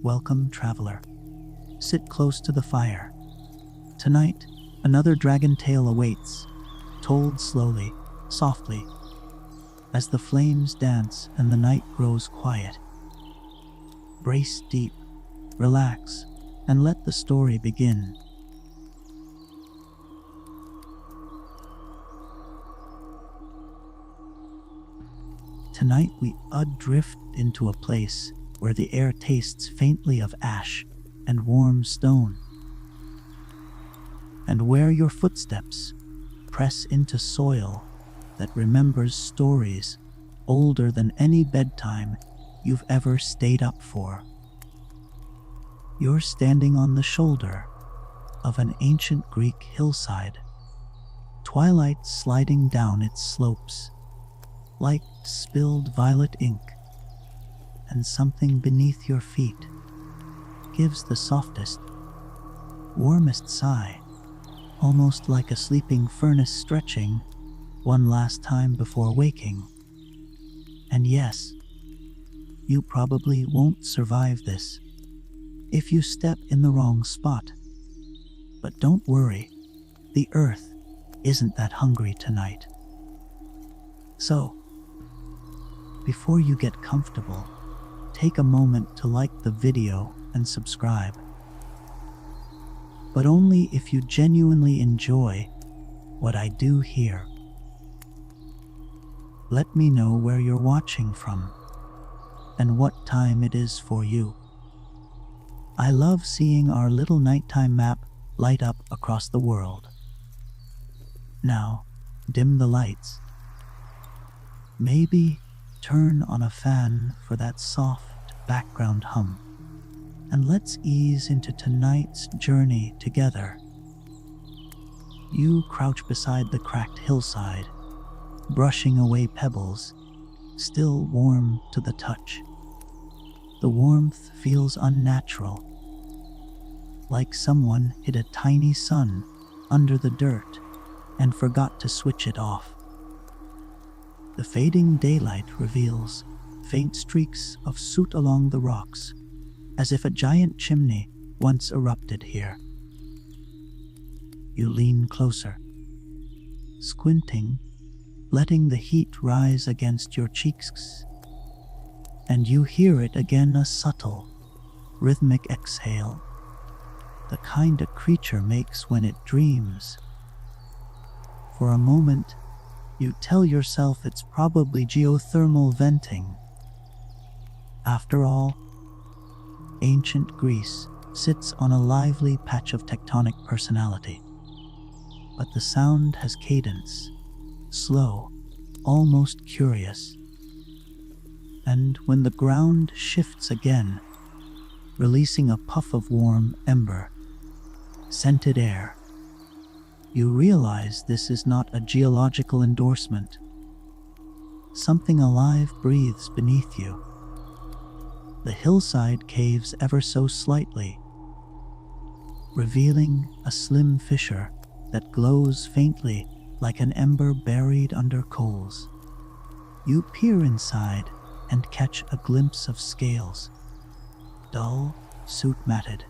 welcome, traveler. Sit close to the fire. Tonight, another dragon tale awaits, told slowly, softly, as the flames dance and the night grows quiet. Brace deep, relax, and let the story begin. Tonight we adrift into a place where the air tastes faintly of ash and warm stone, and where your footsteps press into soil that remembers stories older than any bedtime you've ever stayed up for. You're standing on the shoulder of an ancient Greek hillside, twilight sliding down its slopes like spilled violet ink, and something beneath your feet gives the softest, warmest sigh, almost like a sleeping furnace stretching one last time before waking. And yes, you probably won't survive this if you step in the wrong spot. But don't worry, the earth isn't that hungry tonight. So, before you get comfortable, take a moment to like the video and subscribe. But only if you genuinely enjoy what I do here. Let me know where you're watching from and what time it is for you. I love seeing our little nighttime map light up across the world. Now, dim the lights. Maybe turn on a fan for that soft background hum, and let's ease into tonight's journey together. You crouch beside the cracked hillside, brushing away pebbles, still warm to the touch. The warmth feels unnatural, like someone hid a tiny sun under the dirt and forgot to switch it off. The fading daylight reveals faint streaks of soot along the rocks, as if a giant chimney once erupted here. You lean closer, squinting, letting the heat rise against your cheeks, and you hear it again, a subtle, rhythmic exhale, the kind a creature makes when it dreams. For a moment, you tell yourself it's probably geothermal venting. After all, ancient Greece sits on a lively patch of tectonic personality. But the sound has cadence, slow, almost curious. And when the ground shifts again, releasing a puff of warm ember, scented air, you realize this is not a geological endorsement. Something alive breathes beneath you. The hillside caves ever so slightly, revealing a slim fissure that glows faintly like an ember buried under coals. You peer inside and catch a glimpse of scales, dull, soot-matted,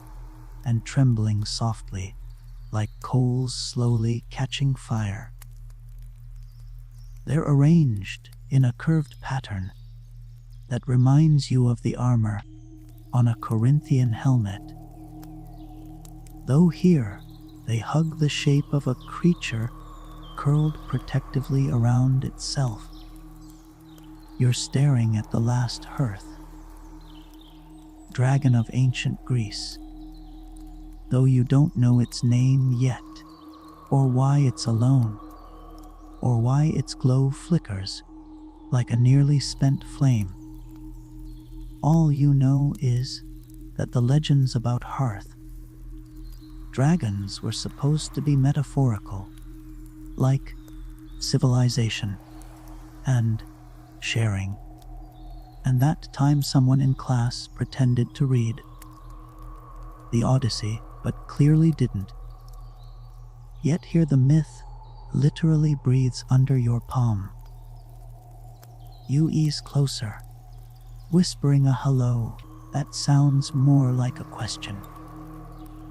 and trembling softly, like coals slowly catching fire. They're arranged in a curved pattern that reminds you of the armor on a Corinthian helmet. Though here, they hug the shape of a creature curled protectively around itself. You're staring at the last Hearth-Dragon of ancient Greece, though you don't know its name yet, or why it's alone, or why its glow flickers like a nearly spent flame. All you know is that the legends about Hearth-Dragons were supposed to be metaphorical, like civilization and sharing, and that time someone in class pretended to read the Odyssey but clearly didn't. Yet here the myth literally breathes under your palm. You ease closer, whispering a hello That sounds more like a question.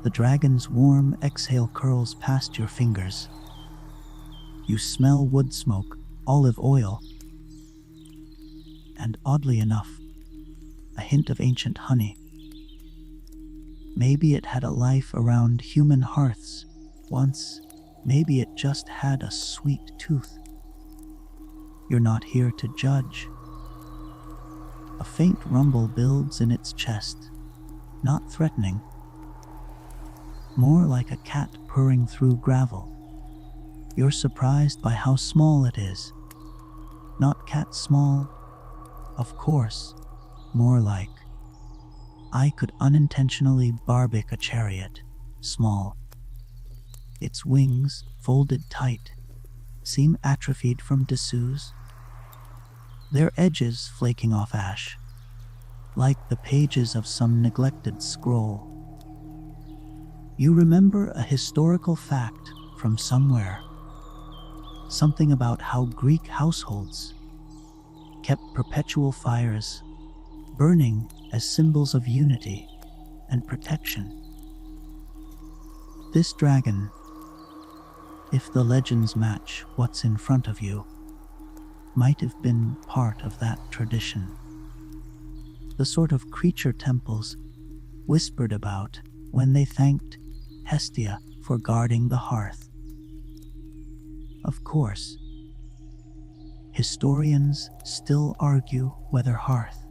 The dragon's warm exhale curls past your fingers. You smell wood smoke, olive oil, and oddly enough, a hint of ancient honey. Maybe it had a life around human hearths once. Maybe it just had a sweet tooth. You're not here to judge. A faint rumble builds in its chest, not threatening, more like a cat purring through gravel. You're surprised by how small it is. Not cat small, of course, more like I could unintentionally barbic a chariot, small. Its wings, folded tight, seem atrophied from disuse, their edges flaking off ash, like the pages of some neglected scroll. You remember a historical fact from somewhere, something about how Greek households kept perpetual fires burning as symbols of unity and protection. This dragon, if the legends match what's in front of you, might have been part of that tradition. The sort of creature temples whispered about when they thanked Hestia for guarding the hearth. Of course, historians still argue whether hearth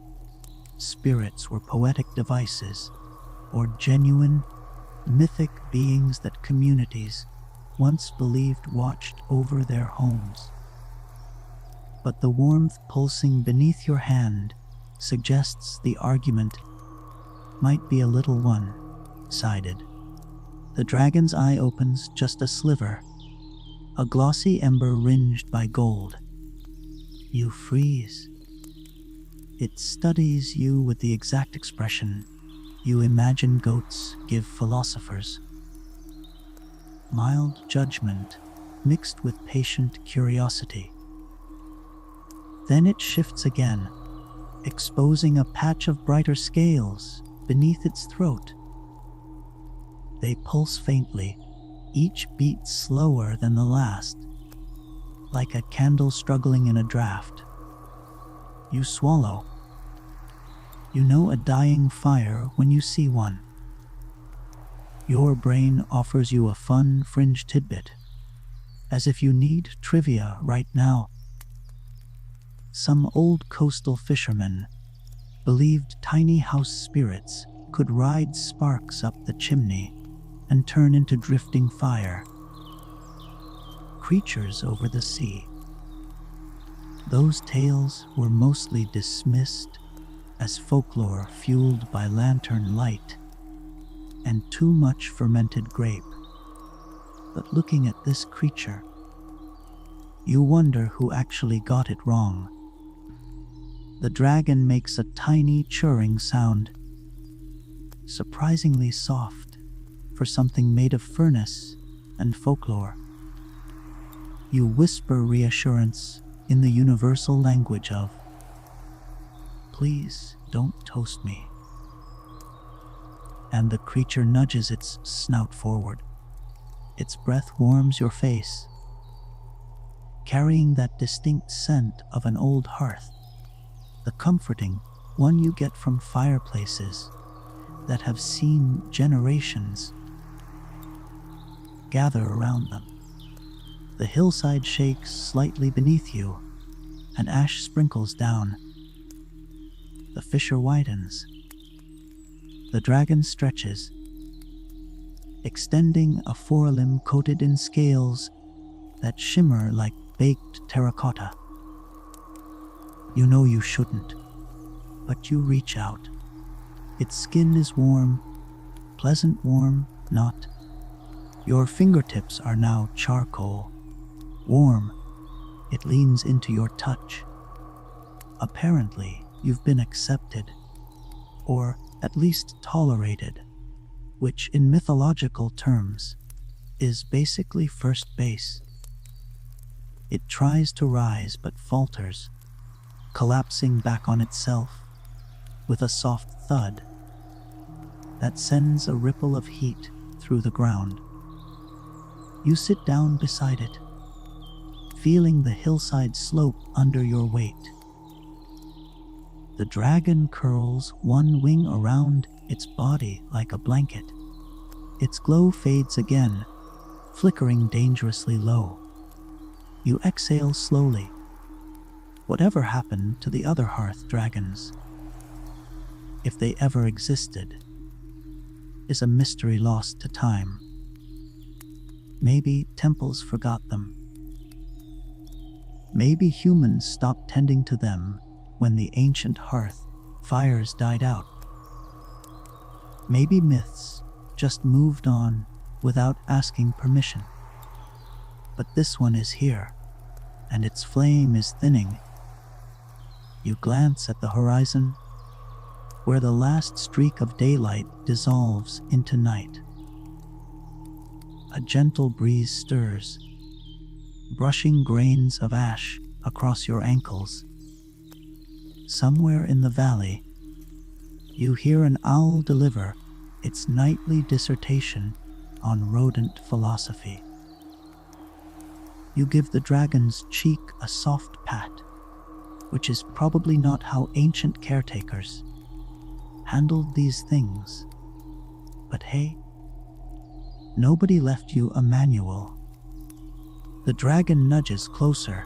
spirits were poetic devices or genuine, mythic beings that communities once believed watched over their homes. But the warmth pulsing beneath your hand suggests the argument might be a little one-sided. The dragon's eye opens just a sliver, a glossy ember ringed by gold. You freeze. It studies you with the exact expression you imagine goats give philosophers. Mild judgment mixed with patient curiosity. Then it shifts again, exposing a patch of brighter scales beneath its throat. They pulse faintly, each beat slower than the last, like a candle struggling in a draft. You swallow. You know a dying fire when you see one. Your brain offers you a fun fringe tidbit, as if you need trivia right now. Some old coastal fishermen believed tiny house spirits could ride sparks up the chimney and turn into drifting fire. Creatures over the sea. Those tales were mostly dismissed as folklore fueled by lantern light and too much fermented grape. But looking at this creature, you wonder who actually got it wrong. The dragon makes a tiny churring sound, surprisingly soft for something made of furnace and folklore. You whisper reassurance in the universal language of, "Please don't toast me." And the creature nudges its snout forward. Its breath warms your face, carrying that distinct scent of an old hearth, the comforting one you get from fireplaces that have seen generations gather around them. The hillside shakes slightly beneath you, and ash sprinkles down. The fissure widens. The dragon stretches, extending a forelimb coated in scales that shimmer like baked terracotta. You know you shouldn't, but you reach out. Its skin is warm, pleasant warm, not. Your fingertips are now charcoal. Warm, it leans into your touch. Apparently, you've been accepted, or at least tolerated, which in mythological terms is basically first base. It tries to rise but falters, collapsing back on itself with a soft thud. that sends a ripple of heat through the ground. You sit down beside it, feeling the hillside slope under your weight. The dragon curls one wing around its body like a blanket. Its glow fades again, flickering dangerously low. You exhale slowly. Whatever happened to the other Hearth-Dragons, if they ever existed, is a mystery lost to time. Maybe temples forgot them. Maybe humans stopped tending to them when the ancient hearth fires died out. Maybe myths just moved on without asking permission. But this one is here, and its flame is thinning. You glance at the horizon, where the last streak of daylight dissolves into night. A gentle breeze stirs, brushing grains of ash across your ankles. Somewhere in the valley, you hear an owl deliver its nightly dissertation on rodent philosophy. You give the dragon's cheek a soft pat, which is probably not how ancient caretakers handled these things. But hey, nobody left you a manual. The dragon nudges closer,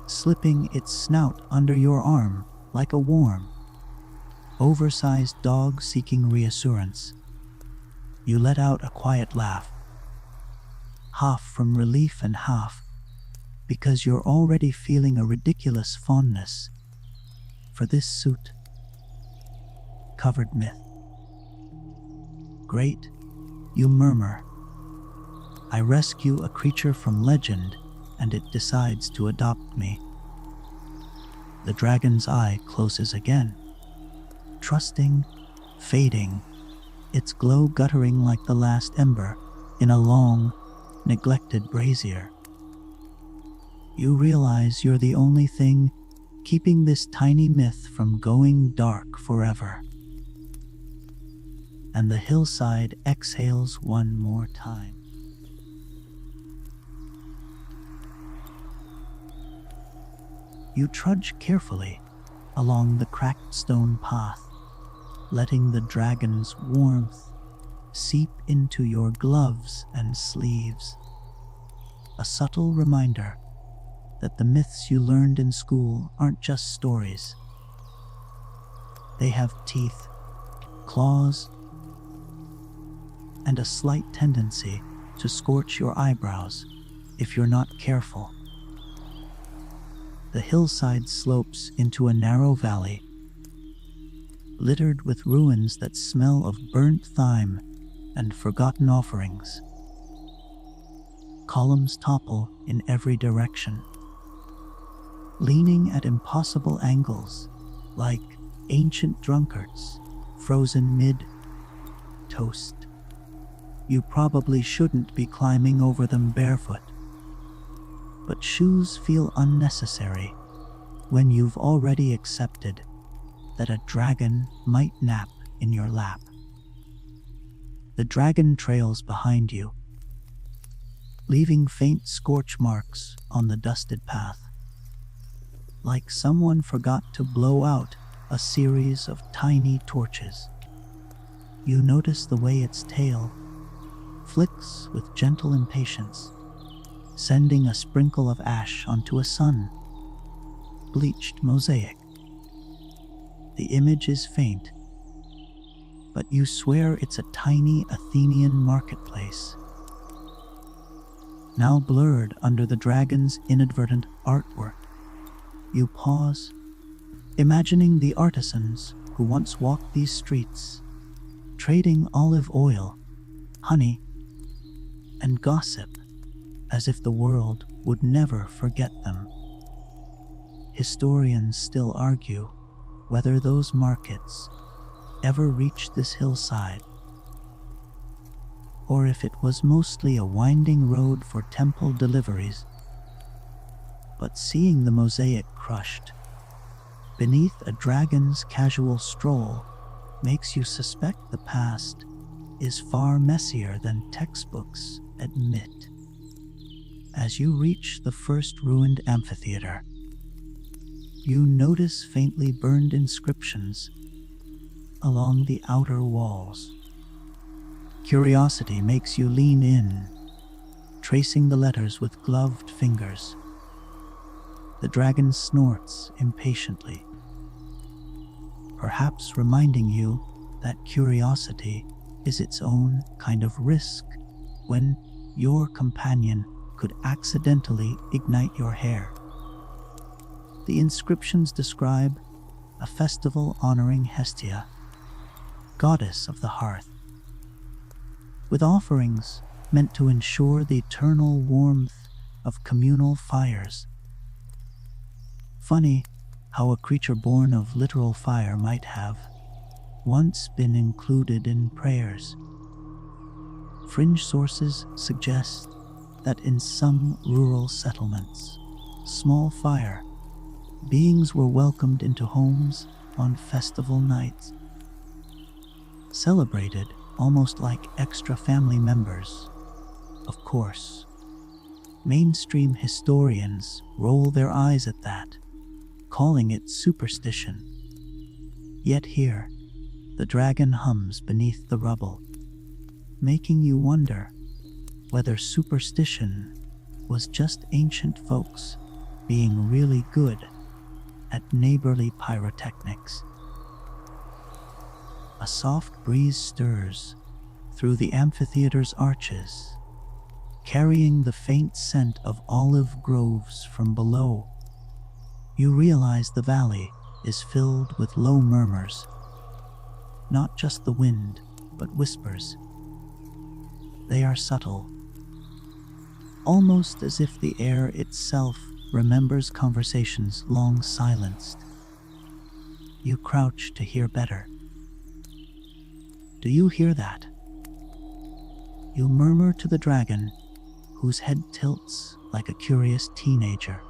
slipping its snout under your arm like a warm, oversized dog seeking reassurance. You let out a quiet laugh, half from relief and half because you're already feeling a ridiculous fondness for this soot-covered myth. Great, you murmur. I rescue a creature from legend, and it decides to adopt me. The dragon's eye closes again, trusting, fading, its glow guttering like the last ember in a long, neglected brazier. You realize you're the only thing keeping this tiny myth from going dark forever. And the hillside exhales one more time. You trudge carefully along the cracked stone path, letting the dragon's warmth seep into your gloves and sleeves. A subtle reminder that the myths you learned in school aren't just stories. They have teeth, claws, and a slight tendency to scorch your eyebrows if you're not careful. The hillside slopes into a narrow valley, littered with ruins that smell of burnt thyme and forgotten offerings. Columns topple in every direction, leaning at impossible angles like ancient drunkards frozen mid-toast. You probably shouldn't be climbing over them barefoot, but shoes feel unnecessary when you've already accepted that a dragon might nap in your lap. The dragon trails behind you, leaving faint scorch marks on the dusted path, like someone forgot to blow out a series of tiny torches. You notice the way its tail flicks with gentle impatience, sending a sprinkle of ash onto a sun-bleached mosaic. The image is faint, but you swear it's a tiny Athenian marketplace, now blurred under the dragon's inadvertent artwork. You pause, imagining the artisans who once walked these streets, trading olive oil, honey, and gossip, as if the world would never forget them. Historians still argue whether those markets ever reached this hillside, or if it was mostly a winding road for temple deliveries. But seeing the mosaic crushed beneath a dragon's casual stroll makes you suspect the past is far messier than textbooks admit. As you reach the first ruined amphitheater, you notice faintly burned inscriptions along the outer walls. Curiosity makes you lean in, tracing the letters with gloved fingers. The dragon snorts impatiently, perhaps reminding you that curiosity is its own kind of risk when your companion could accidentally ignite your hair. The inscriptions describe a festival honoring Hestia, goddess of the hearth, with offerings meant to ensure the eternal warmth of communal fires. Funny how a creature born of literal fire might have once been included in prayers. Fringe sources suggest that in some rural settlements, small fire beings were welcomed into homes on festival nights, celebrated almost like extra family members. Of course, mainstream historians roll their eyes at that, calling it superstition. Yet here, the dragon hums beneath the rubble, making you wonder whether superstition was just ancient folks being really good at neighborly pyrotechnics. A soft breeze stirs through the amphitheater's arches, carrying the faint scent of olive groves from below. You realize the valley is filled with low murmurs, not just the wind, but whispers. They are subtle, almost as if the air itself remembers conversations long silenced. You crouch to hear better. Do you hear that? You murmur to the dragon, whose head tilts like a curious teenager.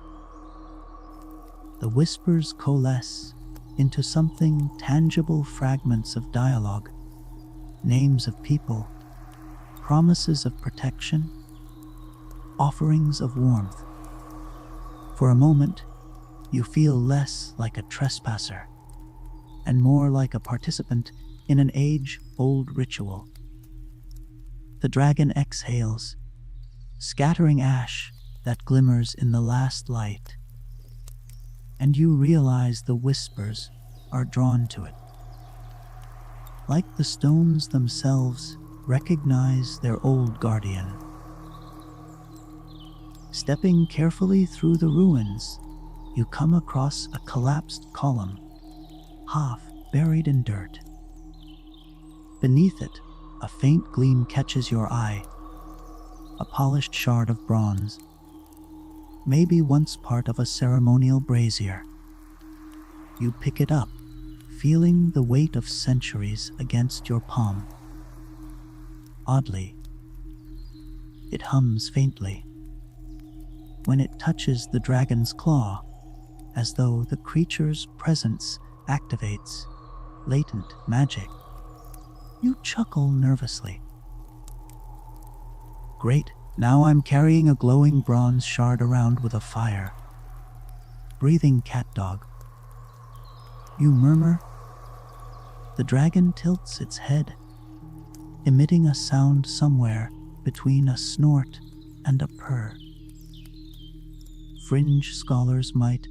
The whispers coalesce into something tangible, fragments of dialogue, names of people, promises of protection, offerings of warmth. For a moment, you feel less like a trespasser and more like a participant in an age-old ritual. The dragon exhales, scattering ash that glimmers in the last light, and you realize the whispers are drawn to it. Like the stones themselves recognize their old guardian. Stepping carefully through the ruins, you come across a collapsed column, half buried in dirt. Beneath it, a faint gleam catches your eye, a polished shard of bronze, maybe once part of a ceremonial brazier. You pick it up, feeling the weight of centuries against your palm. Oddly, it hums faintly when it touches the dragon's claw, as though the creature's presence activates latent magic. You chuckle nervously. Great, now I'm carrying a glowing bronze shard around with a fire. Breathing cat dog. You murmur. The dragon tilts its head, emitting a sound somewhere between a snort and a purr. Fringe scholars might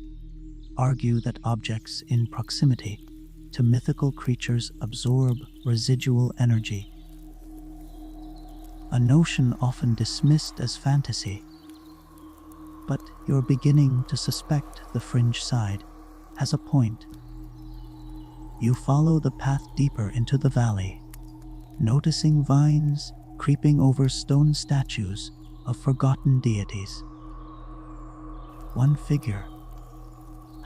argue that objects in proximity to mythical creatures absorb residual energy, a notion often dismissed as fantasy. But you're beginning to suspect the fringe side has a point. You follow the path deeper into the valley, noticing vines creeping over stone statues of forgotten deities. One figure,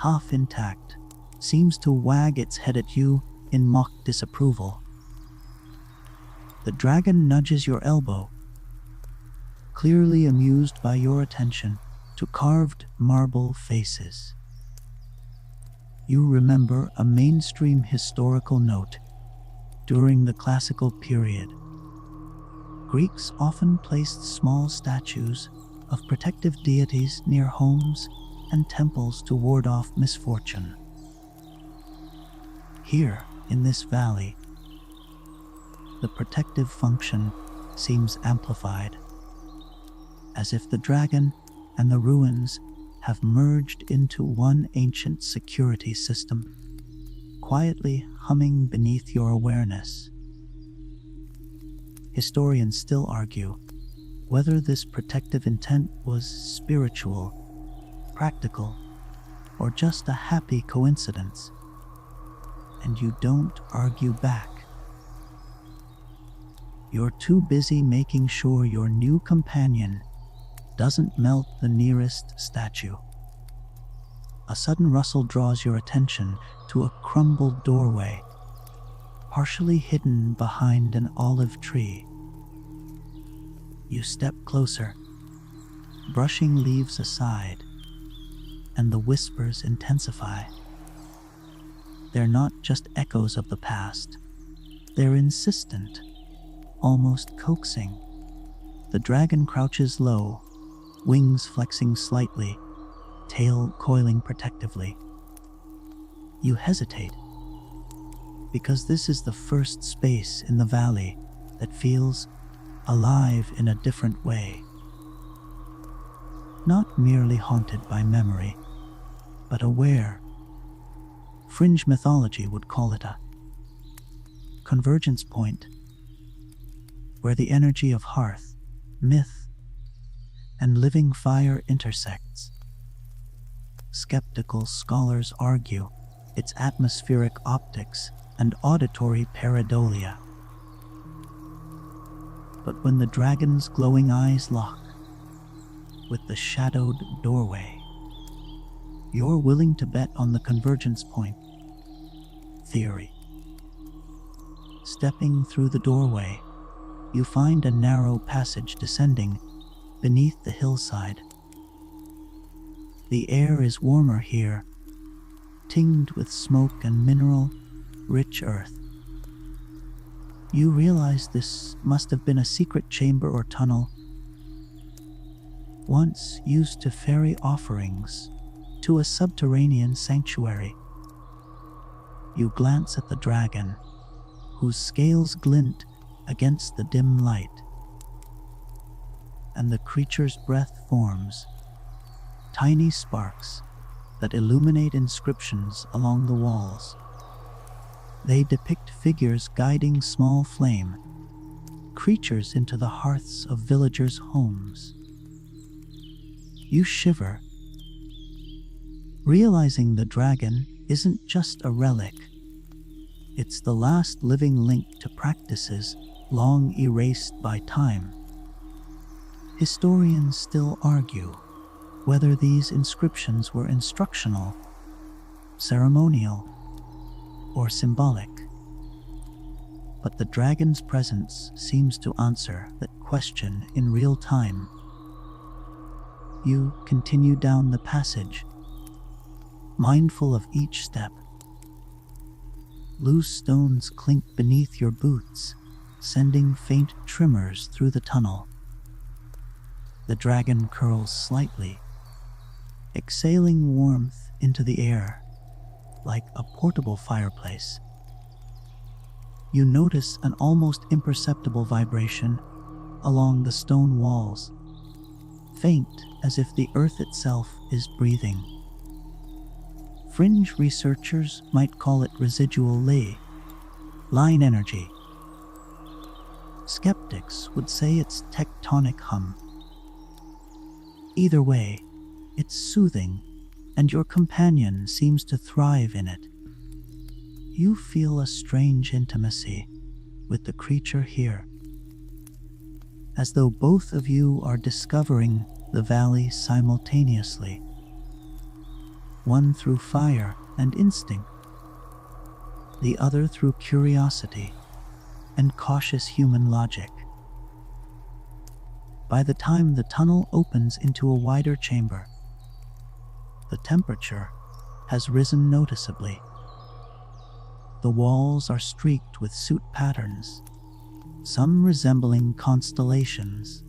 half intact, seems to wag its head at you in mock disapproval. The dragon nudges your elbow, clearly amused by your attention to carved marble faces. You remember a mainstream historical note during the classical period Greeks often placed small statues of protective deities near homes and temples to ward off misfortune. Here, in this valley, the protective function seems amplified, as if the dragon and the ruins have merged into one ancient security system, quietly humming beneath your awareness. Historians still argue whether this protective intent was spiritual, practical, or just a happy coincidence. And you don't argue back. You're too busy making sure your new companion doesn't melt the nearest statue. A sudden rustle draws your attention to a crumbled doorway, partially hidden behind an olive tree. You step closer, brushing leaves aside, and the whispers intensify. They're not just echoes of the past. They're insistent, almost coaxing. The dragon crouches low, wings flexing slightly, tail coiling protectively. You hesitate, because this is the first space in the valley that feels alive in a different way. Not merely haunted by memory, but aware. Fringe mythology would call it a convergence point, where the energy of hearth, myth, and living fire intersects. Skeptical scholars argue its atmospheric optics and auditory pareidolia. But when the dragon's glowing eyes lock with the shadowed doorway, you're willing to bet on the convergence point theory. Stepping through the doorway, you find a narrow passage descending beneath the hillside. The air is warmer here, tinged with smoke and mineral-rich earth. You realize this must have been a secret chamber or tunnel, once used to ferry offerings to a subterranean sanctuary. You glance at the dragon, whose scales glint against the dim light, and the creature's breath forms tiny sparks that illuminate inscriptions along the walls. They depict figures guiding small flame creatures into the hearths of villagers' homes. You shiver, realizing the dragon isn't just a relic. It's the last living link to practices long erased by time. Historians still argue whether these inscriptions were instructional, ceremonial, or symbolic. But the dragon's presence seems to answer that question in real time. You continue down the passage, mindful of each step. Loose stones clink beneath your boots, sending faint tremors through the tunnel. The dragon curls slightly, exhaling warmth into the air like a portable fireplace. You notice an almost imperceptible vibration along the stone walls, faint as if the earth itself is breathing. Fringe researchers might call it residual line energy. Skeptics would say it's tectonic hum. Either way, it's soothing, and your companion seems to thrive in it. You feel a strange intimacy with the creature here, as though both of you are discovering the valley simultaneously, one through fire and instinct, the other through curiosity and cautious human logic. By the time the tunnel opens into a wider chamber, the temperature has risen noticeably. The walls are streaked with soot patterns, some resembling constellations,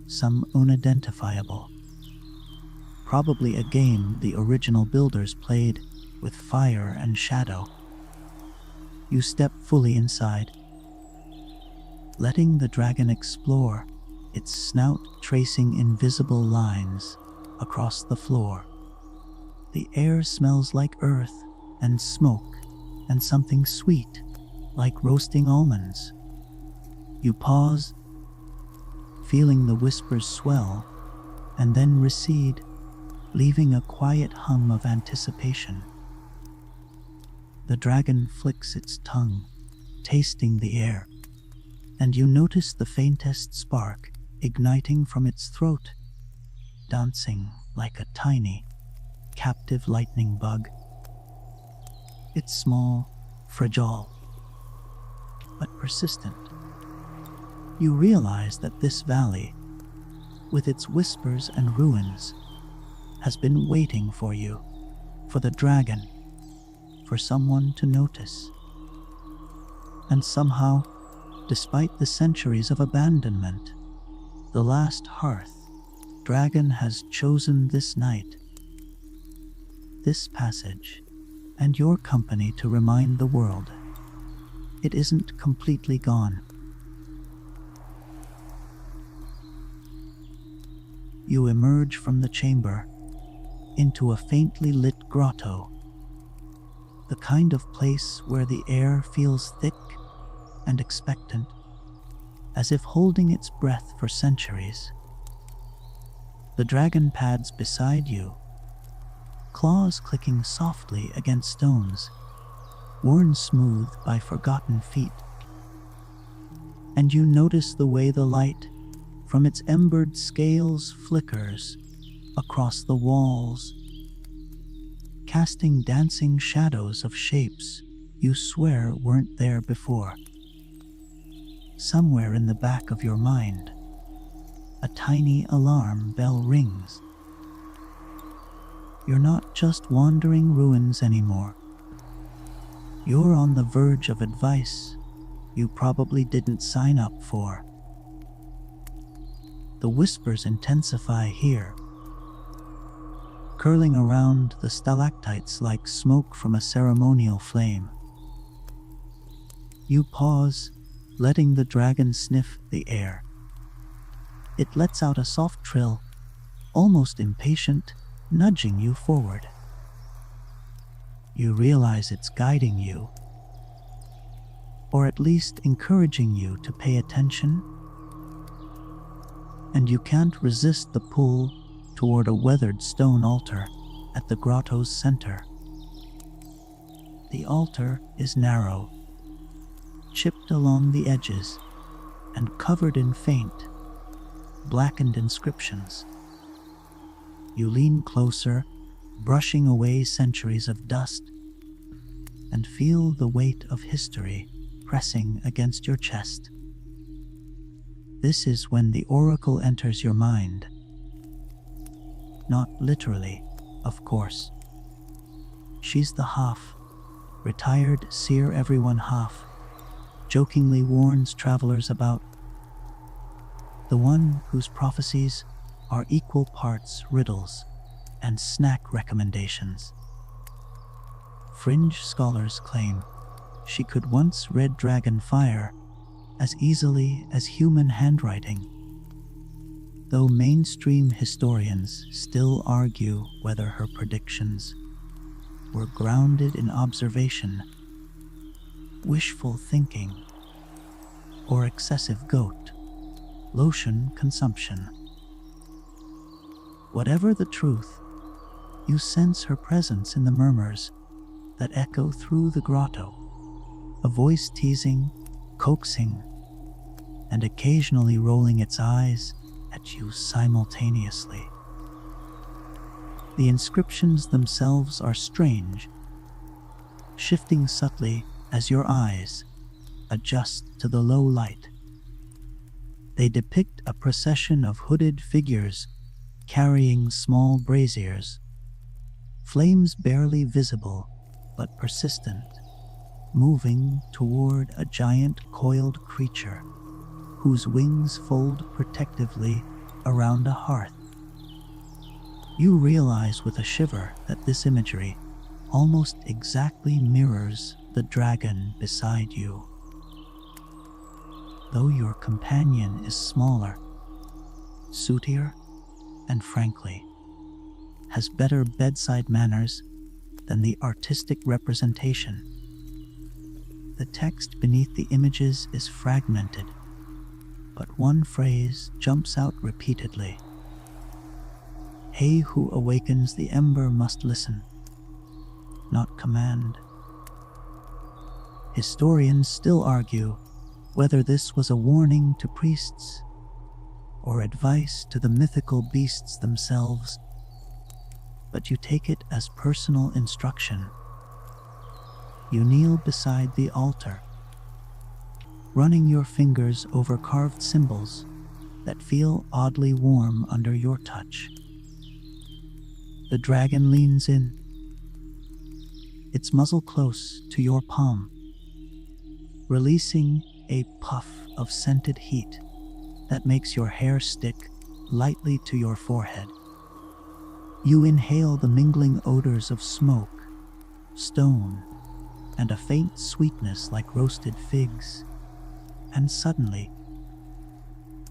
some unidentifiable. Probably a game the original builders played with fire and shadow. You step fully inside, letting the dragon explore, its snout tracing invisible lines across the floor. The air smells like earth and smoke and something sweet, like roasting almonds. You pause, feeling the whispers swell and then recede, leaving a quiet hum of anticipation. The dragon flicks its tongue, tasting the air, and you notice the faintest spark igniting from its throat, dancing like a tiny, captive lightning bug. It's small, fragile, but persistent. You realize that this valley, with its whispers and ruins, has been waiting for you, for the dragon, for someone to notice. And somehow, despite the centuries of abandonment, the last Hearth-Dragon has chosen this night, this passage, and your company to remind the world it isn't completely gone. You emerge from the chamber into a faintly lit grotto, the kind of place where the air feels thick and expectant, as if holding its breath for centuries. The dragon pads beside you, claws clicking softly against stones, worn smooth by forgotten feet. And you notice the way the light from its embered scales flickers across the walls, casting dancing shadows of shapes you swear weren't there before. Somewhere in the back of your mind, a tiny alarm bell rings. You're not just wandering ruins anymore. You're on the verge of advice you probably didn't sign up for. The whispers intensify here, curling around the stalactites like smoke from a ceremonial flame. You pause, letting the dragon sniff the air. It lets out a soft trill, almost impatient, nudging you forward. You realize it's guiding you, or at least encouraging you to pay attention, and you can't resist the pull toward a weathered stone altar at the grotto's center. The altar is narrow, chipped along the edges, and covered in faint, blackened inscriptions. You lean closer, brushing away centuries of dust, and feel the weight of history pressing against your chest. This is when the oracle enters your mind. Not literally, of course. She's the half, retired seer everyone half, jokingly warns travelers about. The one whose prophecies are equal parts riddles and snack recommendations. Fringe scholars claim she could once read dragon fire as easily as human handwriting, though mainstream historians still argue whether her predictions were grounded in observation, wishful thinking, or excessive goat lotion consumption. Whatever the truth, you sense her presence in the murmurs that echo through the grotto, a voice teasing, coaxing, and occasionally rolling its eyes at you simultaneously. The inscriptions themselves are strange, shifting subtly as your eyes adjust to the low light. They depict a procession of hooded figures carrying small braziers, flames barely visible but persistent, moving toward a giant coiled creature whose wings fold protectively around a hearth. You realize with a shiver that this imagery almost exactly mirrors the dragon beside you. Though your companion is smaller, sootier, and frankly, has better bedside manners than the artistic representation. The text beneath the images is fragmented, but one phrase jumps out repeatedly. He who awakens the ember must listen, not command. Historians still argue whether this was a warning to priests or advice to the mythical beasts themselves, but you take it as personal instruction. You kneel beside the altar, running your fingers over carved symbols that feel oddly warm under your touch. The dragon leans in, its muzzle close to your palm, releasing a puff of scented heat that makes your hair stick lightly to your forehead. You inhale the mingling odors of smoke, stone, and a faint sweetness like roasted figs, and suddenly,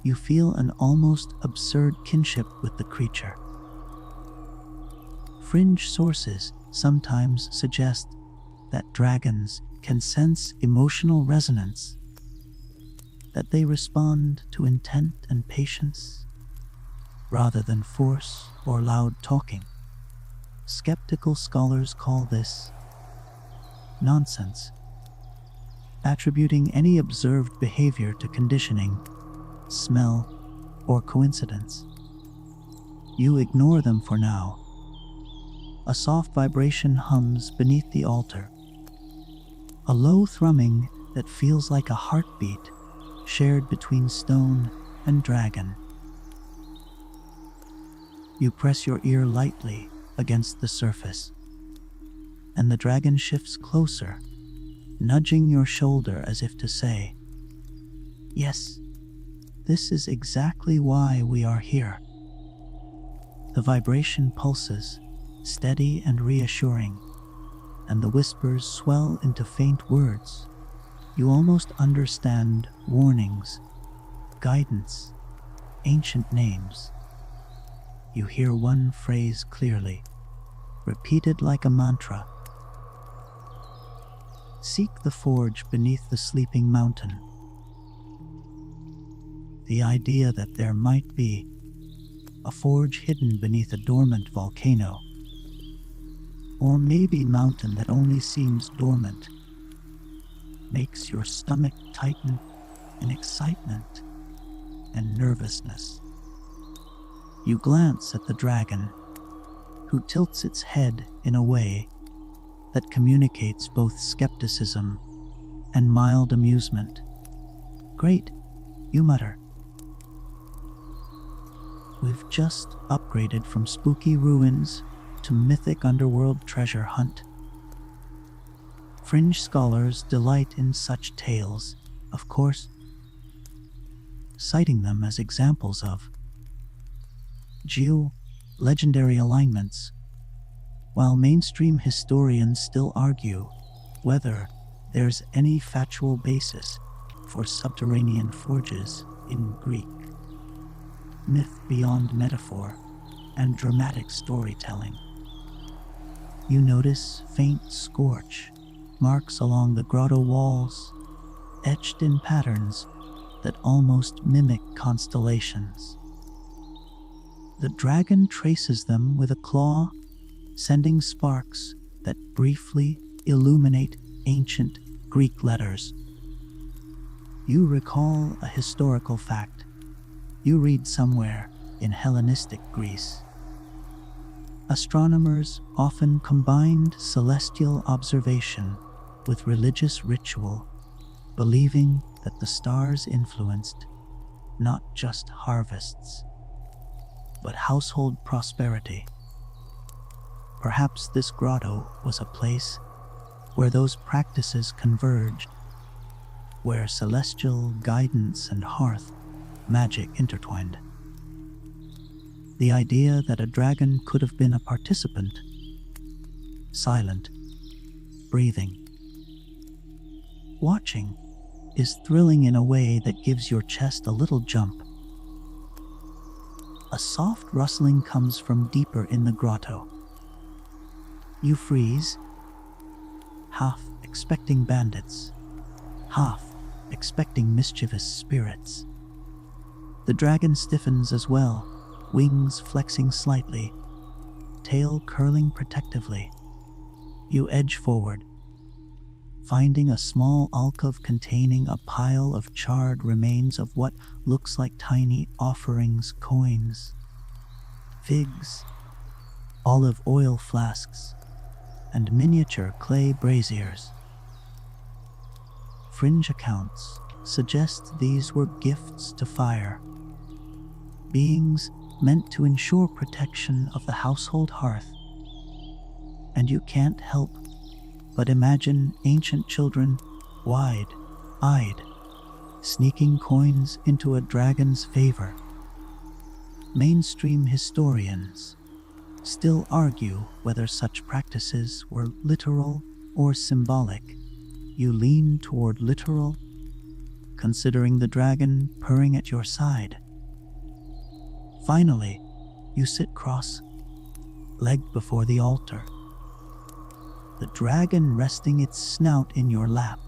you feel an almost absurd kinship with the creature. Fringe sources sometimes suggest that dragons can sense emotional resonance, that they respond to intent and patience rather than force or loud talking. Skeptical scholars call this nonsense, attributing any observed behavior to conditioning, smell, or coincidence. You ignore them for now. A soft vibration hums beneath the altar, a low thrumming that feels like a heartbeat shared between stone and dragon. You press your ear lightly against the surface, and the dragon shifts closer, nudging your shoulder as if to say, "Yes, this is exactly why we are here." The vibration pulses, steady and reassuring, and the whispers swell into faint words. You almost understand warnings, guidance, ancient names. You hear one phrase clearly, repeated like a mantra. Seek the forge beneath the sleeping mountain. The idea that there might be a forge hidden beneath a dormant volcano, or maybe mountain that only seems dormant, makes your stomach tighten in excitement and nervousness. You glance at the dragon, who tilts its head in a way that communicates both skepticism and mild amusement. "Great," you mutter. We've just upgraded from spooky ruins to mythic underworld treasure hunt. Fringe scholars delight in such tales, of course, citing them as examples of legendary alignments, while mainstream historians still argue whether there's any factual basis for subterranean forges in Greek myth beyond metaphor and dramatic storytelling. You notice faint scorch marks along the grotto walls, etched in patterns that almost mimic constellations. The dragon traces them with a claw, sending sparks that briefly illuminate ancient Greek letters. You recall a historical fact you read somewhere in Hellenistic Greece. Astronomers often combined celestial observation with religious ritual, believing that the stars influenced not just harvests, but household prosperity. Perhaps this grotto was a place where those practices converged, where celestial guidance and hearth magic intertwined. The idea that a dragon could have been a participant, silent, breathing, watching, is thrilling in a way that gives your chest a little jump. A soft rustling comes from deeper in the grotto. You freeze, half expecting bandits, half expecting mischievous spirits. The dragon stiffens as well, wings flexing slightly, tail curling protectively. You edge forward, finding a small alcove containing a pile of charred remains of what looks like tiny offerings, coins, figs, olive oil flasks, and miniature clay braziers. Fringe accounts suggest these were gifts to fire, beings meant to ensure protection of the household hearth. And you can't help but imagine ancient children, wide-eyed, sneaking coins into a dragon's favor. Mainstream historians still argue whether such practices were literal or symbolic. You lean toward literal, considering the dragon purring at your side. Finally, you sit cross-legged before the altar, the dragon resting its snout in your lap,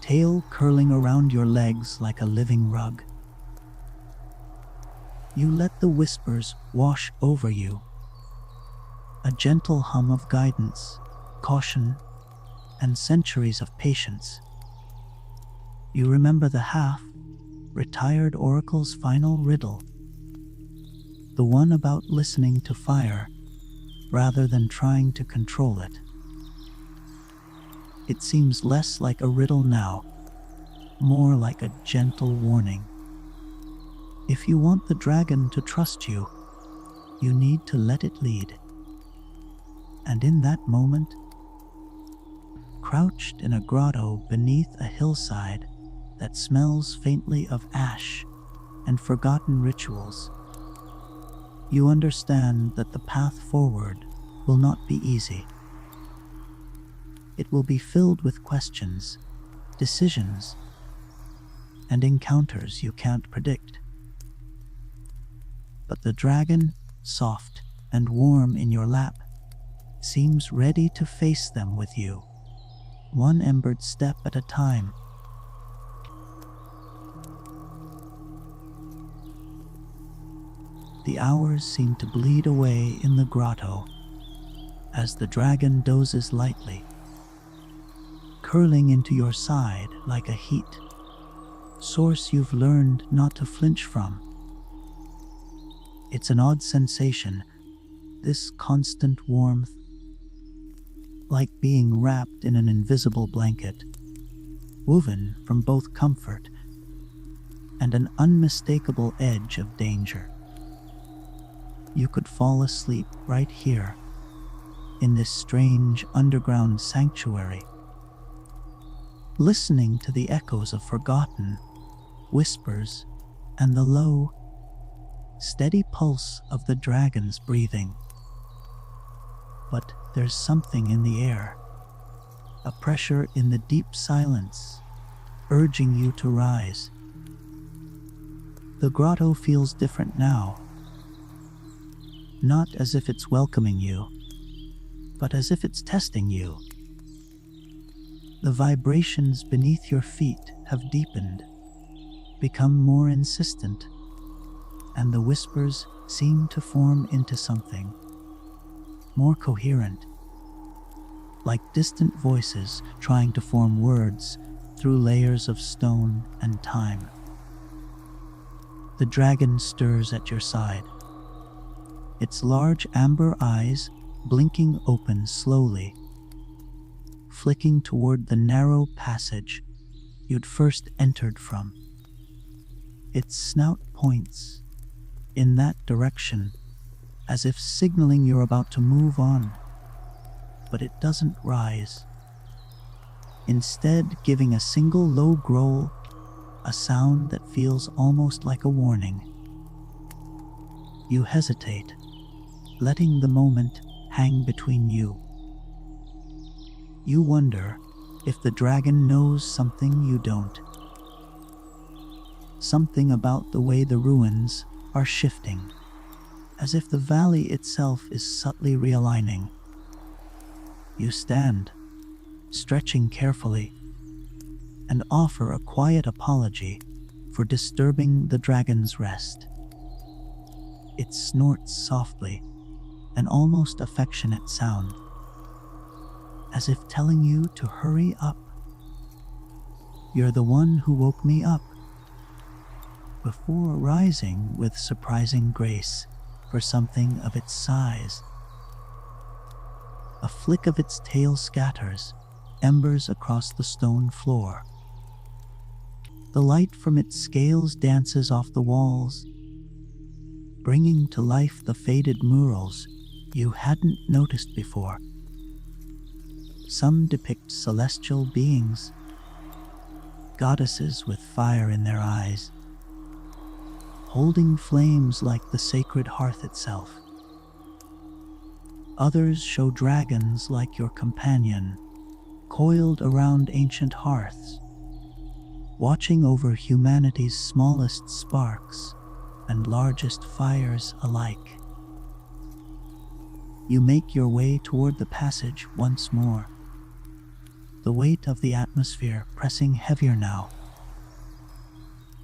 tail curling around your legs like a living rug. You let the whispers wash over you, a gentle hum of guidance, caution, and centuries of patience. You remember the half-retired oracle's final riddle, the one about listening to fire rather than trying to control it. It seems less like a riddle now, more like a gentle warning. If you want the dragon to trust you, you need to let it lead. And in that moment, crouched in a grotto beneath a hillside that smells faintly of ash and forgotten rituals, you understand that the path forward will not be easy. It will be filled with questions, decisions, and encounters you can't predict. But the dragon, soft and warm in your lap, seems ready to face them with you, one embered step at a time. The hours seem to bleed away in the grotto as the dragon dozes lightly, curling into your side like a heat source you've learned not to flinch from. It's an odd sensation, this constant warmth, like being wrapped in an invisible blanket, woven from both comfort and an unmistakable edge of danger. You could fall asleep right here, in this strange underground sanctuary, listening to the echoes of forgotten whispers and the low, steady pulse of the dragon's breathing. But there's something in the air, a pressure in the deep silence, urging you to rise. The grotto feels different now, not as if it's welcoming you, but as if it's testing you. The vibrations beneath your feet have deepened, become more insistent, and the whispers seem to form into something more coherent, like distant voices trying to form words through layers of stone and time. The dragon stirs at your side, its large amber eyes blinking open slowly, flicking toward the narrow passage you'd first entered from. Its snout points in that direction, as if signaling you're about to move on, but it doesn't rise, instead giving a single low growl, a sound that feels almost like a warning. You hesitate, letting the moment hang between you. You wonder if the dragon knows something you don't. Something about the way the ruins are shifting, as if the valley itself is subtly realigning. You stand, stretching carefully, and offer a quiet apology for disturbing the dragon's rest. It snorts softly, an almost affectionate sound, as if telling you to hurry up. You're the one who woke me up, before rising with surprising grace for something of its size. A flick of its tail scatters embers across the stone floor. The light from its scales dances off the walls, bringing to life the faded murals you hadn't noticed before. Some depict celestial beings, goddesses with fire in their eyes, holding flames like the sacred hearth itself. Others show dragons like your companion, coiled around ancient hearths, watching over humanity's smallest sparks and largest fires alike. You make your way toward the passage once more, the weight of the atmosphere pressing heavier now.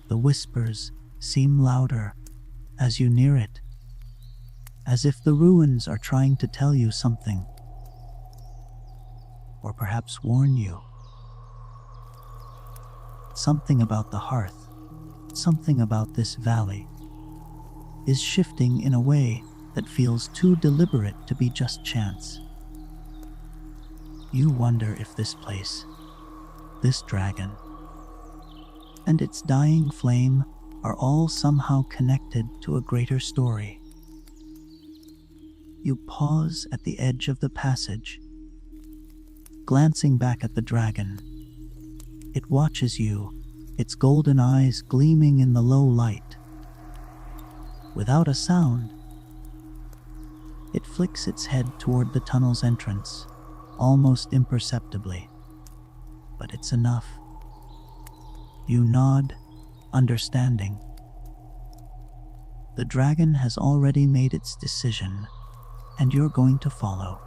The whispers seem louder as you near it, as if the ruins are trying to tell you something, or perhaps warn you. Something about the hearth, something about this valley, is shifting in a way that feels too deliberate to be just chance. You wonder if this place, this dragon, and its dying flame are all somehow connected to a greater story. You pause at the edge of the passage, glancing back at the dragon. It watches you, its golden eyes gleaming in the low light. Without a sound, it flicks its head toward the tunnel's entrance, almost imperceptibly. But it's enough. You nod, understanding. The dragon has already made its decision, and you're going to follow.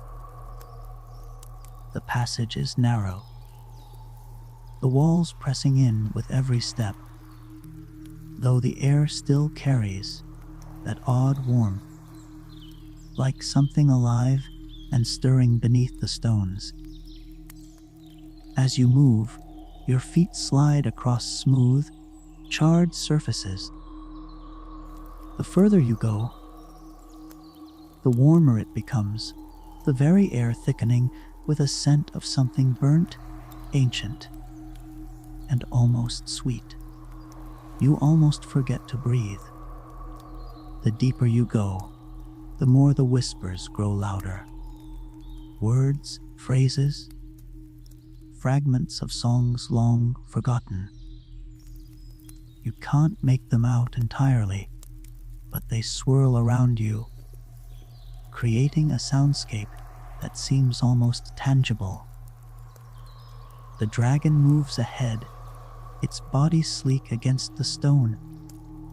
The passage is narrow, the walls pressing in with every step, though the air still carries that odd warmth, like something alive and stirring beneath the stones. As you move, your feet slide across smooth, charred surfaces. The further you go, the warmer it becomes, the very air thickening with a scent of something burnt, ancient, and almost sweet. You almost forget to breathe. The deeper you go, the more the whispers grow louder. Words, phrases, fragments of songs long forgotten. You can't make them out entirely, but they swirl around you, creating a soundscape that seems almost tangible. The dragon moves ahead, its body sleek against the stone,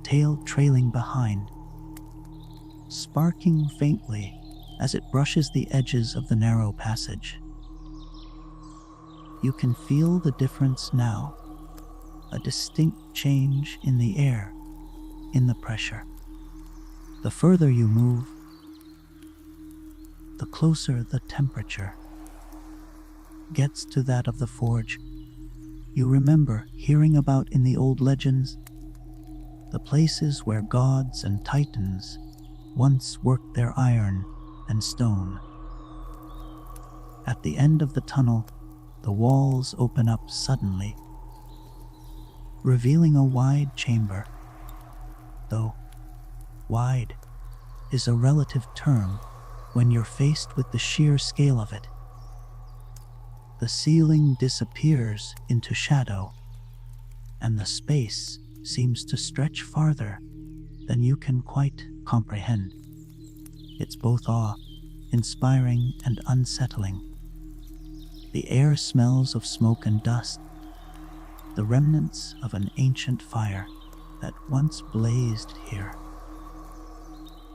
tail trailing behind, sparking faintly as it brushes the edges of the narrow passage. You can feel the difference now, a distinct change in the air, in the pressure. The further you move, the closer the temperature gets to that of the forge you remember hearing about in the old legends, the places where gods and titans once worked their iron and stone. At the end of the tunnel, the walls open up suddenly, revealing a wide chamber, though wide is a relative term when you're faced with the sheer scale of it. The ceiling disappears into shadow, and the space seems to stretch farther than you can quite comprehend. It's both awe-inspiring and unsettling. The air smells of smoke and dust, the remnants of an ancient fire that once blazed here.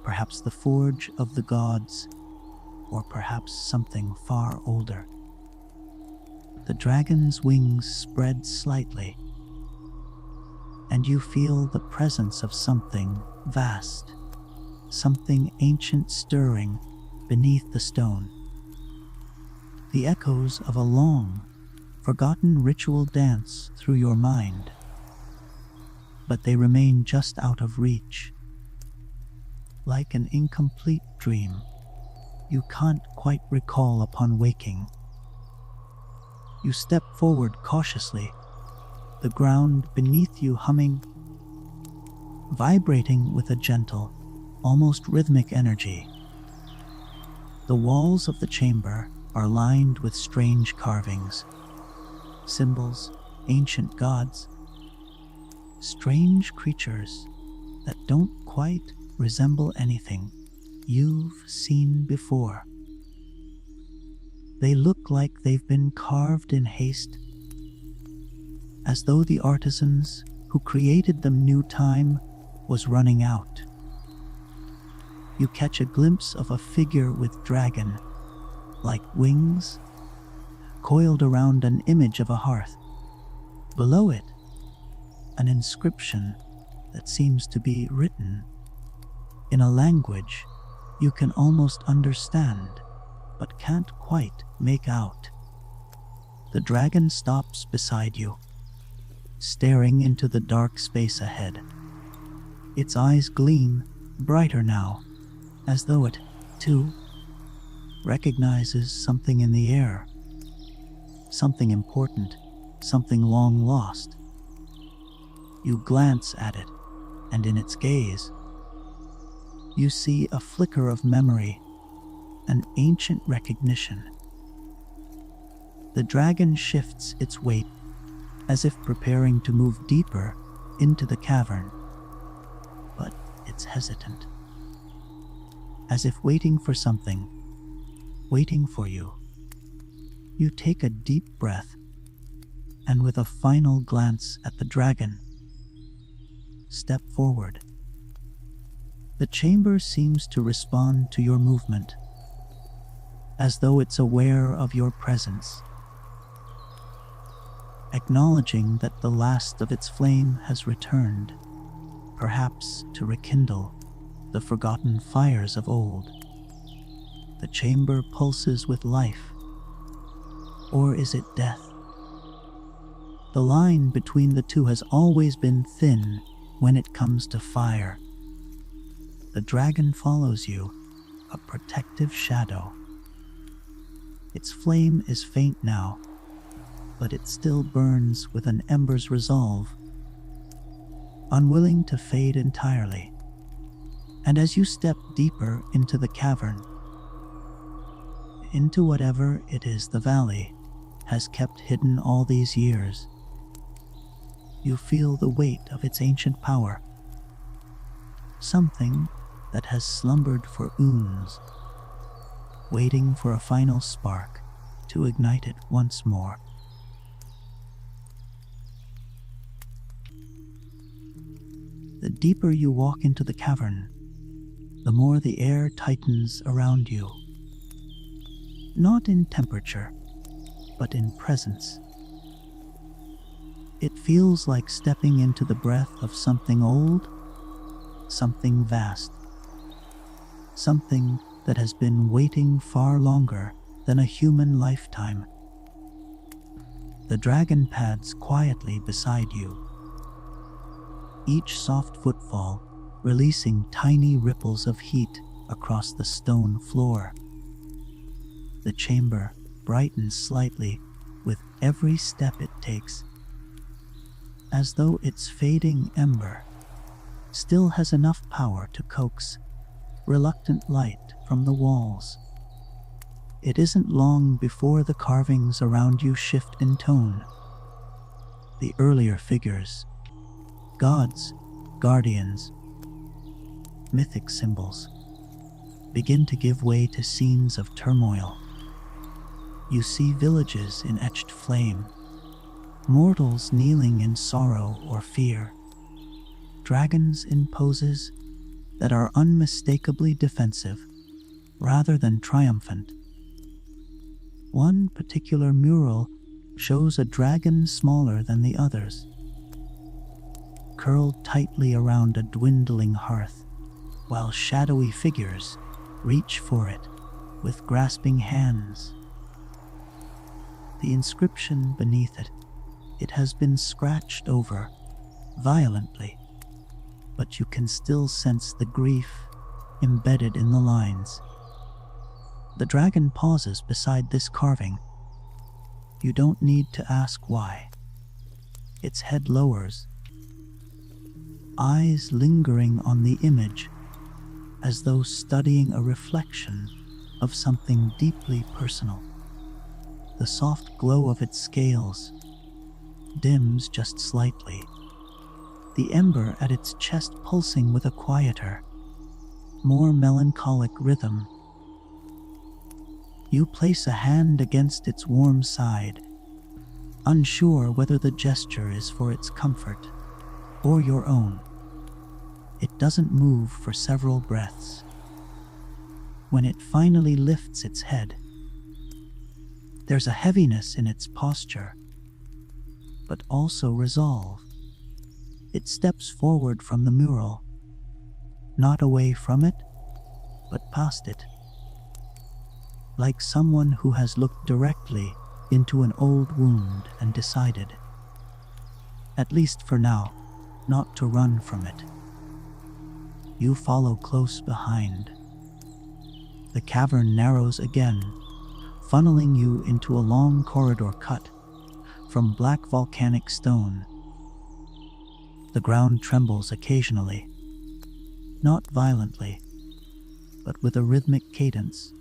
Perhaps the forge of the gods, or perhaps something far older. The dragon's wings spread slightly, and you feel the presence of something vast, something ancient stirring beneath the stone. The echoes of a long, forgotten ritual dance through your mind, but they remain just out of reach. Like an incomplete dream, you can't quite recall upon waking. You step forward cautiously, the ground beneath you humming, vibrating with a gentle, almost rhythmic energy. The walls of the chamber are lined with strange carvings, symbols, ancient gods, strange creatures that don't quite resemble anything you've seen before. They look like they've been carved in haste, as though the artisans who created them knew time was running out. You catch a glimpse of a figure with dragon-like wings coiled around an image of a hearth. Below it, an inscription that seems to be written in a language you can almost understand, but can't quite make out. The dragon stops beside you, staring into the dark space ahead. Its eyes gleam brighter now, as though it, too, recognizes something in the air. Something important, something long lost. You glance at it, and in its gaze, you see a flicker of memory, an ancient recognition. The dragon shifts its weight, as if preparing to move deeper into the cavern, but it's hesitant, as if waiting for something, waiting for you. You take a deep breath, and with a final glance at the dragon, step forward. The chamber seems to respond to your movement, as though it's aware of your presence, acknowledging that the last of its flame has returned, perhaps to rekindle the forgotten fires of old. The chamber pulses with life, or is it death? The line between the two has always been thin when it comes to fire. The dragon follows you, a protective shadow. Its flame is faint now, but it still burns with an ember's resolve, unwilling to fade entirely. And as you step deeper into the cavern, into whatever it is the valley has kept hidden all these years, you feel the weight of its ancient power, something that has slumbered for eons, waiting for a final spark to ignite it once more. The deeper you walk into the cavern, the more the air tightens around you. Not in temperature, but in presence. It feels like stepping into the breath of something old, something vast, something that has been waiting far longer than a human lifetime. The dragon pads quietly beside you, each soft footfall releasing tiny ripples of heat across the stone floor. The chamber brightens slightly with every step it takes, as though its fading ember still has enough power to coax reluctant light from the walls. It isn't long before the carvings around you shift in tone. The earlier figures, gods, guardians, mythic symbols, begin to give way to scenes of turmoil. You see villages in etched flame, mortals kneeling in sorrow or fear, dragons in poses that are unmistakably defensive rather than triumphant. One particular mural shows a dragon smaller than the others, curled tightly around a dwindling hearth, while shadowy figures reach for it with grasping hands. The inscription beneath it has been scratched over violently, but you can still sense the grief embedded in the lines. The dragon pauses beside this carving. You don't need to ask why. Its head lowers, eyes lingering on the image as though studying a reflection of something deeply personal. The soft glow of its scales dims just slightly, the ember at its chest pulsing with a quieter, more melancholic rhythm. You place a hand against its warm side, unsure whether the gesture is for its comfort or your own. It doesn't move for several breaths. When it finally lifts its head, there's a heaviness in its posture, but also resolve. It steps forward from the mural, not away from it, but past it, like someone who has looked directly into an old wound and decided, at least for now, not to run from it. You follow close behind. The cavern narrows again, funneling you into a long corridor cut from black volcanic stone. The ground trembles occasionally, not violently, but with a rhythmic cadence,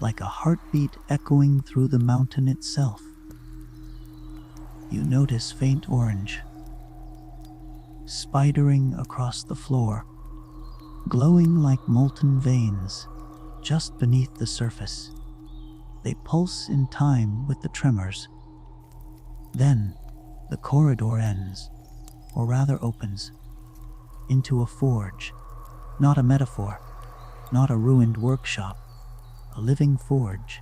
like a heartbeat echoing through the mountain itself. You notice faint orange, spidering across the floor, glowing like molten veins just beneath the surface. They pulse in time with the tremors. Then the corridor ends, or rather opens, into a forge, not a metaphor, not a ruined workshop, a living forge.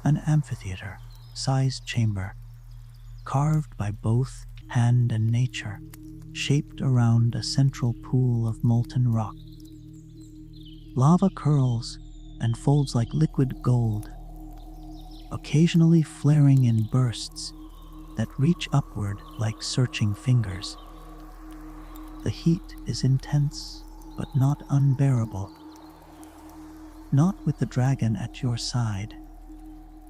An amphitheater-sized chamber, carved by both hand and nature, shaped around a central pool of molten rock. Lava curls and folds like liquid gold, occasionally flaring in bursts that reach upward like searching fingers. The heat is intense, but not unbearable. Not with the dragon at your side,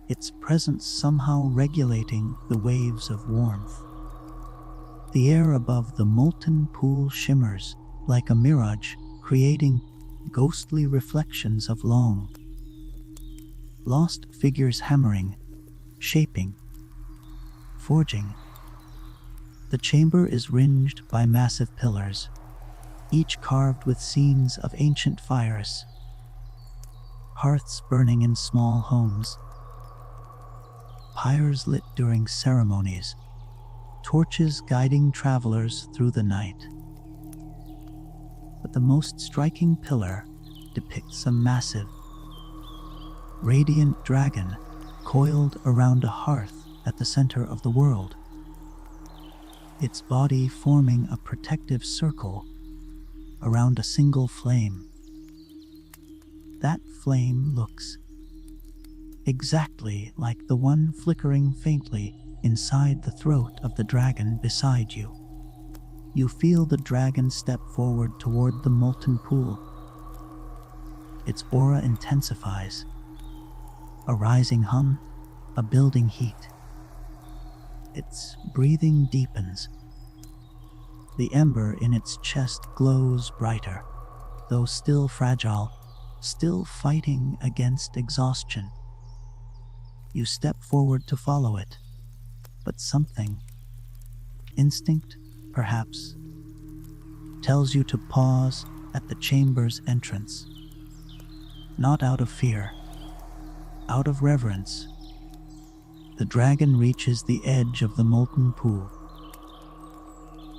its presence somehow regulating the waves of warmth. The air above the molten pool shimmers like a mirage, creating ghostly reflections of long lost figures hammering, shaping, forging. The chamber is ringed by massive pillars, each carved with scenes of ancient fires, hearths burning in small homes, pyres lit during ceremonies, torches guiding travelers through the night. But the most striking pillar depicts a massive, radiant dragon coiled around a hearth at the center of the world, its body forming a protective circle around a single flame. That flame looks exactly like the one flickering faintly inside the throat of the dragon beside you. You feel the dragon step forward toward the molten pool. Its aura intensifies, a rising hum, a building heat. Its breathing deepens. The ember in its chest glows brighter, though still fragile, still fighting against exhaustion. You step forward to follow it, but something, instinct perhaps, tells you to pause at the chamber's entrance. Not out of fear, out of reverence. The dragon reaches the edge of the molten pool.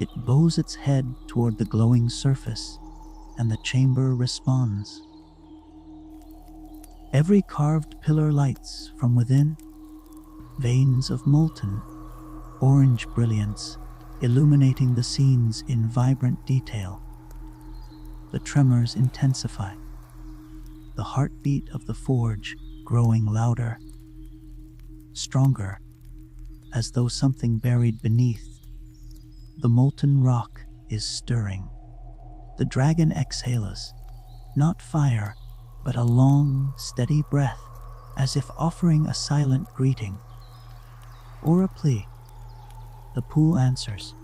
It bows its head toward the glowing surface, and the chamber responds. Every carved pillar lights from within, veins of molten, orange brilliance illuminating the scenes in vibrant detail. The tremors intensify, the heartbeat of the forge growing louder, stronger, as though something buried beneath the molten rock is stirring. The dragon exhales, not fire, but a long, steady breath, as if offering a silent greeting or a plea. The pool answers.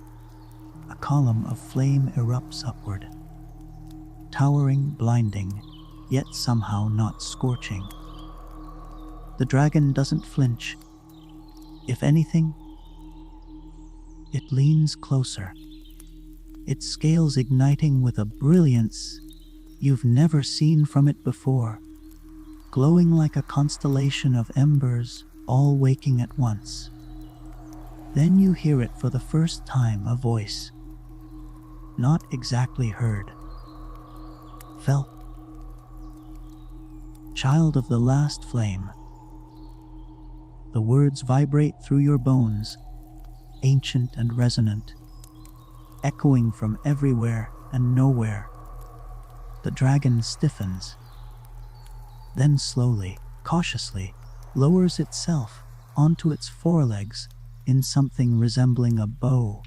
A column of flame erupts upward, towering, blinding, yet somehow not scorching. The dragon doesn't flinch. If anything, it leans closer, its scales igniting with a brilliance you've never seen from it before, glowing like a constellation of embers all waking at once. Then you hear it for the first time, a voice, not exactly heard, felt. Child of the last flame. The words vibrate through your bones, ancient and resonant, echoing from everywhere and nowhere. The dragon stiffens, then slowly, cautiously, lowers itself onto its forelegs in something resembling a bow.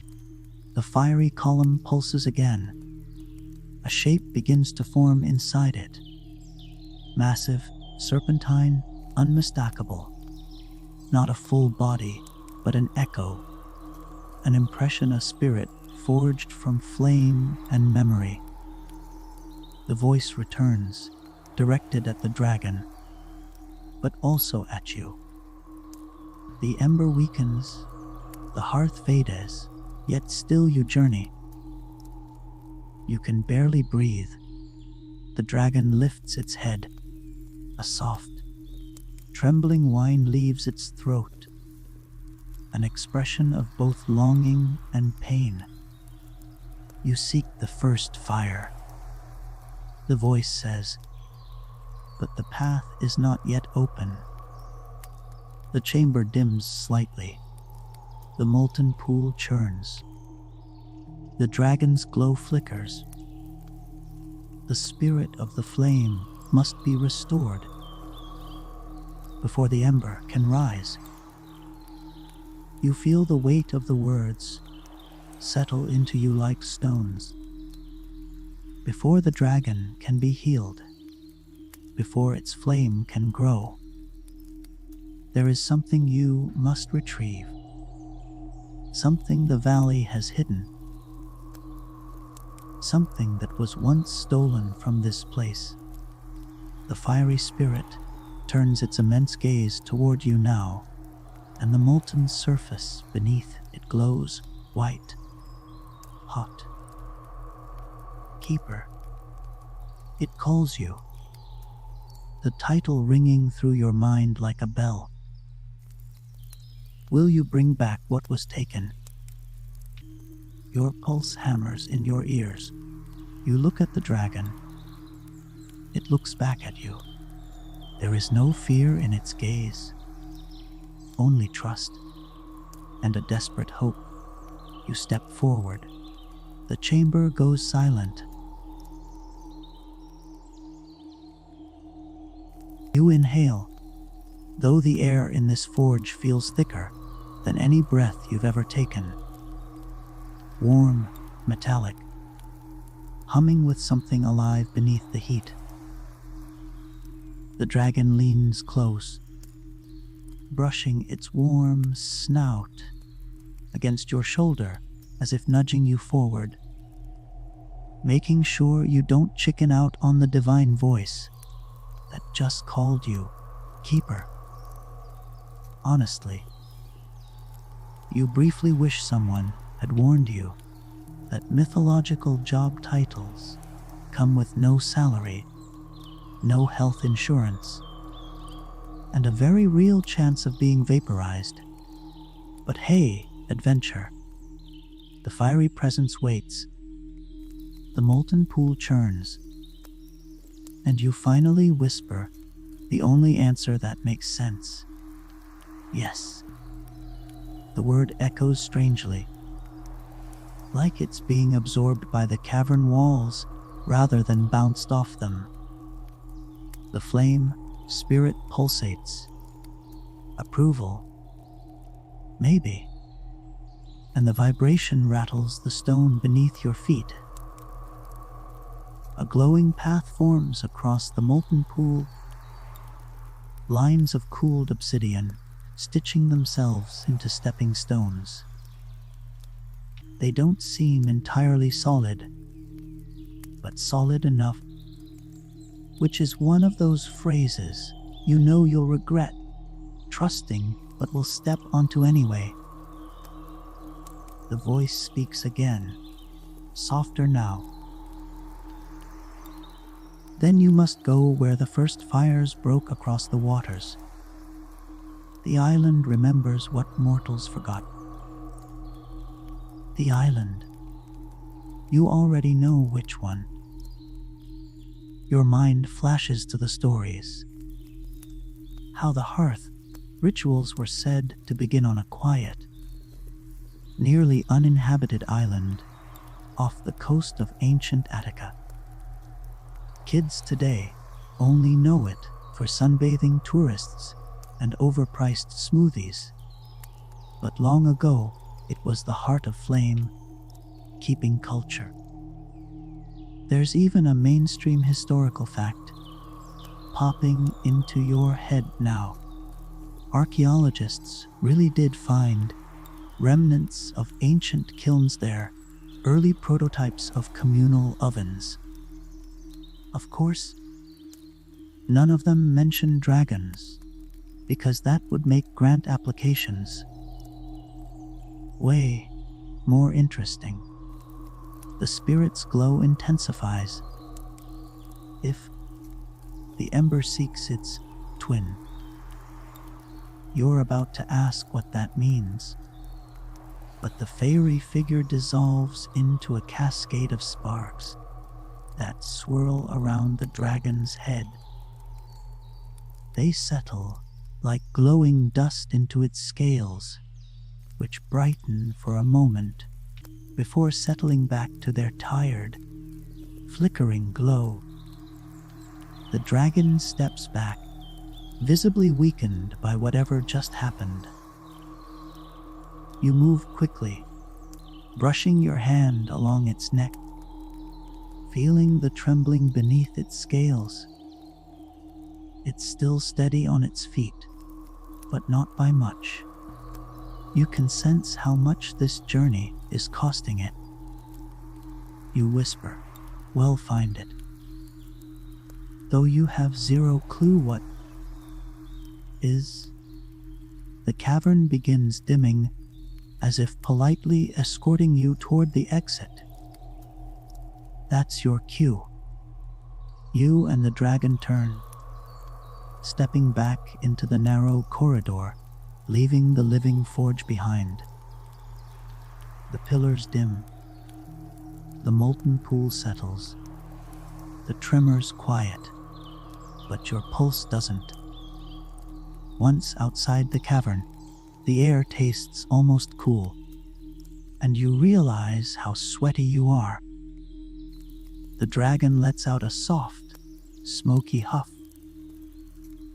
The fiery column pulses again. A shape begins to form inside it. Massive, serpentine, unmistakable. Not a full body, but an echo, an impression, a spirit forged from flame and memory. The voice returns, directed at the dragon, but also at you. The ember weakens, the hearth fades, yet still you journey. You can barely breathe. The dragon lifts its head. A soft, trembling whine leaves its throat, an expression of both longing and pain. You seek the first fire. The voice says, but the path is not yet open. The chamber dims slightly. The molten pool churns. The dragon's glow flickers. The spirit of the flame must be restored before the ember can rise. You feel the weight of the words settle into you like stones. Before the dragon can be healed, before its flame can grow, there is something you must retrieve, something the valley has hidden, something that was once stolen from this place. The fiery spirit turns its immense gaze toward you now, and the molten surface beneath it glows white, hot. Keeper. It calls you, the title ringing through your mind like a bell. Will you bring back what was taken? Your pulse hammers in your ears. You look at the dragon. It looks back at you. There is no fear in its gaze, only trust and a desperate hope. You step forward. The chamber goes silent. You inhale, though the air in this forge feels thicker than any breath you've ever taken. Warm, metallic, humming with something alive beneath the heat. The dragon leans close, brushing its warm snout against your shoulder as if nudging you forward, making sure you don't chicken out on the divine voice. that just called you keeper. Honestly, you briefly wish someone had warned you that mythological job titles come with no salary, no health insurance, and a very real chance of being vaporized. But hey, adventure. The fiery presence waits. The molten pool churns. And you finally whisper the only answer that makes sense. Yes. The word echoes strangely, like it's being absorbed by the cavern walls rather than bounced off them. The flame spirit pulsates. Approval? Maybe. And the vibration rattles the stone beneath your feet. A glowing path forms across the molten pool, lines of cooled obsidian stitching themselves into stepping stones. They don't seem entirely solid, but solid enough, which is one of those phrases you know you'll regret trusting but will step onto anyway. The voice speaks again, softer now. Then you must go where the first fires broke across the waters. The island remembers what mortals forgot. The island. You already know which one. Your mind flashes to the stories. How the hearth rituals were said to begin on a quiet, nearly uninhabited island off the coast of ancient Attica. Kids today only know it for sunbathing tourists and overpriced smoothies. But long ago, it was the heart of flame, keeping culture. There's even a mainstream historical fact popping into your head now. Archaeologists really did find remnants of ancient kilns there, early prototypes of communal ovens. Of course, none of them mention dragons, because that would make grant applications way more interesting. The spirit's glow intensifies if the ember seeks its twin. You're about to ask what that means, but the fairy figure dissolves into a cascade of sparks that swirl around the dragon's head. They settle like glowing dust into its scales, which brighten for a moment before settling back to their tired, flickering glow. The dragon steps back, visibly weakened by whatever just happened. You move quickly, brushing your hand along its neck, feeling the trembling beneath its scales. It's still steady on its feet, but not by much. You can sense how much this journey is costing it. You whisper, "We'll find it," though you have zero clue what is. The cavern begins dimming, as if politely escorting you toward the exit. That's your cue. You and the dragon turn, stepping back into the narrow corridor, leaving the living forge behind. The pillars dim. The molten pool settles. The tremors quiet, but your pulse doesn't. Once outside the cavern, the air tastes almost cool, and you realize how sweaty you are. The dragon lets out a soft, smoky huff,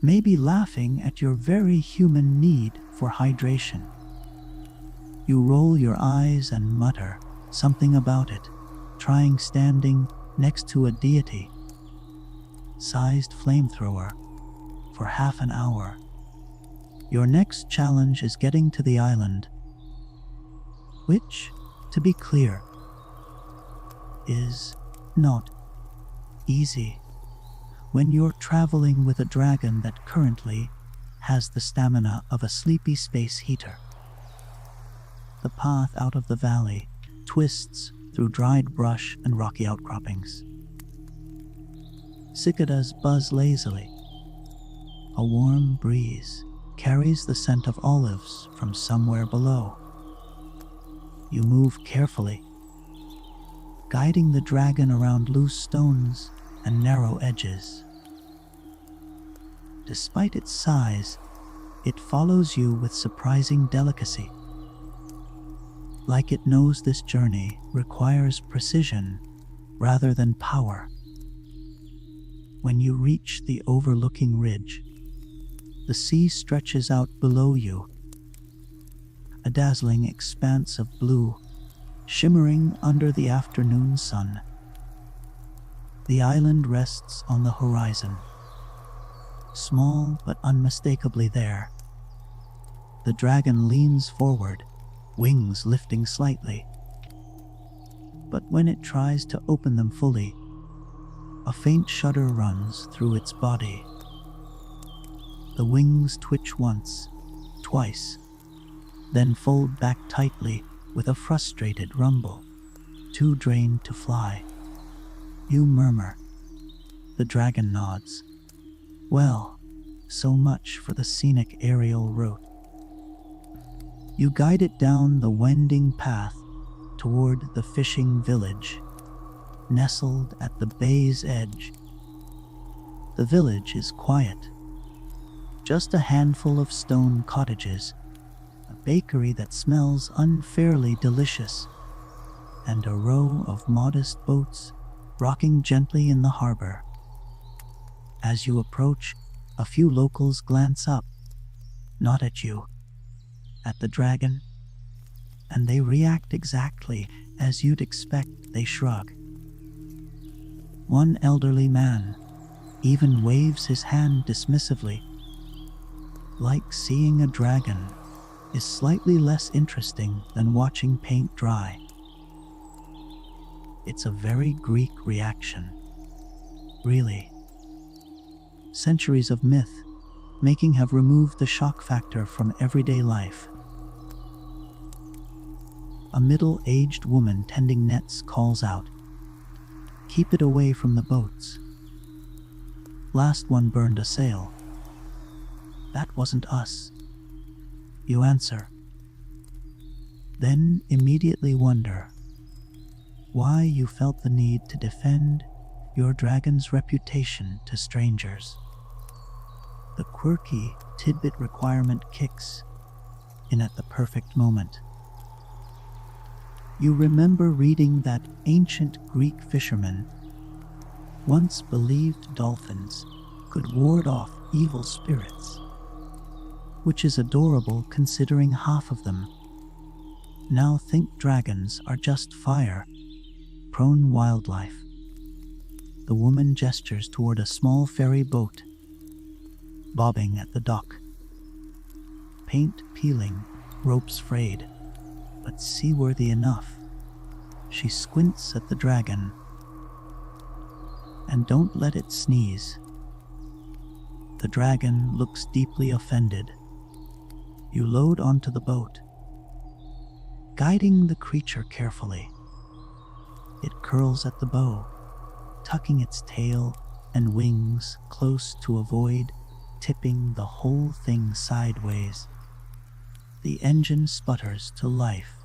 maybe laughing at your very human need for hydration. You roll your eyes and mutter something about it, trying standing next to a deity-sized flamethrower for half an hour. Your next challenge is getting to the island, which, to be clear, is not easy. when you're traveling with a dragon that currently has the stamina of a sleepy space heater. The path out of the valley twists through dried brush and rocky outcroppings. Cicadas buzz lazily. A warm breeze carries the scent of olives from somewhere below. You move carefully, guiding the dragon around loose stones and narrow edges. Despite its size, it follows you with surprising delicacy. Like it knows this journey requires precision rather than power. When you reach the overlooking ridge, the sea stretches out below you, a dazzling expanse of blue, shimmering under the afternoon sun. The island rests on the horizon, small but unmistakably there. The dragon leans forward, wings lifting slightly. But when it tries to open them fully, a faint shudder runs through its body. The wings twitch once, twice, then fold back tightly with a frustrated rumble, too drained to fly. You murmur. The dragon nods. Well, so much for the scenic aerial route. You guide it down the winding path toward the fishing village, nestled at the bay's edge. The village is quiet. Just a handful of stone cottages, a bakery that smells unfairly delicious, and a row of modest boats rocking gently in the harbor. As you approach, a few locals glance up, not at you, at the dragon, and they react exactly as you'd expect. They shrug. One elderly man even waves his hand dismissively, like seeing a dragon is slightly less interesting than watching paint dry. It's a very Greek reaction, really. Centuries of myth making have removed the shock factor from everyday life. A middle-aged woman tending nets calls out, "Keep it away from the boats. Last one burned a sail." "That wasn't us," you answer. Then immediately wonder why you felt the need to defend your dragon's reputation to strangers. The quirky tidbit requirement kicks in at the perfect moment. You remember reading that ancient Greek fishermen once believed dolphins could ward off evil spirits, which is adorable considering half of them now think dragons are just fire-prone wildlife. The woman gestures toward a small ferry boat bobbing at the dock. Paint peeling, ropes frayed, but seaworthy enough. She squints at the dragon. "And don't let it sneeze." The dragon looks deeply offended. You load onto the boat, guiding the creature carefully. It curls at the bow, tucking its tail and wings close to avoid tipping the whole thing sideways. The engine sputters to life,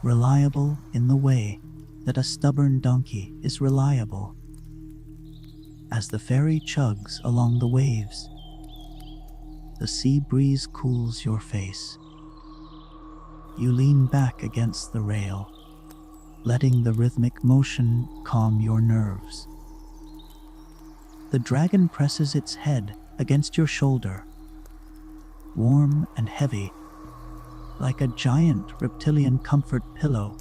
reliable in the way that a stubborn donkey is reliable. As the ferry chugs along the waves, the sea breeze cools your face. You lean back against the rail, letting the rhythmic motion calm your nerves. The dragon presses its head against your shoulder, warm and heavy, like a giant reptilian comfort pillow.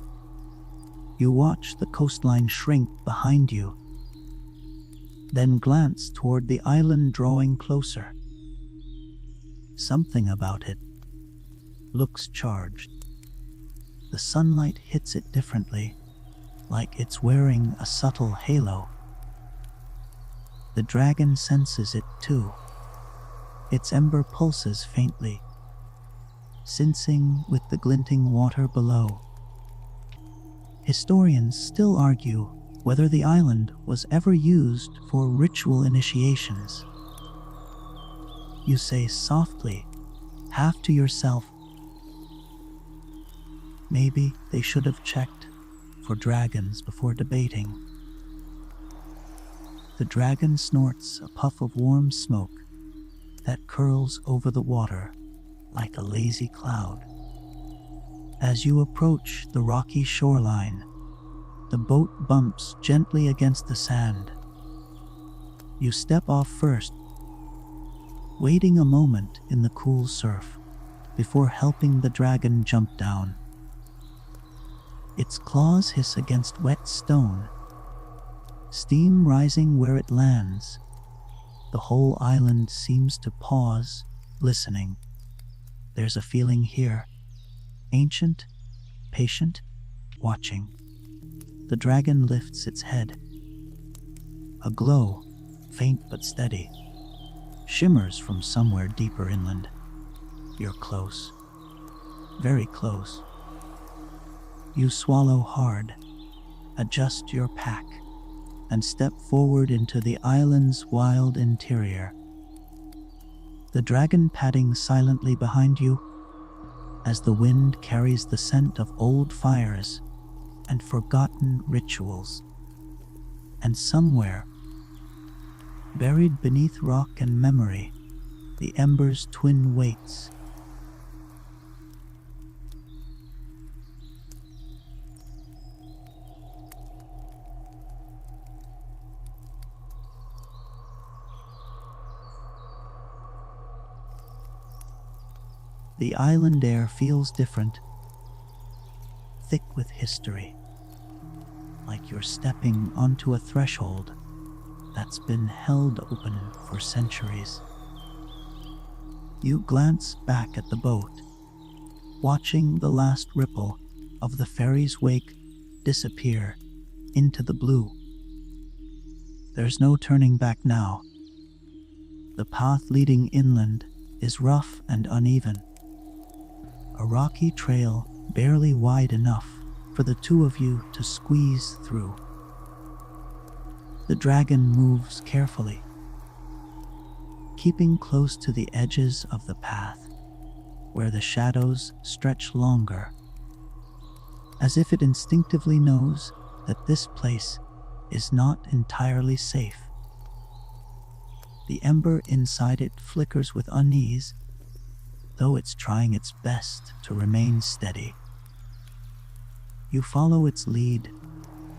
You watch the coastline shrink behind you, then glance toward the island drawing closer. Something about it looks charged. The sunlight hits it differently, like it's wearing a subtle halo. The dragon senses it too. Its ember pulses faintly, sensing with the glinting water below. Historians still argue whether the island was ever used for ritual initiations. You say softly, half to yourself, maybe they should have checked for dragons before debating. The dragon snorts a puff of warm smoke that curls over the water like a lazy cloud. As you approach the rocky shoreline, the boat bumps gently against the sand. You step off first, waiting a moment in the cool surf before helping the dragon jump down. Its claws hiss against wet stone, steam rising where it lands. The whole island seems to pause, listening. There's a feeling here, ancient, patient, watching. The dragon lifts its head. A glow, faint but steady, shimmers from somewhere deeper inland. You're close, very close. You swallow hard, adjust your pack, and step forward into the island's wild interior. The dragon padding silently behind you as the wind carries the scent of old fires and forgotten rituals. And somewhere, buried beneath rock and memory, the ember's twin waits. The island air feels different, thick with history, like you're stepping onto a threshold that's been held open for centuries. You glance back at the boat, watching the last ripple of the ferry's wake disappear into the blue. There's no turning back now. The path leading inland is rough and uneven, a rocky trail barely wide enough for the two of you to squeeze through. The dragon moves carefully, keeping close to the edges of the path, where the shadows stretch longer, as if it instinctively knows that this place is not entirely safe. The ember inside it flickers with unease, though it's trying its best to remain steady. You follow its lead,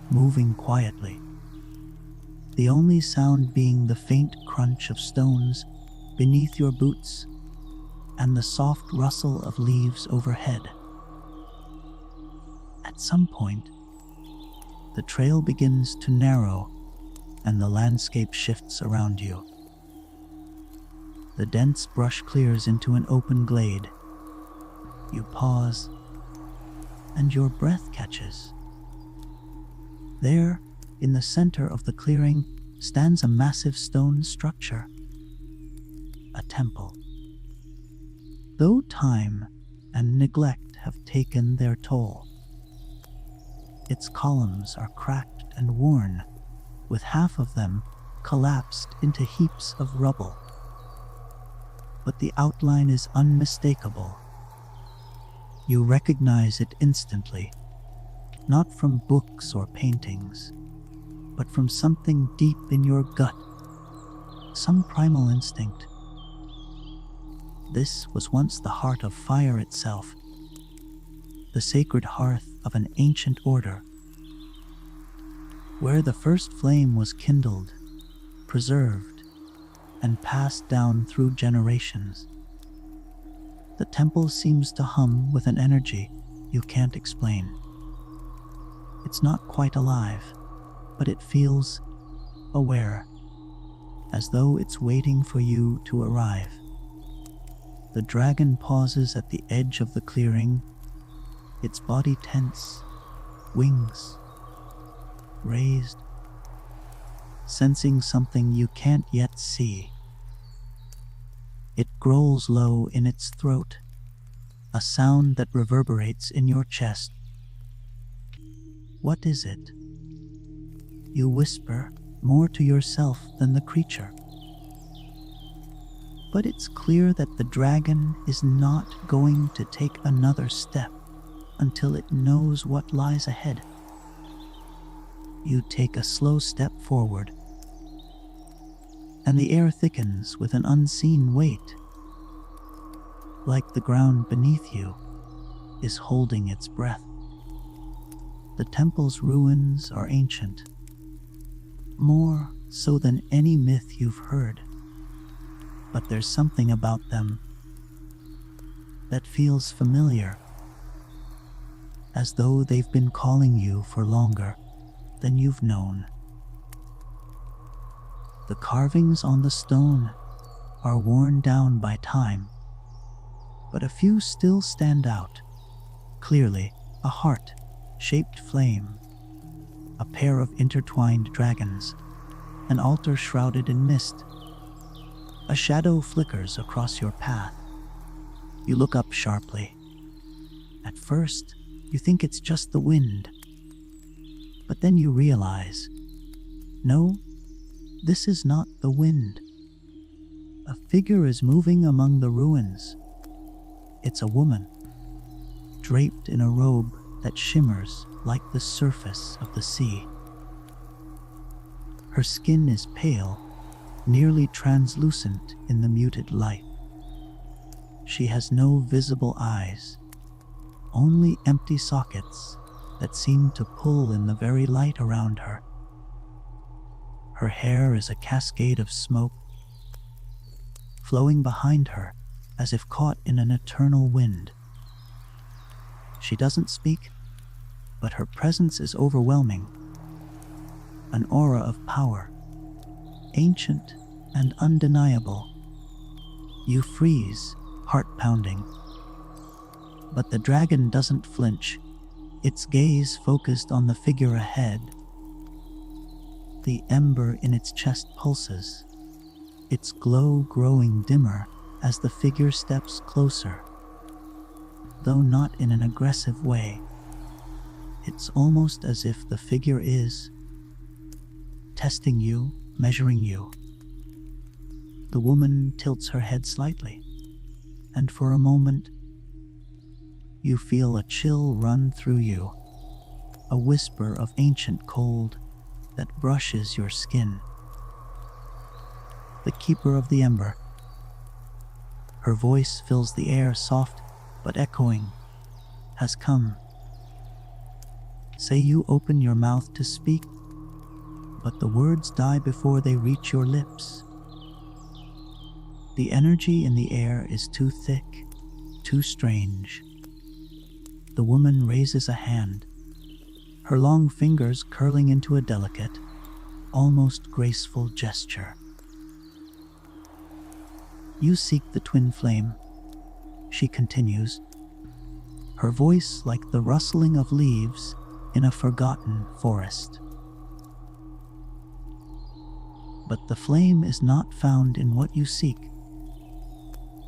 moving quietly, the only sound being the faint crunch of stones beneath your boots and the soft rustle of leaves overhead. At some point, the trail begins to narrow and the landscape shifts around you. The dense brush clears into an open glade. You pause, and your breath catches. There, in the center of the clearing, stands a massive stone structure, a temple. Though time and neglect have taken their toll, its columns are cracked and worn, with half of them collapsed into heaps of rubble. But the outline is unmistakable. You recognize it instantly, not from books or paintings, but from something deep in your gut, some primal instinct. This was once the heart of fire itself, the sacred hearth of an ancient order, where the first flame was kindled, preserved, and passed down through generations. The temple seems to hum with an energy you can't explain. It's not quite alive, but it feels aware, as though it's waiting for you to arrive. The dragon pauses at the edge of the clearing, its body tense, wings raised, sensing something you can't yet see. It growls low in its throat, a sound that reverberates in your chest. What is it? You whisper, more to yourself than the creature. But it's clear that the dragon is not going to take another step until it knows what lies ahead. You take a slow step forward, and the air thickens with an unseen weight, like the ground beneath you is holding its breath. The temple's ruins are ancient, more so than any myth you've heard, but there's something about them that feels familiar, as though they've been calling you for longer than you've known. The carvings on the stone are worn down by time, but a few still stand out clearly: a heart-shaped flame, a pair of intertwined dragons, an altar shrouded in mist. A shadow flickers across your path. You look up sharply. At first, you think it's just the wind, but then you realize, no, this is not the wind. A figure is moving among the ruins. It's a woman, draped in a robe that shimmers like the surface of the sea. Her skin is pale, nearly translucent in the muted light. She has no visible eyes, only empty sockets that seem to pull in the very light around her. Her hair is a cascade of smoke, flowing behind her as if caught in an eternal wind. She doesn't speak, but her presence is overwhelming. An aura of power, ancient and undeniable. You freeze, heart pounding. But the dragon doesn't flinch, its gaze focused on the figure ahead. The ember in its chest pulses, its glow growing dimmer as the figure steps closer. Though not in an aggressive way, it's almost as if the figure is testing you, measuring you. The woman tilts her head slightly, and for a moment, you feel a chill run through you, a whisper of ancient cold that brushes your skin. The keeper of the ember. Her voice fills the air, soft but echoing, has come. Say you open your mouth to speak, but the words die before they reach your lips. The energy in the air is too thick, too strange. The woman raises a hand, her long fingers curling into a delicate, almost graceful gesture. You seek the twin flame, she continues, her voice like the rustling of leaves in a forgotten forest. But the flame is not found in what you seek.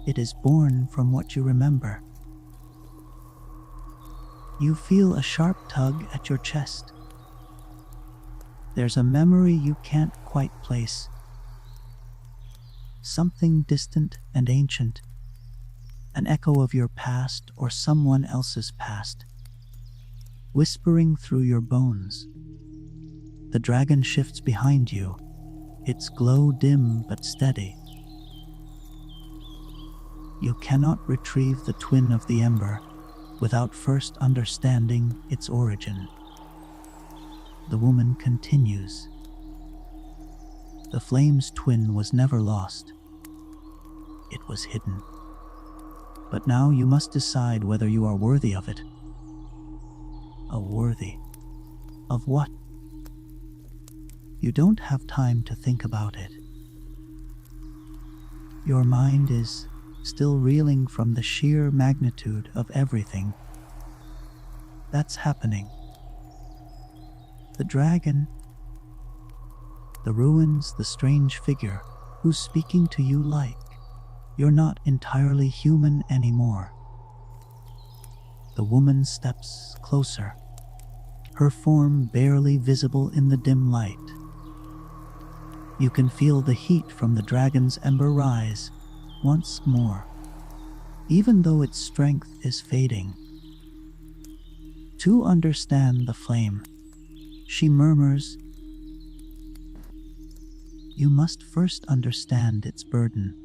It is born from what you remember. You feel a sharp tug at your chest. There's a memory you can't quite place. Something distant and ancient, an echo of your past or someone else's past, whispering through your bones. The dragon shifts behind you, its glow dim but steady. You cannot retrieve the twin of the ember without first understanding its origin. The woman continues. The flame's twin was never lost. It was hidden. But now you must decide whether you are worthy of it. Worthy of what? You don't have time to think about it. Your mind is still reeling from the sheer magnitude of everything that's happening. The dragon, The ruins, the strange figure who's speaking to you like you're not entirely human anymore. The woman steps closer, her form barely visible in the dim light. You can feel the heat from the dragon's ember rise once more, even though its strength is fading. To understand the flame, she murmurs, you must first understand its burden.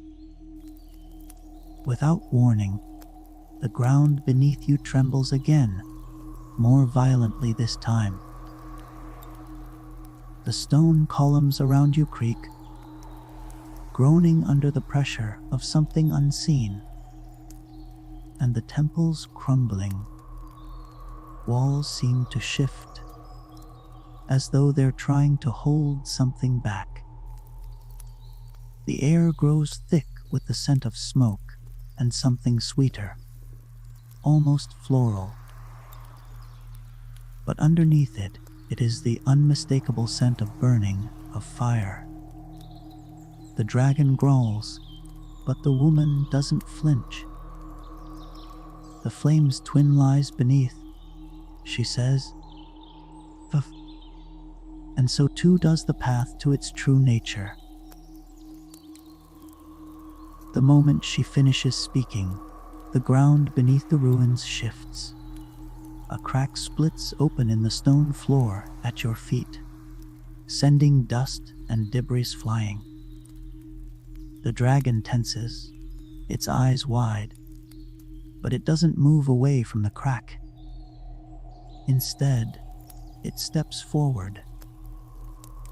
Without warning, the ground beneath you trembles again, more violently this time. The stone columns around you creak, groaning under the pressure of something unseen, and the temple's crumbling walls seem to shift, as though they're trying to hold something back. The air grows thick with the scent of smoke and something sweeter, almost floral. But underneath it, it is the unmistakable scent of burning, of fire. The dragon growls, but the woman doesn't flinch. The flame's twin lies beneath, she says, and so too does the path to its true nature. The moment she finishes speaking, the ground beneath the ruins shifts. A crack splits open in the stone floor at your feet, sending dust and debris flying. The dragon tenses, its eyes wide, but it doesn't move away from the crack. Instead, it steps forward,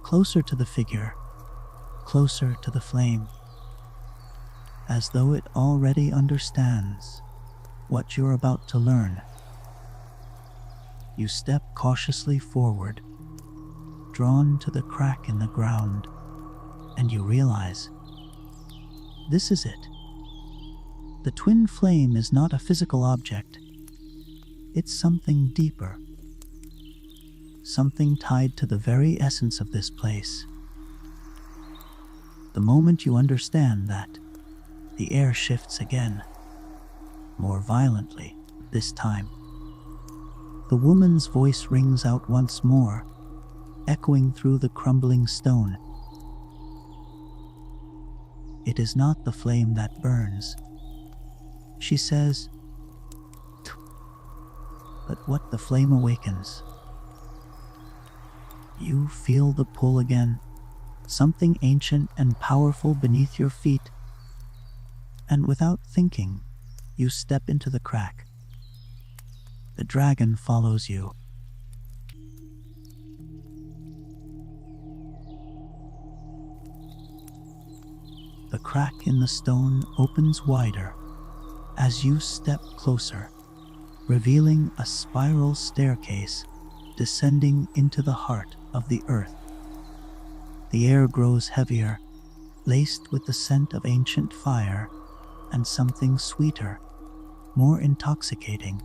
closer to the figure, closer to the flame, as though it already understands what you're about to learn. You step cautiously forward, drawn to the crack in the ground, and you realize, this is it. The twin flame is not a physical object. It's something deeper, something tied to the very essence of this place. The moment you understand that, the air shifts again, more violently this time. The woman's voice rings out once more, echoing through the crumbling stone. It is not the flame that burns, she says, but what the flame awakens. You feel the pull again, something ancient and powerful beneath your feet, and without thinking, you step into the crack. The dragon follows you. The crack in the stone opens wider as you step closer, revealing a spiral staircase descending into the heart of the earth. The air grows heavier, laced with the scent of ancient fire and something sweeter, more intoxicating.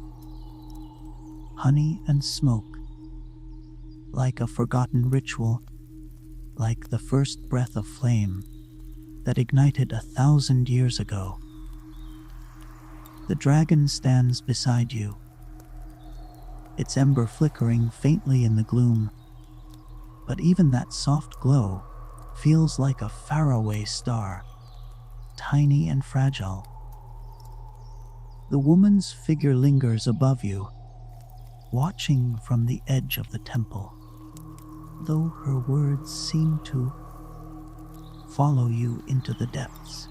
Honey and smoke, like a forgotten ritual, like the first breath of flame that ignited 1,000 years ago. The dragon stands beside you, its ember flickering faintly in the gloom, but even that soft glow feels like a faraway star, tiny and fragile. The woman's figure lingers above you, watching from the edge of the temple, though her words seem to follow you into the depths.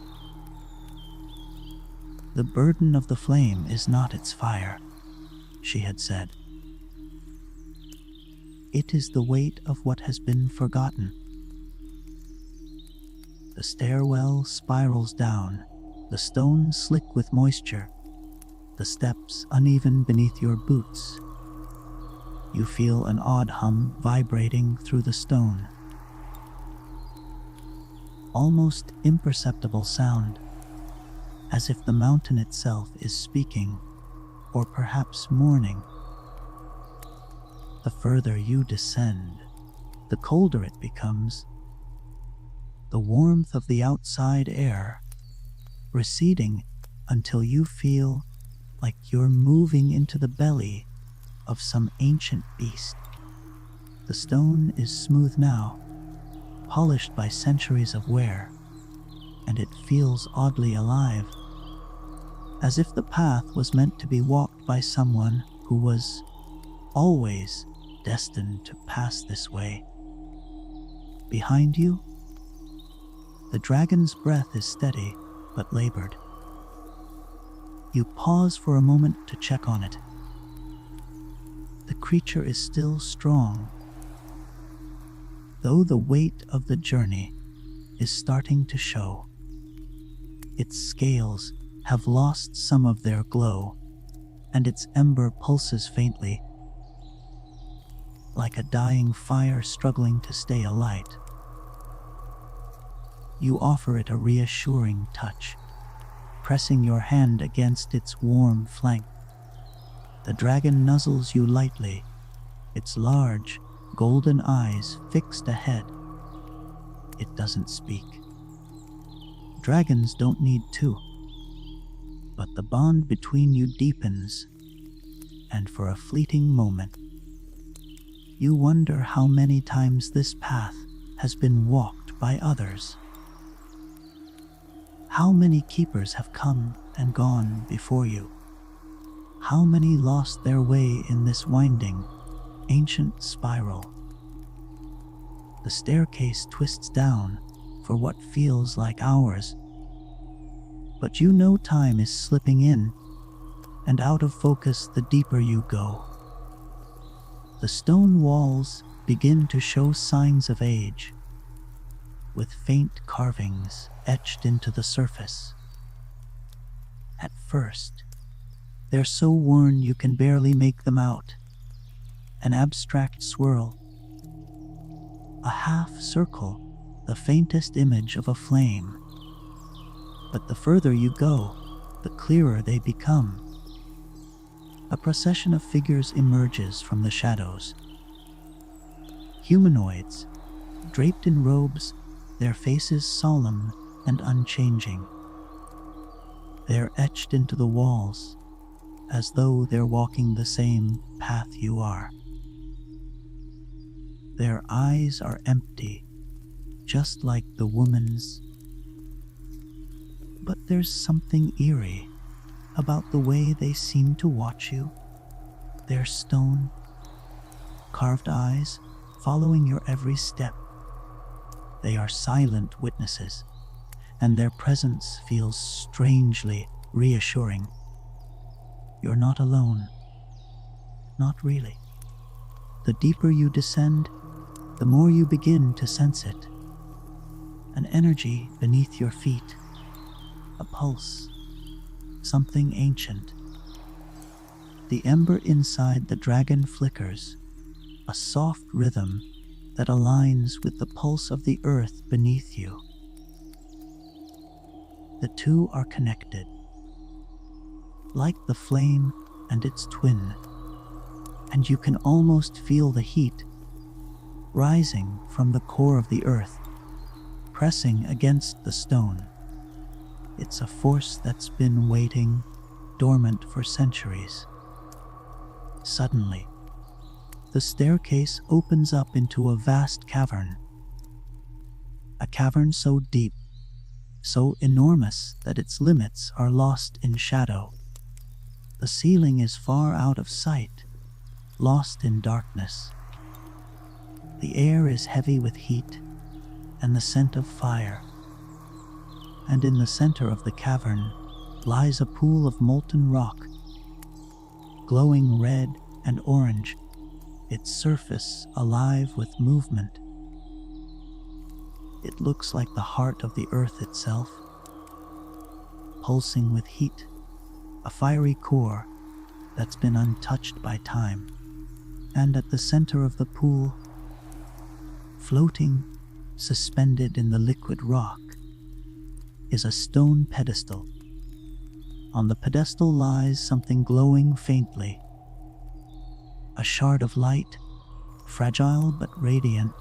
The burden of the flame is not its fire, she had said. It is the weight of what has been forgotten. The stairwell spirals down, the stone slick with moisture, the steps uneven beneath your boots. You feel an odd hum vibrating through the stone. Almost imperceptible sound, as if the mountain itself is speaking, or perhaps mourning. The further you descend, the colder it becomes, the warmth of the outside air, receding until you feel like you're moving into the belly of some ancient beast. The stone is smooth now, polished by centuries of wear, and it feels oddly alive, as if the path was meant to be walked by someone who was always destined to pass this way. Behind you, the dragon's breath is steady but labored. You pause for a moment to check on it. The creature is still strong, though the weight of the journey is starting to show. Its scales have lost some of their glow, and its ember pulses faintly, like a dying fire struggling to stay alight. You offer it a reassuring touch, pressing your hand against its warm flank. The dragon nuzzles you lightly, its large, golden eyes fixed ahead. It doesn't speak. Dragons don't need to. But the bond between you deepens, and for a fleeting moment, you wonder how many times this path has been walked by others. How many keepers have come and gone before you? How many lost their way in this winding, ancient spiral? The staircase twists down for what feels like hours, but you know time is slipping in and out of focus the deeper you go. The stone walls begin to show signs of age, with faint carvings etched into the surface. At first, they're so worn you can barely make them out. An abstract swirl, a half circle, the faintest image of a flame. But the further you go, the clearer they become. A procession of figures emerges from the shadows. Humanoids, draped in robes, their faces solemn and unchanging. They're etched into the walls, as though they're walking the same path you are. Their eyes are empty, just like the woman's. But there's something eerie about the way they seem to watch you. Their stone, carved eyes following your every step. They are silent witnesses, and their presence feels strangely reassuring. You're not alone. Not really. The deeper you descend, the more you begin to sense it. An energy beneath your feet, a pulse, something ancient. The ember inside the dragon flickers, a soft rhythm that aligns with the pulse of the earth beneath you. The two are connected, like the flame and its twin, and you can almost feel the heat rising from the core of the earth, pressing against the stone. It's a force that's been waiting dormant for centuries. Suddenly, the staircase opens up into a vast cavern. A cavern so deep, so enormous that its limits are lost in shadow. The ceiling is far out of sight, lost in darkness. The air is heavy with heat and the scent of fire. And in the center of the cavern lies a pool of molten rock, glowing red and orange, its surface alive with movement. It looks like the heart of the earth itself, pulsing with heat, a fiery core that's been untouched by time. And at the center of the pool, floating, suspended in the liquid rock, is a stone pedestal. On the pedestal lies something glowing faintly, a shard of light, fragile but radiant.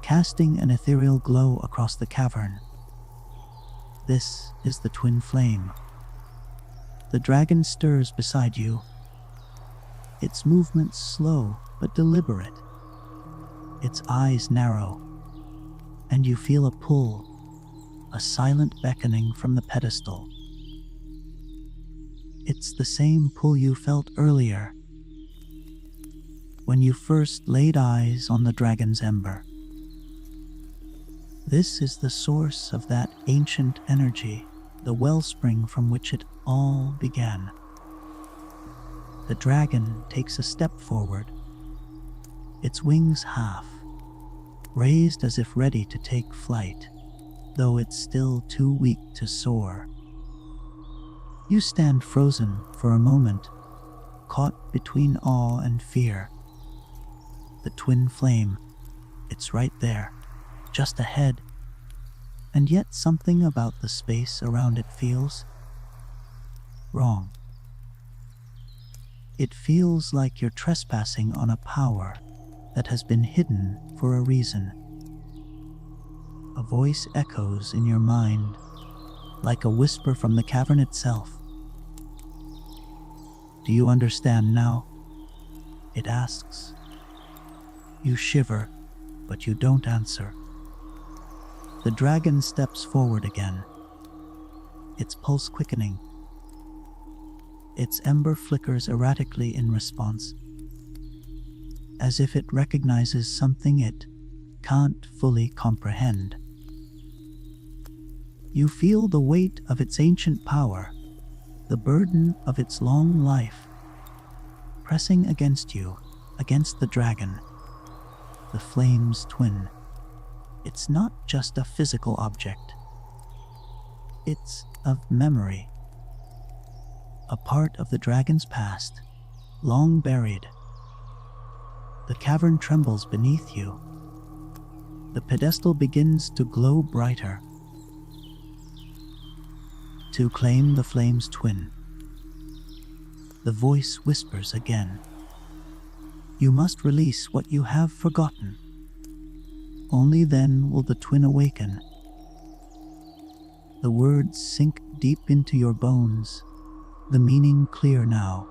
casting an ethereal glow across the cavern. This is the twin flame. The dragon stirs beside you, its movements slow but deliberate, its eyes narrow, and you feel a pull, a silent beckoning from the pedestal. It's the same pull you felt earlier, when you first laid eyes on the dragon's ember. This is the source of that ancient energy, the wellspring from which it all began. The dragon takes a step forward, its wings half, raised as if ready to take flight, though it's still too weak to soar. You stand frozen for a moment, caught between awe and fear. The twin flame, it's right there, just ahead, and yet something about the space around it feels wrong. It feels like you're trespassing on a power that has been hidden for a reason. A voice echoes in your mind, like a whisper from the cavern itself. "Do you understand now?" it asks. You shiver, but you don't answer. The dragon steps forward again, its pulse quickening. Its ember flickers erratically in response, as if it recognizes something it can't fully comprehend. You feel the weight of its ancient power, the burden of its long life, pressing against you, against the dragon, the flame's twin. It's not just a physical object. It's a memory, a part of the dragon's past, long buried. The cavern trembles beneath you. The pedestal begins to glow brighter. To claim the flame's twin. The voice whispers again. You must release what you have forgotten. Only then will the twin awaken. The words sink deep into your bones, the meaning clear now.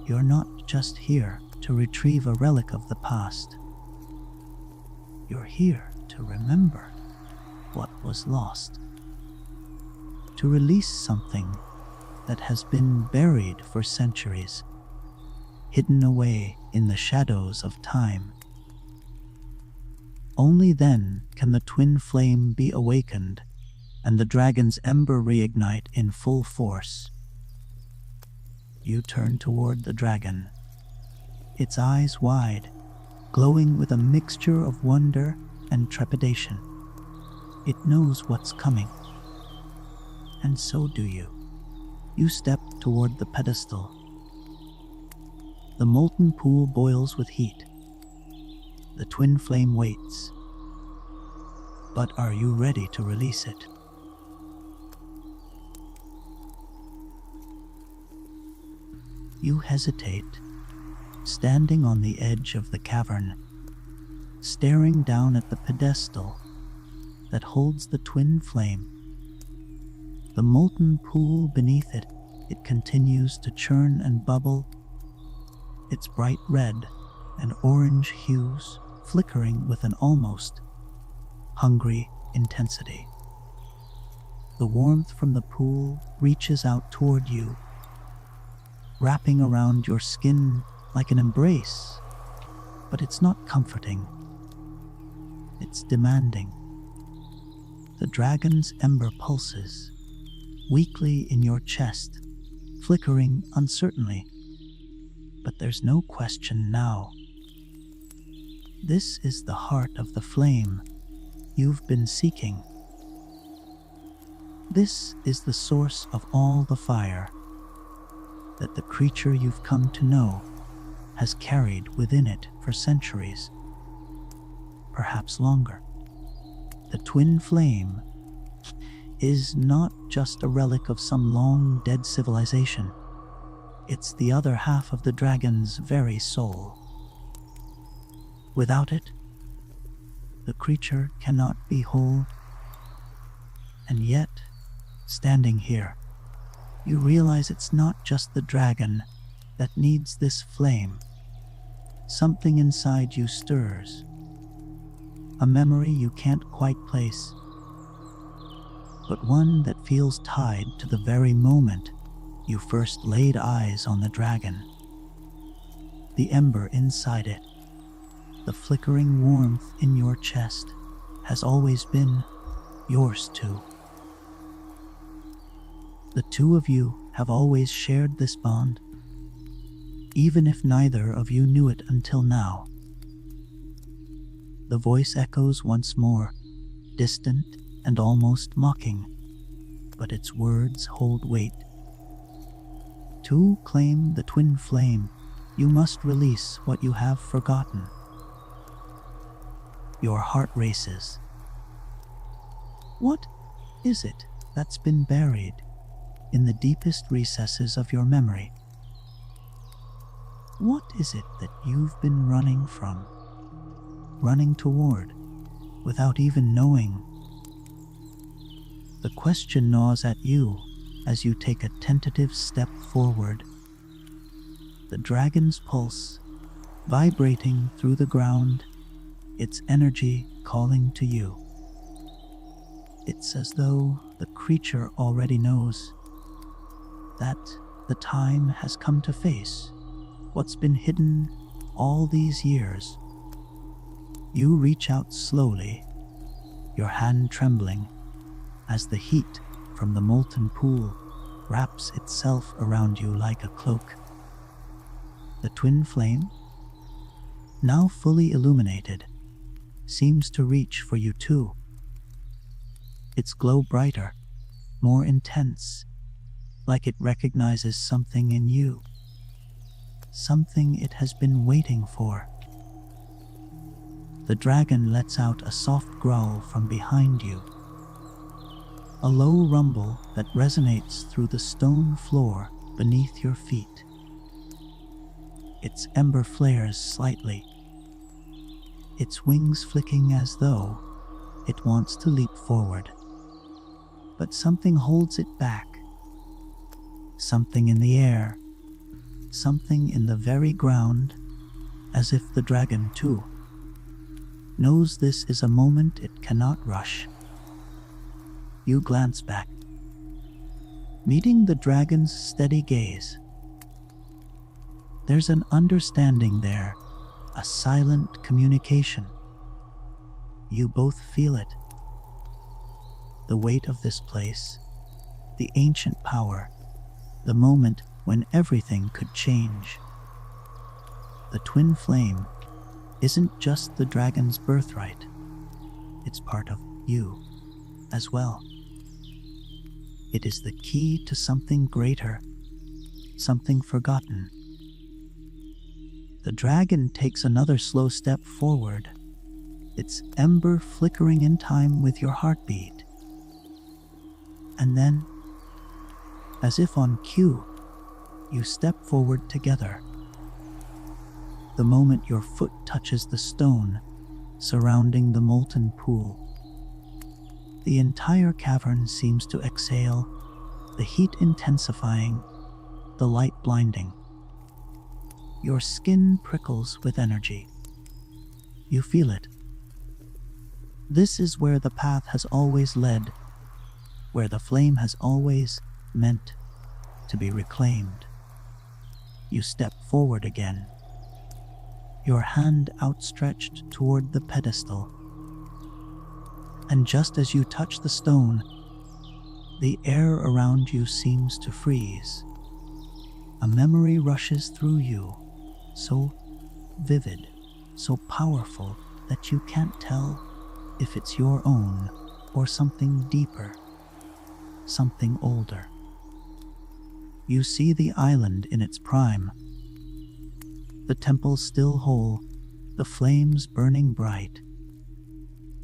You're not just here to retrieve a relic of the past. You're here to remember what was lost. To release something that has been buried for centuries, hidden away in the shadows of time. Only then can the twin flame be awakened and the dragon's ember reignite in full force. You turn toward the dragon, its eyes wide, glowing with a mixture of wonder and trepidation. It knows what's coming. And so do you. You step toward the pedestal. The molten pool boils with heat. The twin flame waits. But are you ready to release it? You hesitate, standing on the edge of the cavern, staring down at the pedestal that holds the twin flame. The molten pool beneath it, it continues to churn and bubble, its bright red and orange hues flickering with an almost hungry intensity. The warmth from the pool reaches out toward you, wrapping around your skin like an embrace, but it's not comforting. It's demanding. The dragon's ember pulses, weakly in your chest, flickering uncertainly. But there's no question now. This is the heart of the flame you've been seeking. This is the source of all the fire that the creature you've come to know has carried within it for centuries, perhaps longer. The twin flame is not just a relic of some long dead civilization. It's the other half of the dragon's very soul. Without it, the creature cannot be whole. And yet, standing here, you realize it's not just the dragon that needs this flame. Something inside you stirs. A memory you can't quite place, but one that feels tied to the very moment you first laid eyes on the dragon. The ember inside it, the flickering warmth in your chest, has always been yours too. The two of you have always shared this bond, even if neither of you knew it until now. The voice echoes once more, distant and almost mocking, but its words hold weight. To claim the twin flame, you must release what you have forgotten. Your heart races. What is it that's been buried in the deepest recesses of your memory? What is it that you've been running from, running toward, without even knowing? The question gnaws at you as you take a tentative step forward. The dragon's pulse, vibrating through the ground, its energy calling to you. It's as though the creature already knows that the time has come to face what's been hidden all these years. You reach out slowly, your hand trembling as the heat from the molten pool wraps itself around you like a cloak. The twin flame, now fully illuminated, seems to reach for you too. Its glow brighter, more intense, like it recognizes something in you, something it has been waiting for. The dragon lets out a soft growl from behind you, a low rumble that resonates through the stone floor beneath your feet. Its ember flares slightly, its wings flicking as though it wants to leap forward. But something holds it back. Something in the air, something in the very ground, as if the dragon too knows this is a moment it cannot rush. You glance back, meeting the dragon's steady gaze. There's an understanding there, a silent communication. You both feel it. The weight of this place, the ancient power, the moment when everything could change. The twin flame isn't just the dragon's birthright, it's part of you as well. It is the key to something greater, something forgotten. The dragon takes another slow step forward, its ember flickering in time with your heartbeat. And then, as if on cue, you step forward together. The moment your foot touches the stone surrounding the molten pool, the entire cavern seems to exhale, the heat intensifying, the light blinding. Your skin prickles with energy. You feel it. This is where the path has always led, where the flame has always meant to be reclaimed. You step forward again, your hand outstretched toward the pedestal. And just as you touch the stone, the air around you seems to freeze. A memory rushes through you, so vivid, so powerful that you can't tell if it's your own or something deeper, something older. You see the island in its prime, the temple still whole, the flames burning bright,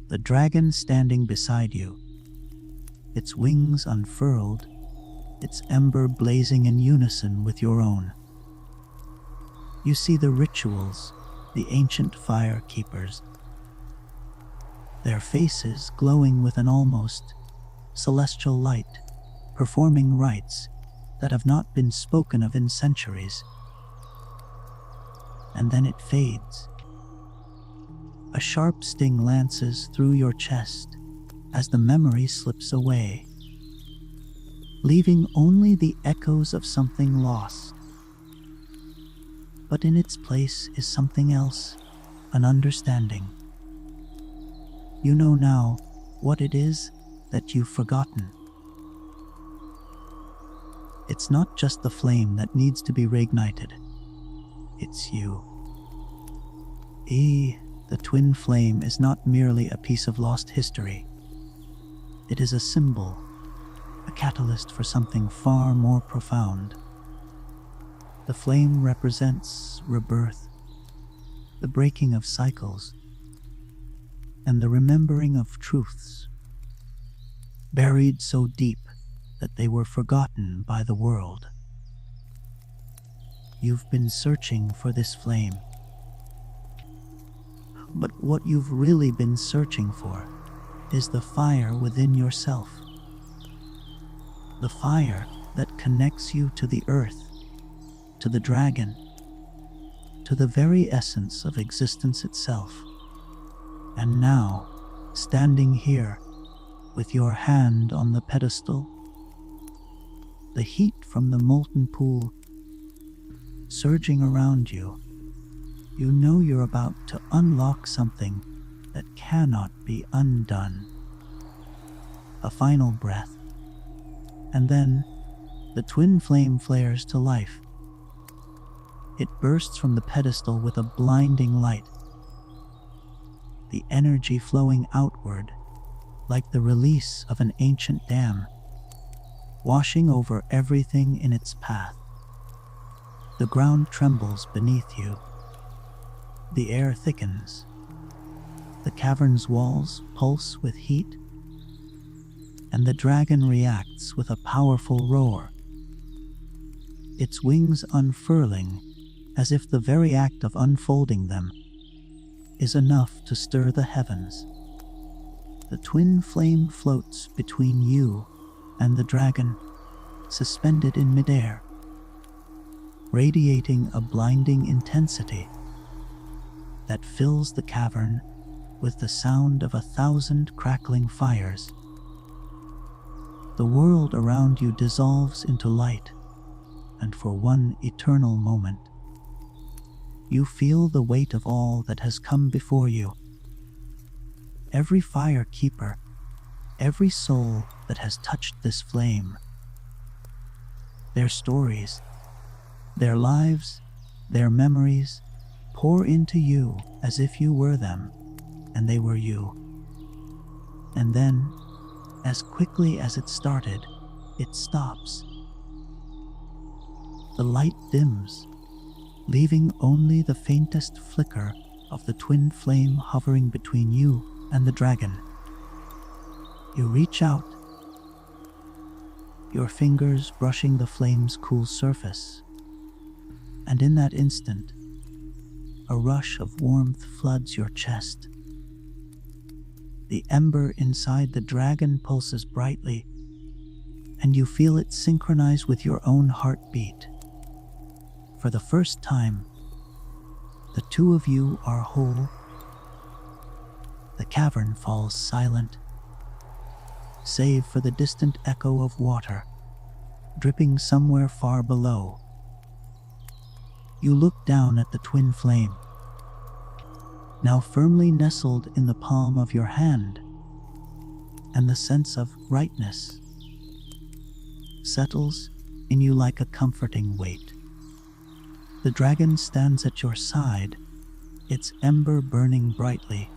the dragon standing beside you, its wings unfurled, its ember blazing in unison with your own. You see the rituals, the ancient fire keepers, their faces glowing with an almost celestial light, performing rites that have not been spoken of in centuries. And then it fades. A sharp sting lances through your chest as the memory slips away, leaving only the echoes of something lost. But in its place is something else, an understanding. You know now what it is that you've forgotten. It's not just the flame that needs to be reignited. It's you. The twin flame is not merely a piece of lost history. It is a symbol, a catalyst for something far more profound. The flame represents rebirth, the breaking of cycles, and the remembering of truths buried so deep that they were forgotten by the world. You've been searching for this flame, but what you've really been searching for is the fire within yourself. The fire that connects you to the earth, to the dragon, to the very essence of existence itself. And now, standing here, with your hand on the pedestal, the heat from the molten pool surging around you, you know you're about to unlock something that cannot be undone. A final breath, and then the twin flame flares to life. It bursts from the pedestal with a blinding light, the energy flowing outward like the release of an ancient dam, washing over everything in its path. The ground trembles beneath you. The air thickens. The cavern's walls pulse with heat, and the dragon reacts with a powerful roar, its wings unfurling as if the very act of unfolding them is enough to stir the heavens. The twin flame floats between you and the dragon, suspended in midair, radiating a blinding intensity that fills the cavern with the sound of 1,000 crackling fires. The world around you dissolves into light, and for one eternal moment, you feel the weight of all that has come before you. Every fire keeper, every soul that has touched this flame, their stories, their lives, their memories pour into you as if you were them and they were you. And then, as quickly as it started, it stops. The light dims, leaving only the faintest flicker of the twin flame hovering between you and the dragon. You reach out, your fingers brushing the flame's cool surface, and in that instant, a rush of warmth floods your chest. The ember inside the dragon pulses brightly, and you feel it synchronize with your own heartbeat. For the first time, the two of you are whole. The cavern falls silent, save for the distant echo of water dripping somewhere far below. You look down at the twin flame, now firmly nestled in the palm of your hand, and the sense of rightness settles in you like a comforting weight. The dragon stands at your side, its ember burning brightly,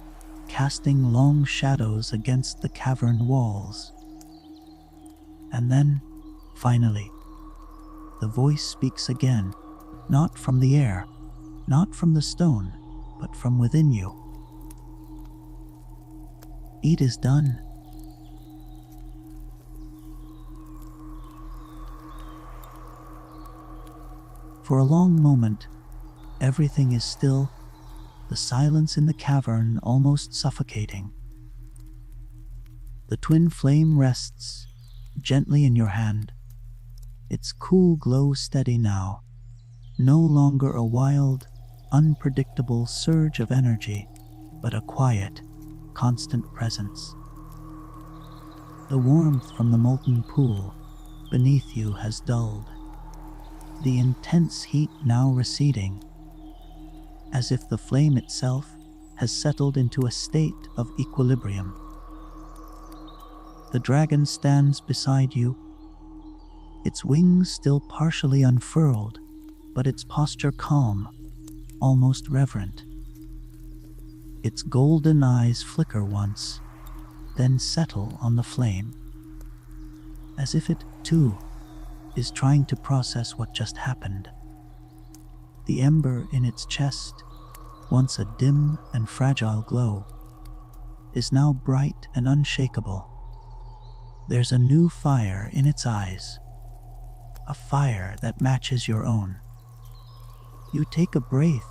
casting long shadows against the cavern walls. And then, finally, the voice speaks again, not from the air, not from the stone, but from within you. It is done. For a long moment, everything is still, the silence in the cavern almost suffocating. The twin flame rests gently in your hand, its cool glow steady now, no longer a wild, unpredictable surge of energy, but a quiet, constant presence. The warmth from the molten pool beneath you has dulled, the intense heat now receding, as if the flame itself has settled into a state of equilibrium. The dragon stands beside you, its wings still partially unfurled, but its posture calm, almost reverent. Its golden eyes flicker once, then settle on the flame, as if it, too, is trying to process what just happened. The ember in its chest, once a dim and fragile glow, is now bright and unshakable. There's a new fire in its eyes, a fire that matches your own. You take a breath,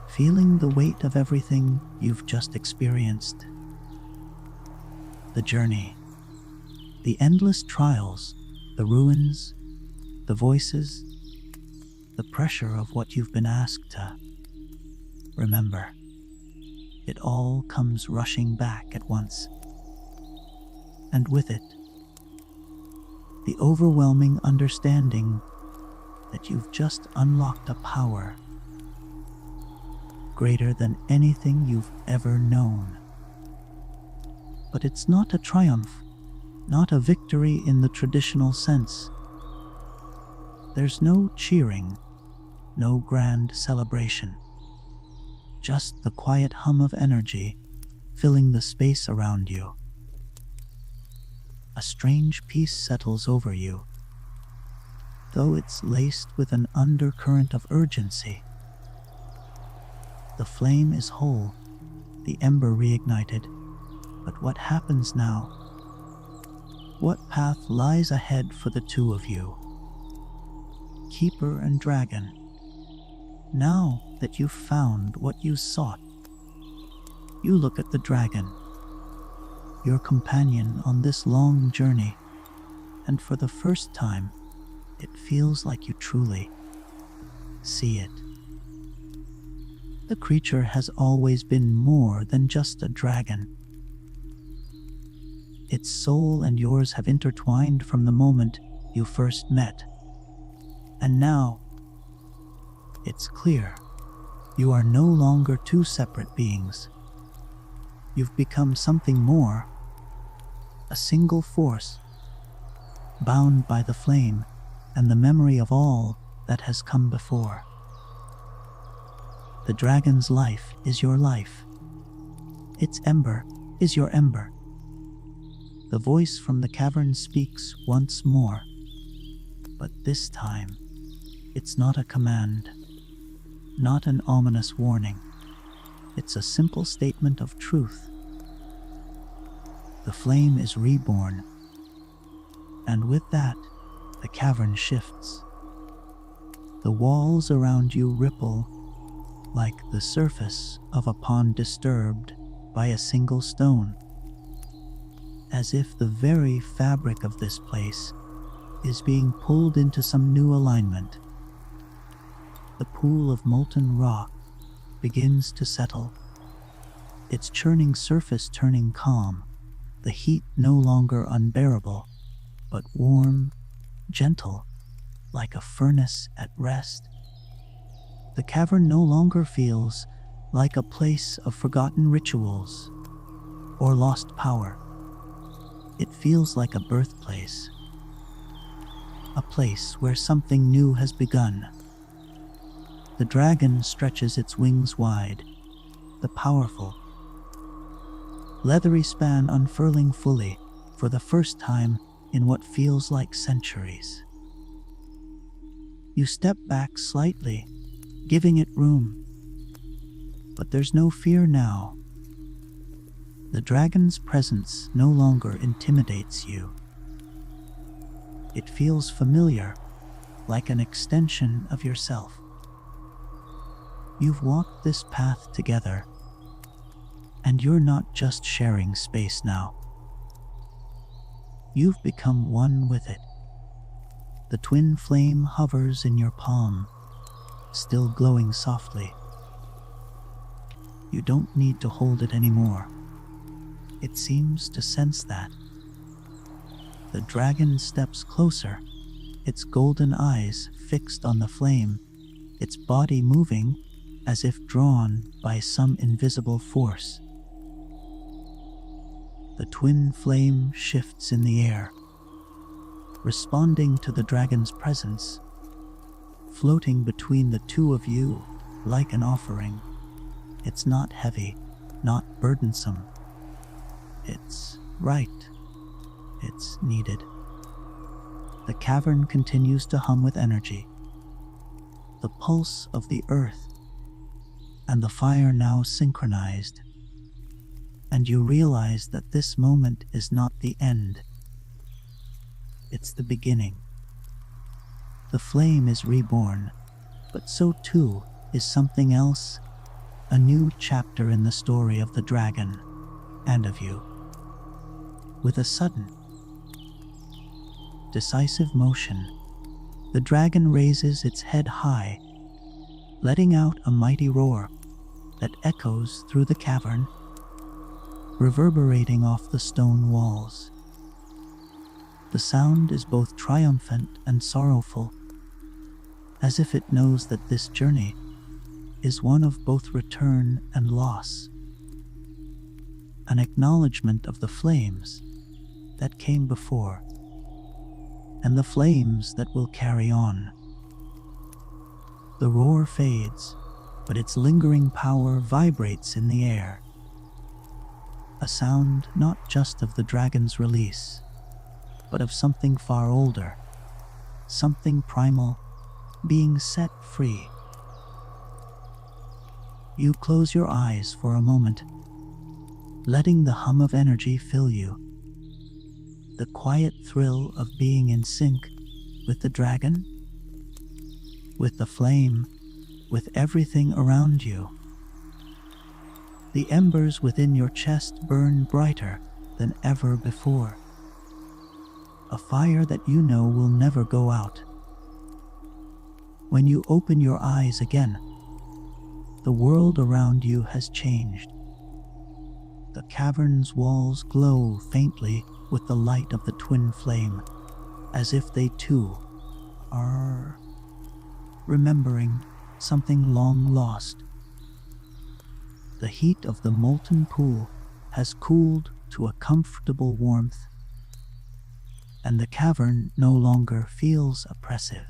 feeling the weight of everything you've just experienced. The journey, the endless trials, the ruins, the voices, the pressure of what you've been asked to remember. It all comes rushing back at once. And with it, the overwhelming understanding that you've just unlocked a power greater than anything you've ever known. But it's not a triumph, not a victory in the traditional sense. There's no cheering, no grand celebration, just the quiet hum of energy filling the space around you. A strange peace settles over you, though it's laced with an undercurrent of urgency. The flame is whole, the ember reignited, but what happens now? What path lies ahead for the two of you? Keeper and dragon, now that you've found what you sought, you look at the dragon, your companion on this long journey, and for the first time, it feels like you truly see it. The creature has always been more than just a dragon. Its soul and yours have intertwined from the moment you first met. And now, it's clear, you are no longer two separate beings. You've become something more, a single force, bound by the flame and the memory of all that has come before. The dragon's life is your life. Its ember is your ember. The voice from the cavern speaks once more, but this time, it's not a command, not an ominous warning. It's a simple statement of truth. The flame is reborn, and with that, the cavern shifts. The walls around you ripple like the surface of a pond disturbed by a single stone, as if the very fabric of this place is being pulled into some new alignment. The pool of molten rock begins to settle, its churning surface turning calm, the heat no longer unbearable, but warm, gentle, like a furnace at rest. The cavern no longer feels like a place of forgotten rituals or lost power. It feels like a birthplace, a place where something new has begun. The dragon stretches its wings wide, the powerful, leathery span unfurling fully for the first time in what feels like centuries. You step back slightly, giving it room. But there's no fear now. The dragon's presence no longer intimidates you. It feels familiar, like an extension of yourself. You've walked this path together, and you're not just sharing space now. You've become one with it. The twin flame hovers in your palm, still glowing softly. You don't need to hold it anymore. It seems to sense that. The dragon steps closer, its golden eyes fixed on the flame, its body moving as if drawn by some invisible force. The twin flame shifts in the air, responding to the dragon's presence, floating between the two of you like an offering. It's not heavy, not burdensome. It's right. It's needed. The cavern continues to hum with energy. The pulse of the earth and the fire now synchronized. And you realize that this moment is not the end. It's the beginning. The flame is reborn, but so too is something else, a new chapter in the story of the dragon and of you. With a sudden, decisive motion, the dragon raises its head high, letting out a mighty roar that echoes through the cavern, reverberating off the stone walls. The sound is both triumphant and sorrowful, as if it knows that this journey is one of both return and loss, an acknowledgement of the flames that came before and the flames that will carry on. The roar fades, but its lingering power vibrates in the air, a sound not just of the dragon's release, but of something far older, something primal, being set free. You close your eyes for a moment, letting the hum of energy fill you. The quiet thrill of being in sync with the dragon, with the flame, with everything around you. The embers within your chest burn brighter than ever before, a fire that you know will never go out. When you open your eyes again, the world around you has changed. The cavern's walls glow faintly with the light of the twin flame, as if they too are remembering something long lost. The heat of the molten pool has cooled to a comfortable warmth, and the cavern no longer feels oppressive.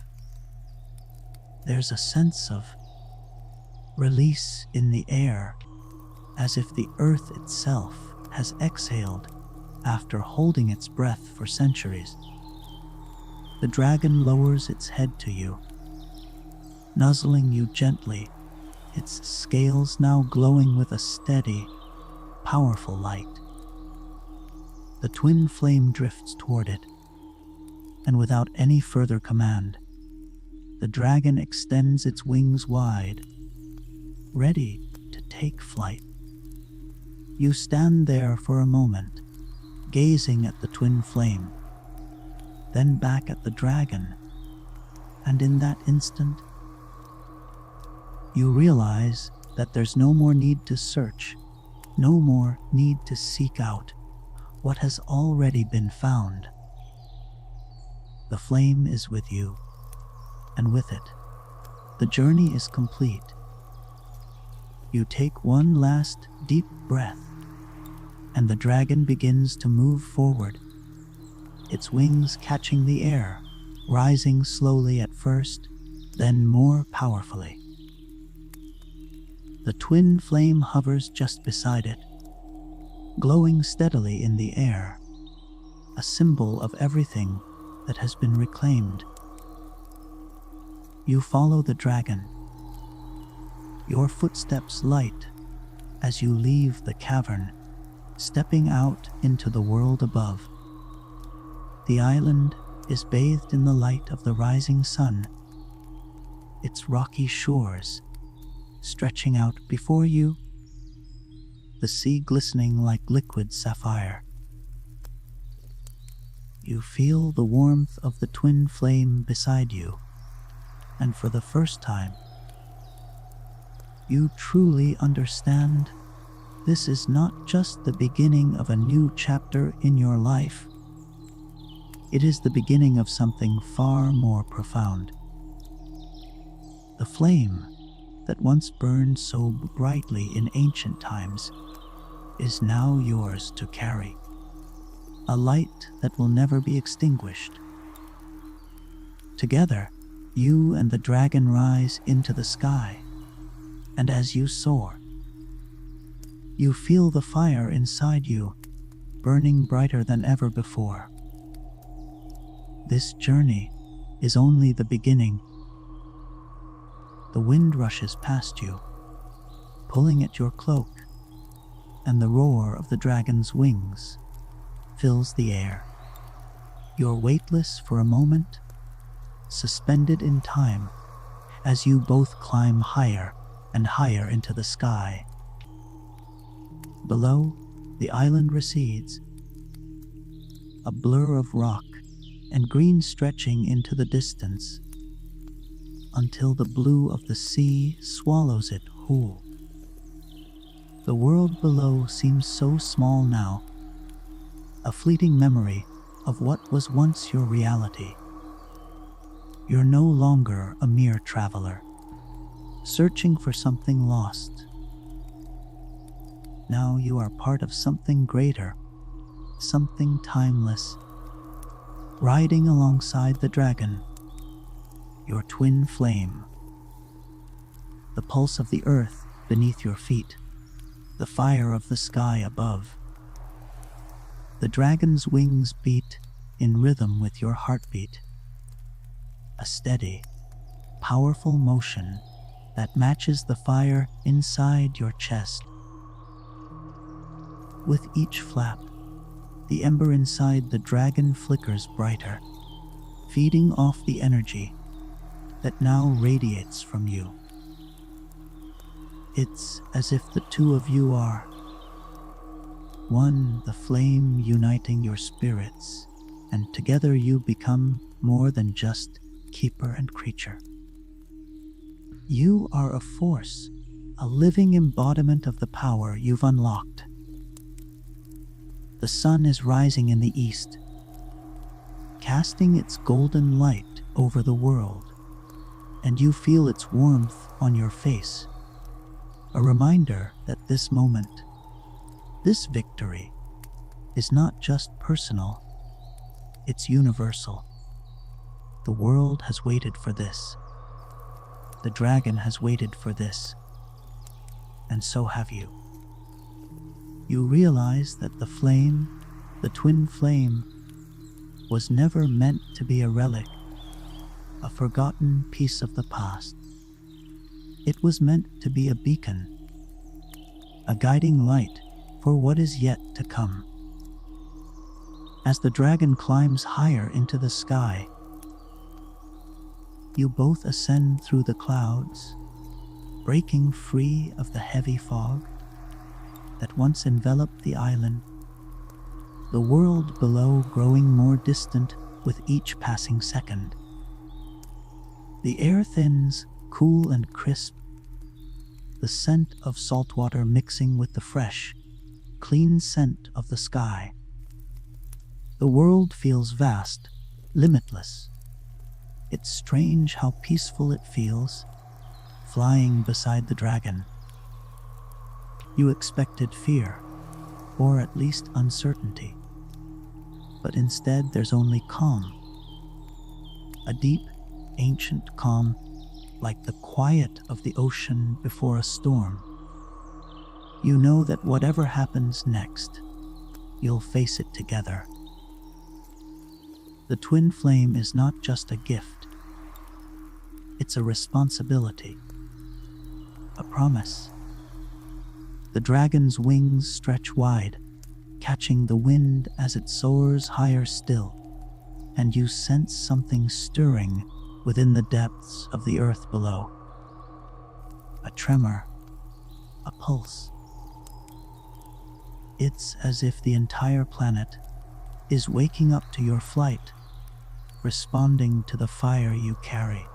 There's a sense of release in the air, as if the earth itself has exhaled after holding its breath for centuries. The dragon lowers its head to you, nuzzling you gently, its scales now glowing with a steady, powerful light. The twin flame drifts toward it, and without any further command, the dragon extends its wings wide, ready to take flight. You stand there for a moment, gazing at the twin flame, then back at the dragon, and in that instant, you realize that there's no more need to search, no more need to seek out what has already been found. The flame is with you, and with it, the journey is complete. You take one last deep breath, and the dragon begins to move forward, its wings catching the air, rising slowly at first, then more powerfully. The twin flame hovers just beside it, glowing steadily in the air, a symbol of everything that has been reclaimed. You follow the dragon, your footsteps light as you leave the cavern, stepping out into the world above. The island is bathed in the light of the rising sun, its rocky shores stretching out before you, the sea glistening like liquid sapphire. You feel the warmth of the twin flame beside you, and for the first time, you truly understand this is not just the beginning of a new chapter in your life. It is the beginning of something far more profound. The flame that once burned so brightly in ancient times is now yours to carry. A light that will never be extinguished. Together, you and the dragon rise into the sky, and as you soar, you feel the fire inside you burning brighter than ever before. This journey is only the beginning. The wind rushes past you, pulling at your cloak, and the roar of the dragon's wings fills the air. You're weightless for a moment, suspended in time, as you both climb higher and higher into the sky. Below, the island recedes, a blur of rock and green stretching into the distance, until the blue of the sea swallows it whole. The world below seems so small now, a fleeting memory of what was once your reality. You're no longer a mere traveler, searching for something lost. Now you are part of something greater, something timeless, riding alongside the dragon, your twin flame. The pulse of the earth beneath your feet, the fire of the sky above. The dragon's wings beat in rhythm with your heartbeat, a steady, powerful motion that matches the fire inside your chest. With each flap, the ember inside the dragon flickers brighter, feeding off the energy that now radiates from you. It's as if the two of you are one, the flame uniting your spirits, and together you become more than just keeper and creature. You are a force, a living embodiment of the power you've unlocked. The sun is rising in the east, casting its golden light over the world, and you feel its warmth on your face, a reminder that this moment, this victory, is not just personal, it's universal. The world has waited for this. The dragon has waited for this. And so have you. You realize that the flame, the twin flame, was never meant to be a relic, a forgotten piece of the past. It was meant to be a beacon, a guiding light for what is yet to come. As the dragon climbs higher into the sky, you both ascend through the clouds, breaking free of the heavy fog that once enveloped the island, the world below growing more distant with each passing second. The air thins, cool and crisp, the scent of salt water mixing with the fresh, clean scent of the sky. The world feels vast, limitless. It's strange how peaceful it feels, flying beside the dragon. You expected fear, or at least uncertainty. But instead there's only calm. A deep, ancient calm, like the quiet of the ocean before a storm. You know that whatever happens next, you'll face it together. The twin flame is not just a gift. It's a responsibility, a promise. The dragon's wings stretch wide, catching the wind as it soars higher still, and you sense something stirring within the depths of the earth below. A tremor, a pulse. It's as if the entire planet, is waking up to your flight, responding to the fire you carry.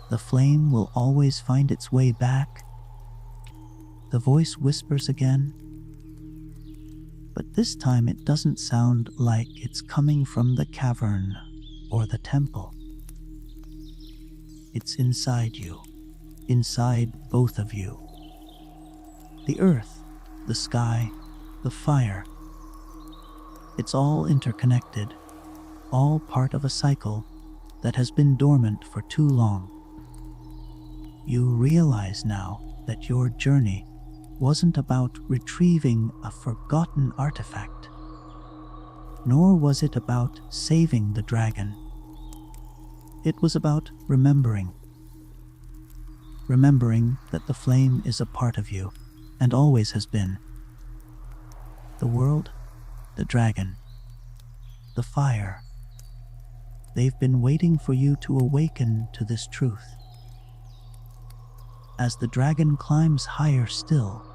The flame will always find its way back, the voice whispers again. But this time it doesn't sound like it's coming from the cavern or the temple. It's inside you, inside both of you. The earth, the sky, the fire. It's all interconnected, all part of a cycle that has been dormant for too long. You realize now that your journey wasn't about retrieving a forgotten artifact, nor was it about saving the dragon. It was about remembering that the flame is a part of you and always has been. The world, the dragon, the fire, they've been waiting for you to awaken to this truth. As the dragon climbs higher still,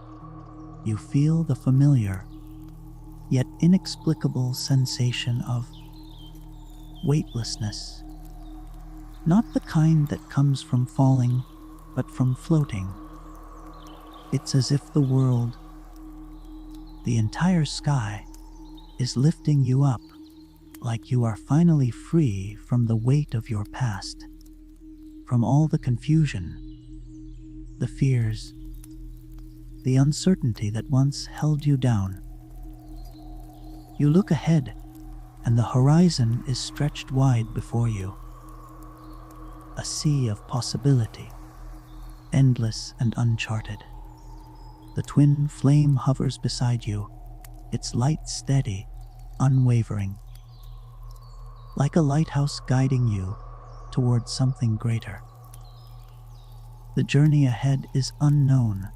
you feel the familiar, yet inexplicable sensation of weightlessness. Not the kind that comes from falling, but from floating. It's as if the world, the entire sky, is lifting you up, like you are finally free from the weight of your past, from all the confusion, the fears, the uncertainty that once held you down. You look ahead, and the horizon is stretched wide before you. A sea of possibility, endless and uncharted. The twin flame hovers beside you, its light steady, unwavering, like a lighthouse guiding you towards something greater. The journey ahead is unknown,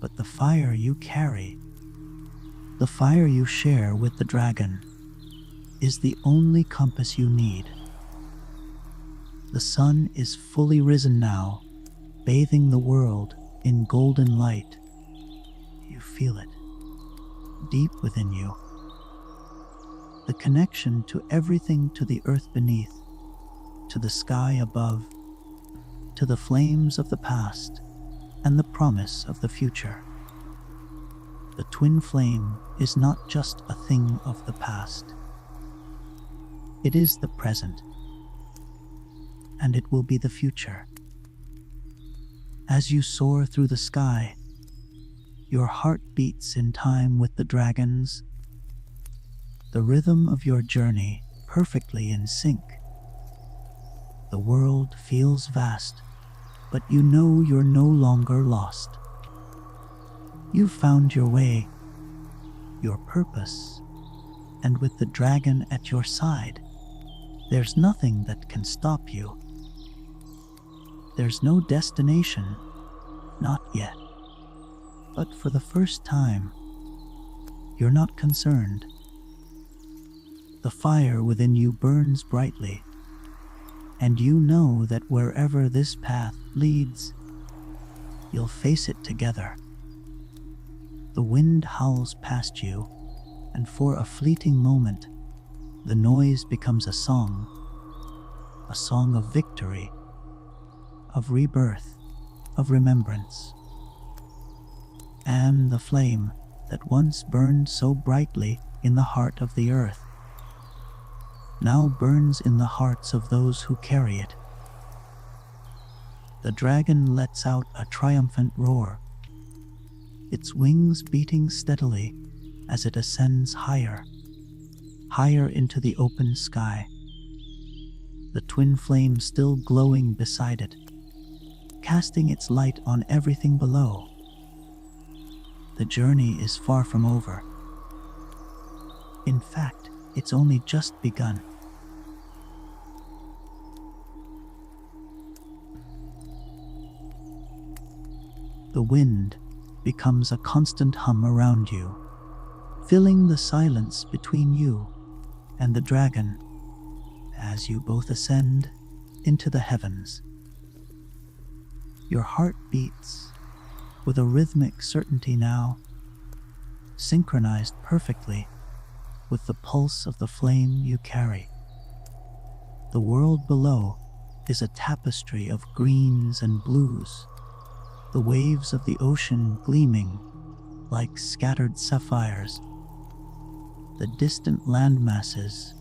but the fire you carry, the fire you share with the dragon, is the only compass you need. The sun is fully risen now, bathing the world in golden light. You feel it, deep within you. The connection to everything, to the earth beneath, to the sky above, to the flames of the past and the promise of the future. The twin flame is not just a thing of the past. It is the present, and it will be the future. As you soar through the sky, your heart beats in time with the dragon's, the rhythm of your journey perfectly in sync. The world feels vast, but you know you're no longer lost. You've found your way, your purpose, and with the dragon at your side, there's nothing that can stop you. There's no destination, not yet. But for the first time, you're not concerned. The fire within you burns brightly, and you know that wherever this path leads, you'll face it together. The wind howls past you, and for a fleeting moment, the noise becomes a song of victory, of rebirth, of remembrance. And the flame that once burned so brightly in the heart of the earth now burns in the hearts of those who carry it. The dragon lets out a triumphant roar, its wings beating steadily as it ascends higher, higher into the open sky, the twin flame still glowing beside it, casting its light on everything below. The journey is far from over. In fact, it's only just begun. The wind becomes a constant hum around you, filling the silence between you and the dragon as you both ascend into the heavens. Your heart beats with a rhythmic certainty now, synchronized perfectly with the pulse of the flame you carry. The world below is a tapestry of greens and blues, the waves of the ocean gleaming like scattered sapphires, the distant land masses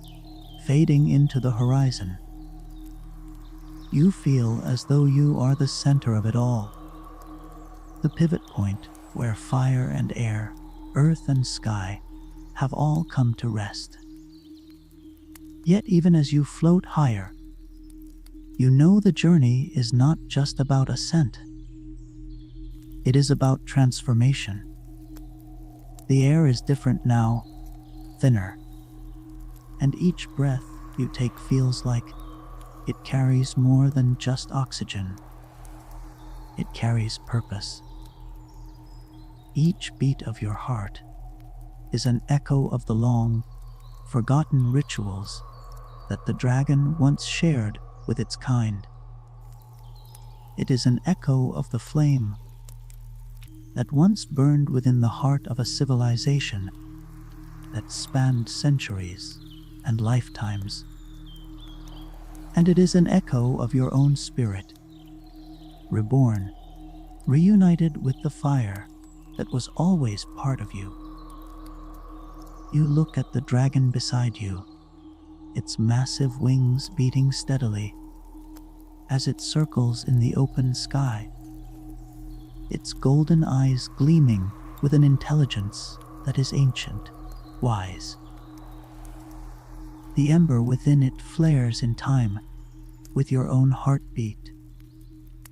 fading into the horizon. You feel as though you are the center of it all, the pivot point where fire and air, earth and sky have all come to rest. Yet even as you float higher, you know the journey is not just about ascent. It is about transformation. The air is different now, thinner, and each breath you take feels like it carries more than just oxygen. It carries purpose. Each beat of your heart is an echo of the long, forgotten rituals that the dragon once shared with its kind. It is an echo of the flame that once burned within the heart of a civilization that spanned centuries and lifetimes. And it is an echo of your own spirit, reborn, reunited with the fire that was always part of you. You look at the dragon beside you, its massive wings beating steadily as it circles in the open sky, its golden eyes gleaming with an intelligence that is ancient, wise. The ember within it flares in time with your own heartbeat,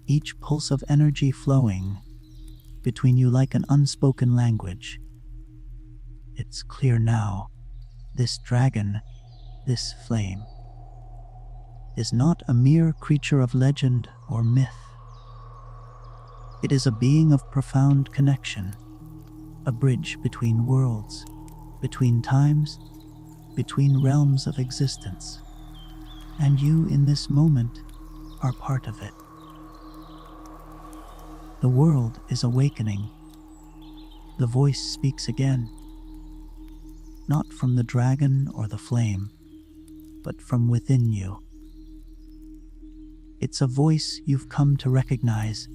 each pulse of energy flowing between you like an unspoken language. It's clear now, this dragon, this flame, is not a mere creature of legend or myth. It is a being of profound connection, a bridge between worlds, between times, between realms of existence. And you in this moment are part of it. The world is awakening. The voice speaks again, not from the dragon or the flame, but from within you. It's a voice you've come to recognize,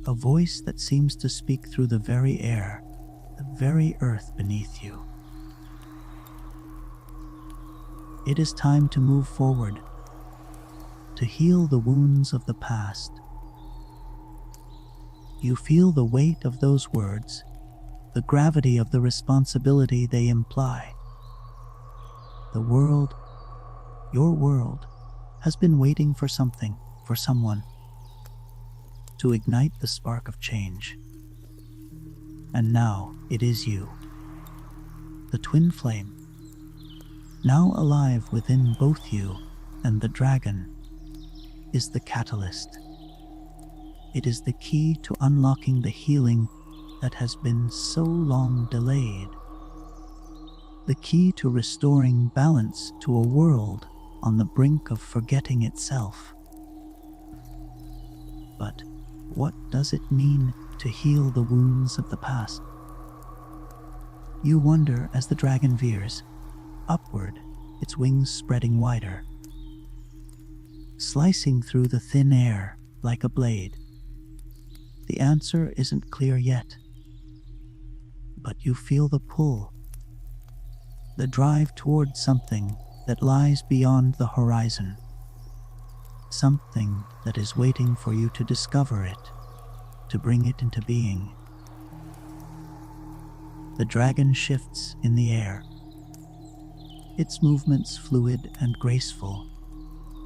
a voice that seems to speak through the very air, the very earth beneath you. It is time to move forward, to heal the wounds of the past. You feel the weight of those words, the gravity of the responsibility they imply. The world, your world, has been waiting for something, for someone, to ignite the spark of change. And now it is you, the twin flame, now alive within both you and the dragon, is the catalyst. It is the key to unlocking the healing that has been so long delayed. The key to restoring balance to a world on the brink of forgetting itself. But what does it mean to heal the wounds of the past? You wonder as the dragon veers upward, its wings spreading wider, slicing through the thin air like a blade. The answer isn't clear yet, but you feel the pull, the drive towards something that lies beyond the horizon, something that is waiting for you to discover it, to bring it into being. The dragon shifts in the air, its movements fluid and graceful,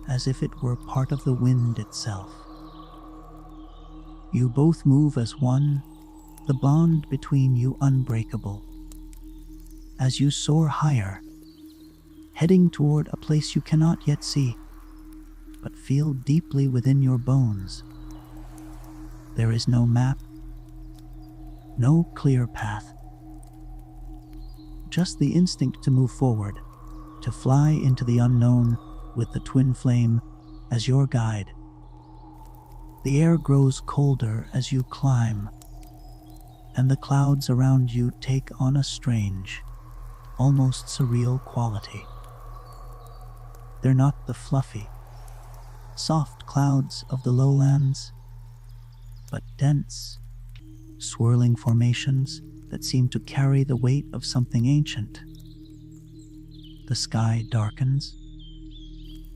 as if it were part of the wind itself. You both move as one, the bond between you unbreakable. As you soar higher, heading toward a place you cannot yet see, but feel deeply within your bones. There is no map, no clear path, just the instinct to move forward, to fly into the unknown with the twin flame as your guide. The air grows colder as you climb, and the clouds around you take on a strange, almost surreal quality. They're not the fluffy, soft clouds of the lowlands, but dense, swirling formations that seem to carry the weight of something ancient. The sky darkens,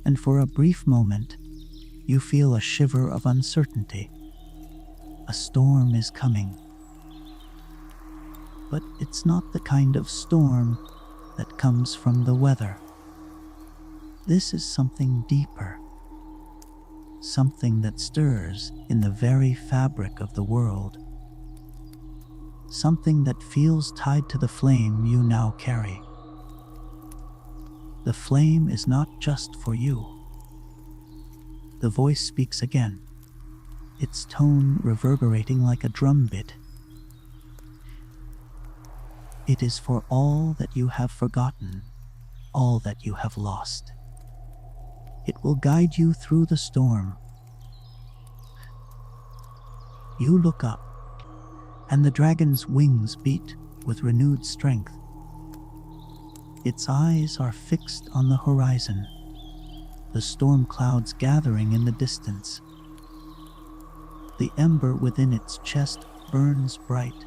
and for a brief moment, you feel a shiver of uncertainty. A storm is coming. But it's not the kind of storm that comes from the weather. This is something deeper, something that stirs in the very fabric of the world, something that feels tied to the flame you now carry. The flame is not just for you. The voice speaks again, its tone reverberating like a drum beat. It is for all that you have forgotten, all that you have lost. It will guide you through the storm. You look up, and the dragon's wings beat with renewed strength. Its eyes are fixed on the horizon, the storm clouds gathering in the distance. The ember within its chest burns bright,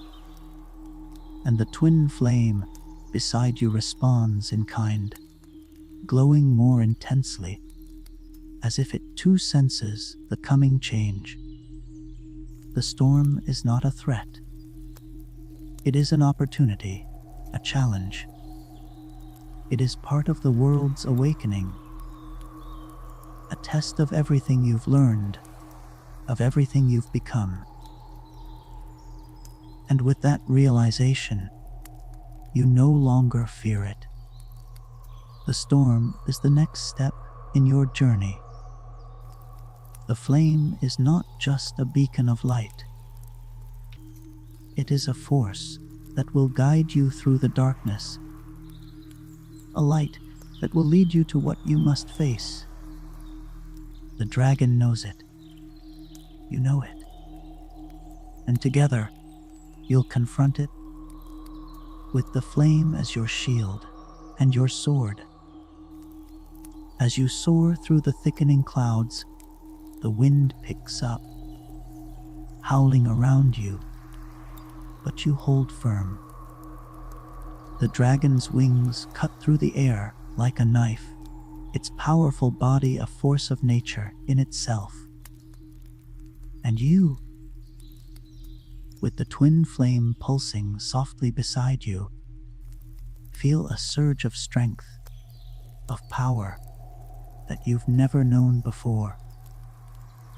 and the twin flame beside you responds in kind, glowing more intensely, as if it too senses the coming change. The storm is not a threat. It is an opportunity, a challenge. It is part of the world's awakening, a test of everything you've learned, of everything you've become. And with that realization, you no longer fear it. The storm is the next step in your journey. The flame is not just a beacon of light. It is a force that will guide you through the darkness, a light that will lead you to what you must face. The dragon knows it. You know it. And together, you'll confront it with the flame as your shield and your sword. As you soar through the thickening clouds, the wind picks up, howling around you, but you hold firm. The dragon's wings cut through the air like a knife, its powerful body a force of nature in itself. And you, with the twin flame pulsing softly beside you, feel a surge of strength, of power that you've never known before.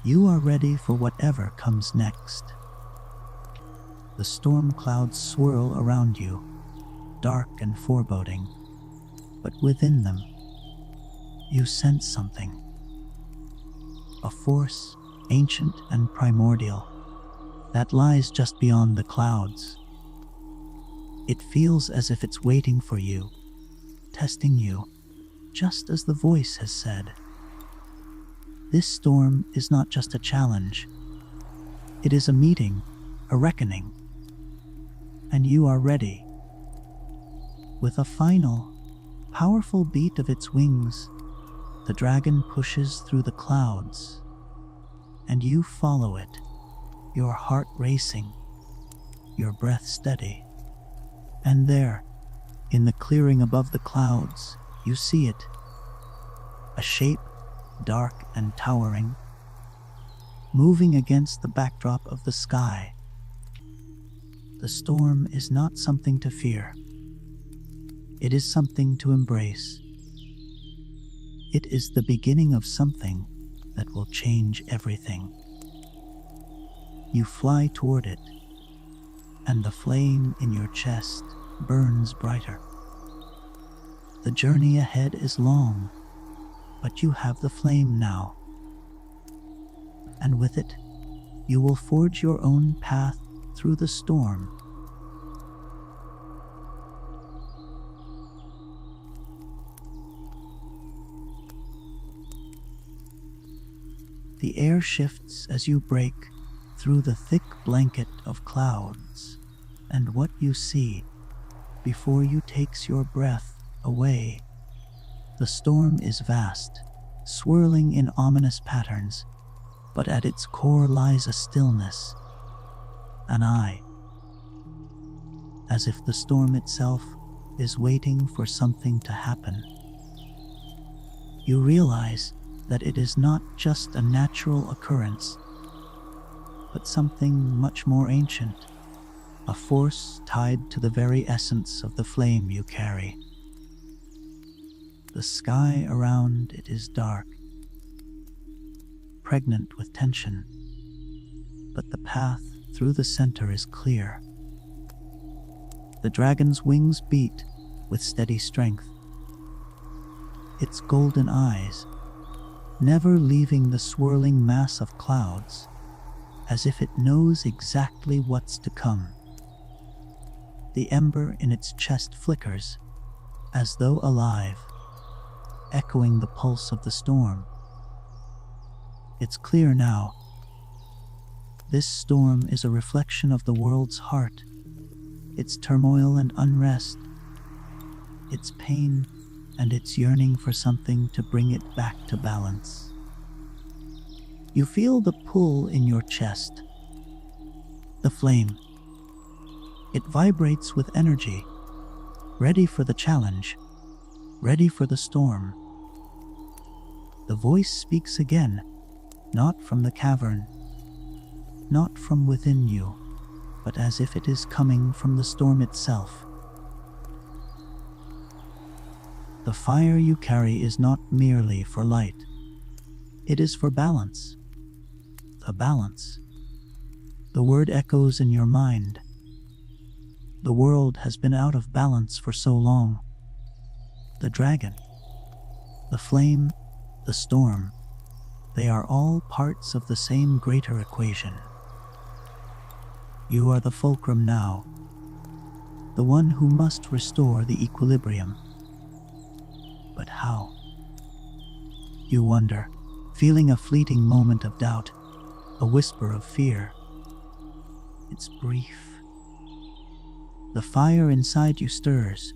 You are ready for whatever comes next. The storm clouds swirl around you, dark and foreboding, but within them, you sense something. A force, ancient and primordial, that lies just beyond the clouds. It feels as if it's waiting for you, testing you, just as the voice has said. This storm is not just a challenge. It is a meeting, a reckoning. And you are ready. With a final, powerful beat of its wings, the dragon pushes through the clouds, and you follow it, your heart racing, your breath steady. And there, in the clearing above the clouds, you see it, a shape dark and towering, moving against the backdrop of the sky. The storm is not something to fear. It is something to embrace. It is the beginning of something that will change everything. You fly toward it, and the flame in your chest burns brighter. The journey ahead is long, but you have the flame now. And with it, you will forge your own path through the storm. The air shifts as you break through the thick blanket of clouds, and what you see before you takes your breath away. The storm is vast, swirling in ominous patterns, but at its core lies a stillness, an eye, as if the storm itself is waiting for something to happen. You realize that it is not just a natural occurrence, but something much more ancient, a force tied to the very essence of the flame you carry. The sky around it is dark, pregnant with tension, but the path through the center is clear. The dragon's wings beat with steady strength, its golden eyes never leaving the swirling mass of clouds, as if it knows exactly what's to come. The ember in its chest flickers, as though alive, echoing the pulse of the storm. It's clear now. This storm is a reflection of the world's heart, its turmoil and unrest, its pain and its yearning for something to bring it back to balance. You feel the pull in your chest, the flame. It vibrates with energy, ready for the challenge, ready for the storm. The voice speaks again, not from the cavern, not from within you, but as if it is coming from the storm itself. The fire you carry is not merely for light. It is for balance. The balance. The word echoes in your mind. The world has been out of balance for so long. The dragon, the flame, the storm, they are all parts of the same greater equation. You are the fulcrum now, the one who must restore the equilibrium. But how? You wonder, feeling a fleeting moment of doubt, a whisper of fear. It's brief. The fire inside you stirs,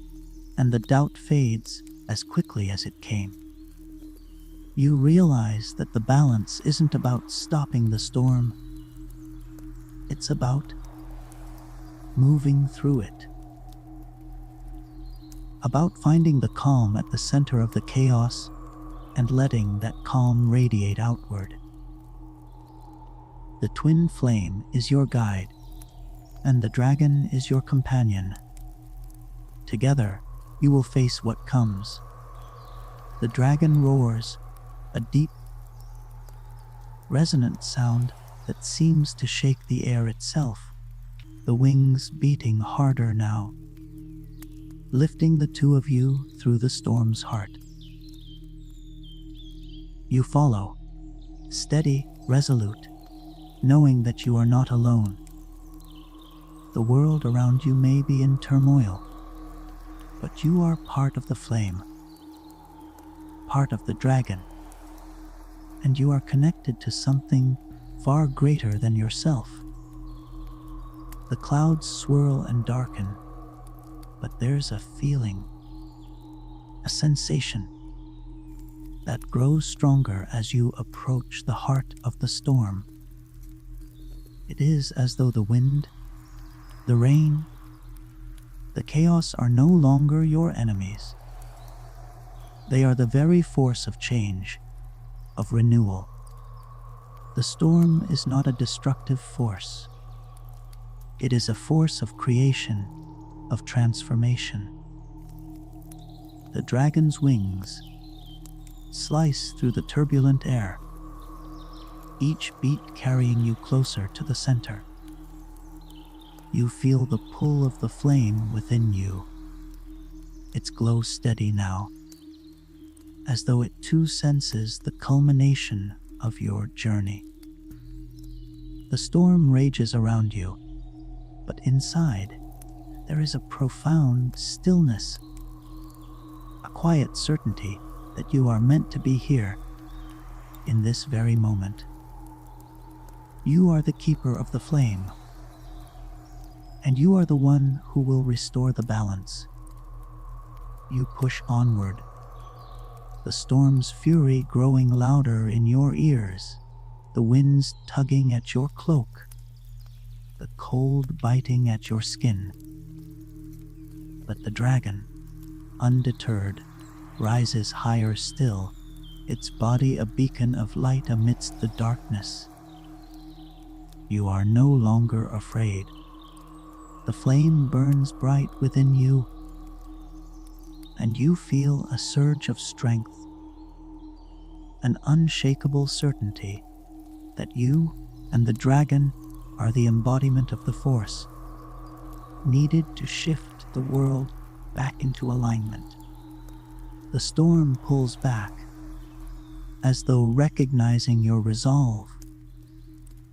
and the doubt fades as quickly as it came. You realize that the balance isn't about stopping the storm. It's about moving through it. About finding the calm at the center of the chaos and letting that calm radiate outward. The twin flame is your guide, and the dragon is your companion. Together, you will face what comes. The dragon roars, a deep, resonant sound that seems to shake the air itself, the wings beating harder now, lifting the two of you through the storm's heart. You follow, steady, resolute, knowing that you are not alone. The world around you may be in turmoil, but you are part of the flame, part of the dragon, and you are connected to something far greater than yourself. The clouds swirl and darken, but there's a feeling, a sensation that grows stronger as you approach the heart of the storm. It is as though the wind, the rain, the chaos are no longer your enemies. They are the very force of change, of renewal. The storm is not a destructive force. It is a force of creation, of transformation. The dragon's wings slice through the turbulent air, each beat carrying you closer to the center. You feel the pull of the flame within you. Its glow steady now, as though it too senses the culmination of your journey. The storm rages around you, but inside there is a profound stillness, a quiet certainty that you are meant to be here, in this very moment. You are the keeper of the flame, and you are the one who will restore the balance. You push onward, the storm's fury growing louder in your ears, the winds tugging at your cloak, the cold biting at your skin. But the dragon, undeterred, rises higher still, its body a beacon of light amidst the darkness. You are no longer afraid. The flame burns bright within you, and you feel a surge of strength, an unshakable certainty that you and the dragon are the embodiment of the force needed to shift the world back into alignment. The storm pulls back, as though recognizing your resolve,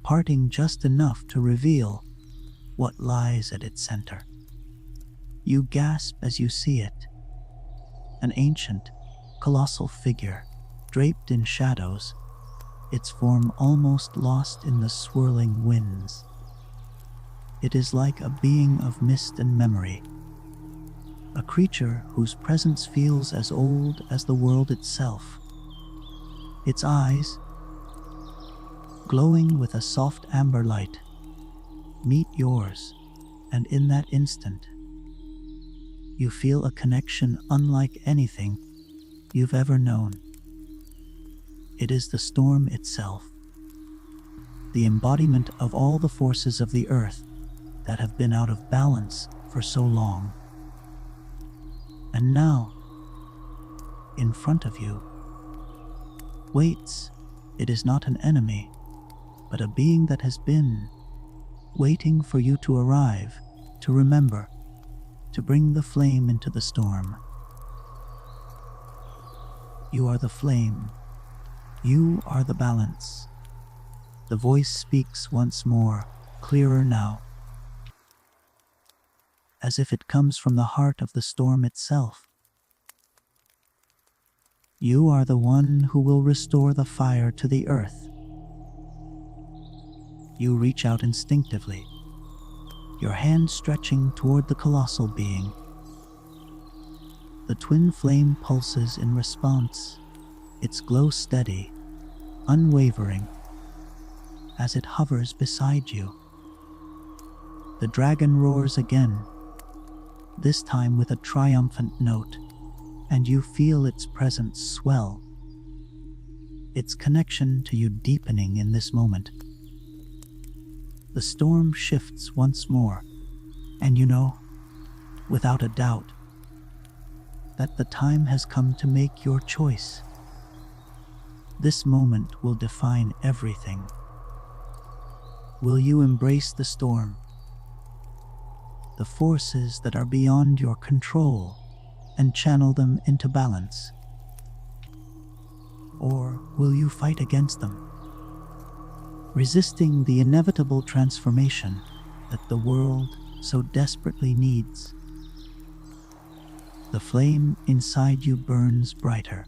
parting just enough to reveal what lies at its center. You gasp as you see it, an ancient, colossal figure draped in shadows, its form almost lost in the swirling winds. It is like a being of mist and memory, a creature whose presence feels as old as the world itself. Its eyes, glowing with a soft amber light, meet yours, and in that instant, you feel a connection unlike anything you've ever known. It is the storm itself, the embodiment of all the forces of the earth that have been out of balance for so long. And now, in front of you, waits, it is not an enemy, but a being that has been waiting for you to arrive, to remember, to bring the flame into the storm. You are the flame. You are the balance. The voice speaks once more, clearer now, as if it comes from the heart of the storm itself. You are the one who will restore the fire to the earth. You reach out instinctively, your hand stretching toward the colossal being. The twin flame pulses in response, its glow steady, unwavering, as it hovers beside you. The dragon roars again, this time with a triumphant note, and you feel its presence swell, its connection to you deepening in this moment. The storm shifts once more, and you know, without a doubt, that the time has come to make your choice. This moment will define everything. Will you embrace the storm, the forces that are beyond your control, and channel them into balance? Or will you fight against them, resisting the inevitable transformation that the world so desperately needs? The flame inside you burns brighter,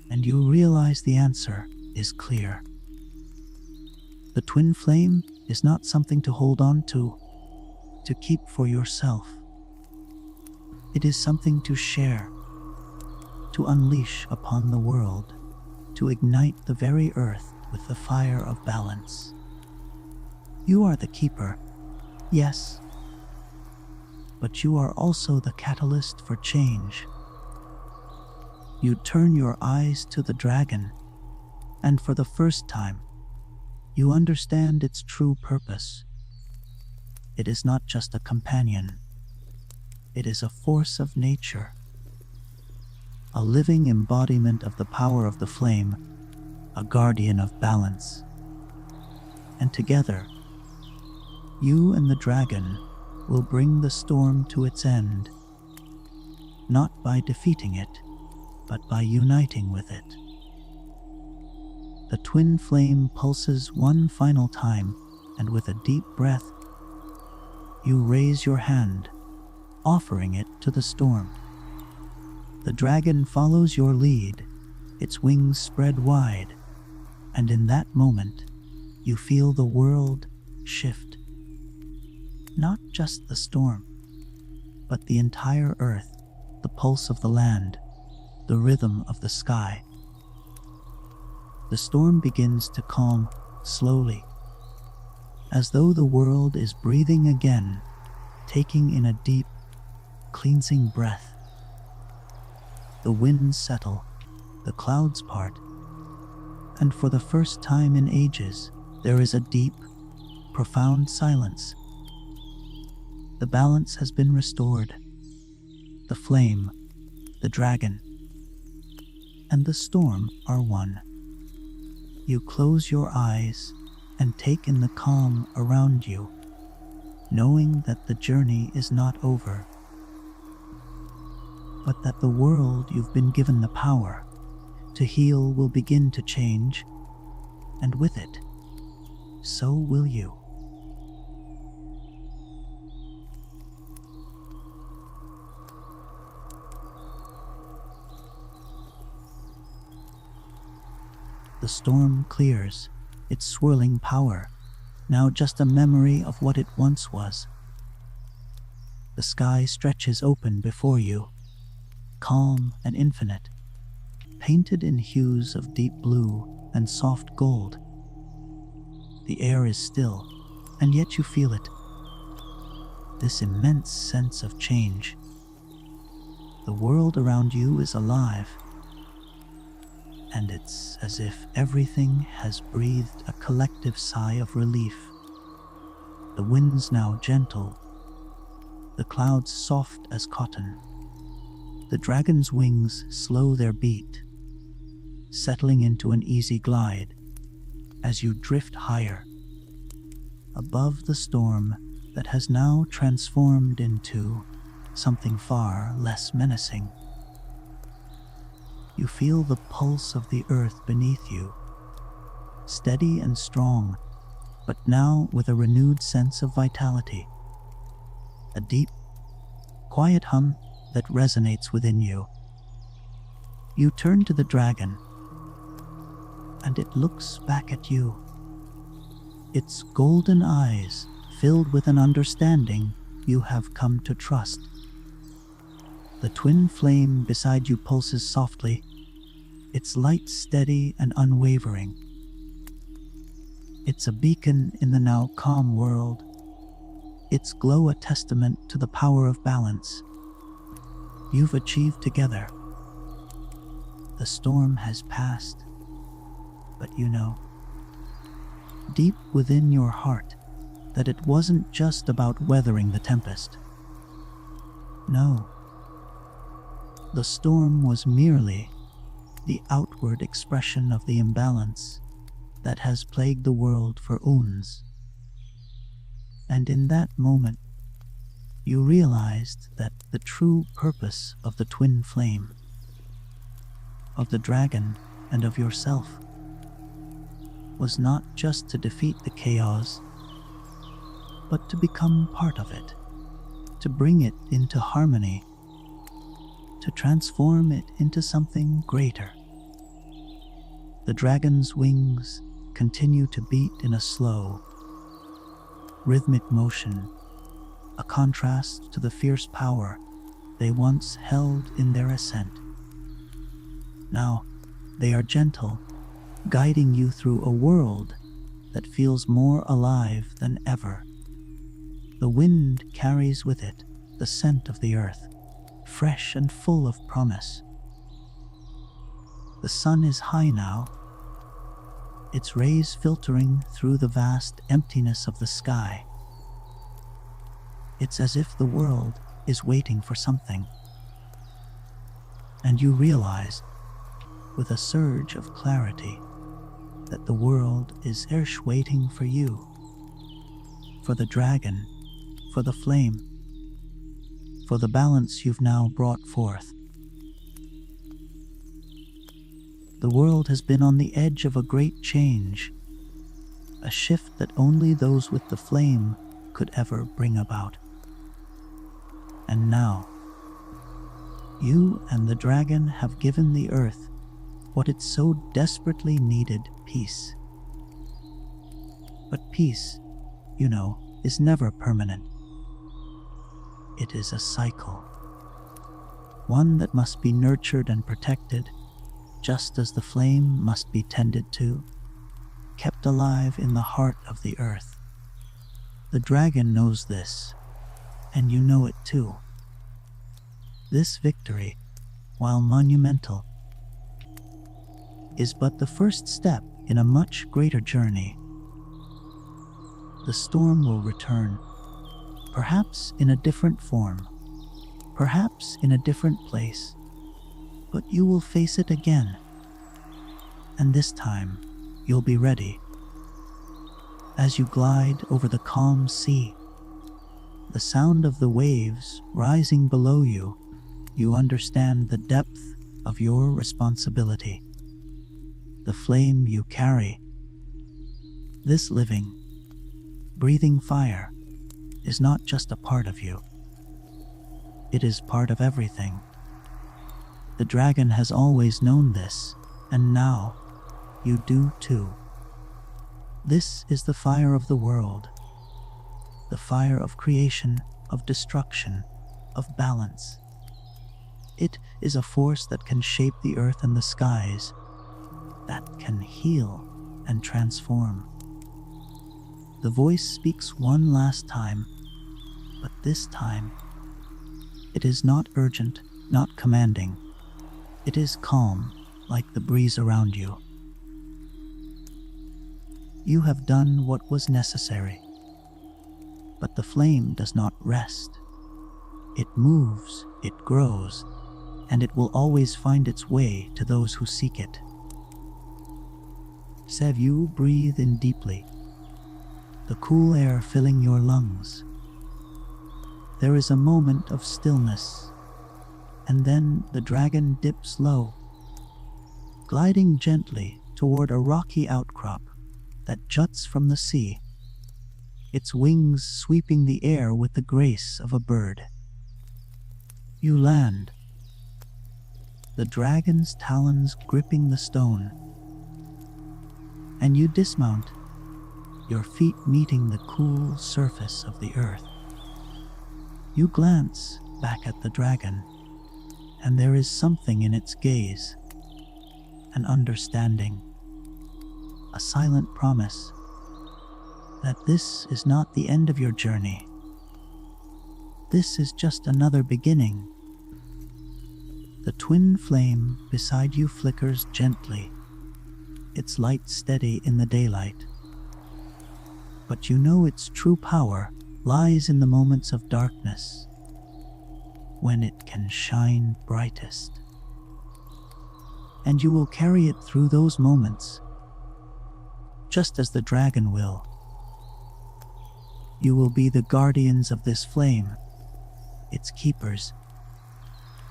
and you realize the answer is clear. The twin flame is not something to hold on to keep for yourself. It is something to share, to unleash upon the world, to ignite the very earth with the fire of balance. You are the keeper, yes, but you are also the catalyst for change. You turn your eyes to the dragon, and for the first time, you understand its true purpose. It is not just a companion. It is a force of nature, a living embodiment of the power of the flame, a guardian of balance. And together, you and the dragon will bring the storm to its end, not by defeating it, but by uniting with it. The twin flame pulses one final time, and with a deep breath, you raise your hand, offering it to the storm. The dragon follows your lead, its wings spread wide, and in that moment, you feel the world shift. Not just the storm, but the entire earth, the pulse of the land, the rhythm of the sky. The storm begins to calm slowly, as though the world is breathing again, taking in a deep, cleansing breath. The winds settle, the clouds part, and for the first time in ages, there is a deep, profound silence. The balance has been restored. The flame, the dragon, and the storm are one. You close your eyes and take in the calm around you, knowing that the journey is not over, but that the world you've been given the power to heal will begin to change, and with it, so will you. The storm clears, its swirling power, now just a memory of what it once was. The sky stretches open before you, calm and infinite, painted in hues of deep blue and soft gold. The air is still, and yet you feel it. This immense sense of change. The world around you is alive, and it's as if everything has breathed a collective sigh of relief. The winds now gentle, the clouds soft as cotton. The dragon's wings slow their beat, settling into an easy glide as you drift higher, above the storm that has now transformed into something far less menacing. You feel the pulse of the earth beneath you, steady and strong, but now with a renewed sense of vitality. A deep, quiet hum that resonates within you. You turn to the dragon, and it looks back at you. Its golden eyes filled with an understanding you have come to trust. The twin flame beside you pulses softly, its light steady and unwavering. It's a beacon in the now calm world, its glow a testament to the power of balance you've achieved together. The storm has passed, but you know, deep within your heart, that it wasn't just about weathering the tempest. No, the storm was merely the outward expression of the imbalance that has plagued the world for eons. And in that moment, you realized that the true purpose of the twin flame, of the dragon and of yourself, was not just to defeat the chaos, but to become part of it, to bring it into harmony, to transform it into something greater. The dragon's wings continue to beat in a slow, rhythmic motion, a contrast to the fierce power they once held in their ascent. Now, they are gentle, guiding you through a world that feels more alive than ever. The wind carries with it the scent of the earth, fresh and full of promise. The sun is high now, its rays filtering through the vast emptiness of the sky. It's as if the world is waiting for something. And you realize, with a surge of clarity, that the world is waiting for you, for the dragon, for the flame, for the balance you've now brought forth. The world has been on the edge of a great change, a shift that only those with the flame could ever bring about. And now, you and the dragon have given the earth what it so desperately needed: peace. But peace, you know, is never permanent. It is a cycle, one that must be nurtured and protected, just as the flame must be tended to, kept alive in the heart of the earth. The dragon knows this, and you know it too. This victory, while monumental, is but the first step in a much greater journey. The storm will return, perhaps in a different form, perhaps in a different place, but you will face it again. And this time, you'll be ready. As you glide over the calm sea, the sound of the waves rising below you, you understand the depth of your responsibility. The flame you carry, this living, breathing fire, is not just a part of you. It is part of everything. The dragon has always known this, and now you do too. This is the fire of the world, the fire of creation, of destruction, of balance. It is a force that can shape the earth and the skies, that can heal and transform. The voice speaks one last time, but this time, it is not urgent, not commanding. It is calm, like the breeze around you. You have done what was necessary. But the flame does not rest. It moves, it grows, and it will always find its way to those who seek it. You breathe in deeply, the cool air filling your lungs. There is a moment of stillness, and then the dragon dips low, gliding gently toward a rocky outcrop that juts from the sea, its wings sweeping the air with the grace of a bird. You land, the dragon's talons gripping the stone, and you dismount, your feet meeting the cool surface of the earth. You glance back at the dragon, and there is something in its gaze, an understanding, a silent promise that this is not the end of your journey. This is just another beginning. The twin flame beside you flickers gently, its light steady in the daylight. But you know its true power lies in the moments of darkness, when it can shine brightest. And you will carry it through those moments, just as the dragon will. You will be the guardians of this flame, its keepers,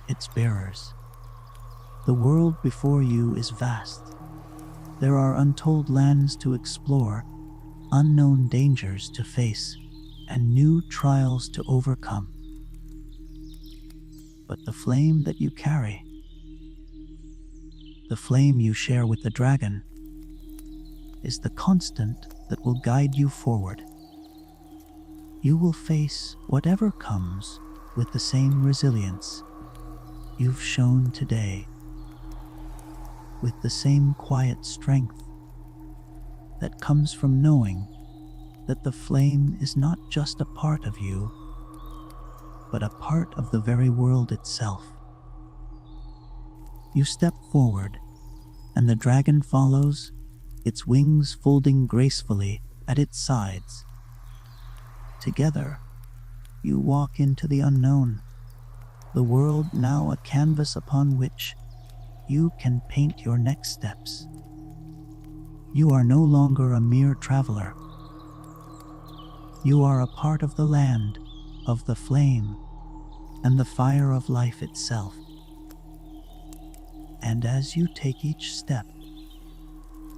its bearers. The world before you is vast. There are untold lands to explore, unknown dangers to face, and new trials to overcome. But the flame that you carry, the flame you share with the dragon, is the constant that will guide you forward. You will face whatever comes with the same resilience you've shown today, with the same quiet strength that comes from knowing that the flame is not just a part of you, but a part of the very world itself. You step forward, and the dragon follows, its wings folding gracefully at its sides. Together, you walk into the unknown, the world now a canvas upon which you can paint your next steps. You are no longer a mere traveler. You are a part of the land, of the flame, and the fire of life itself. And as you take each step,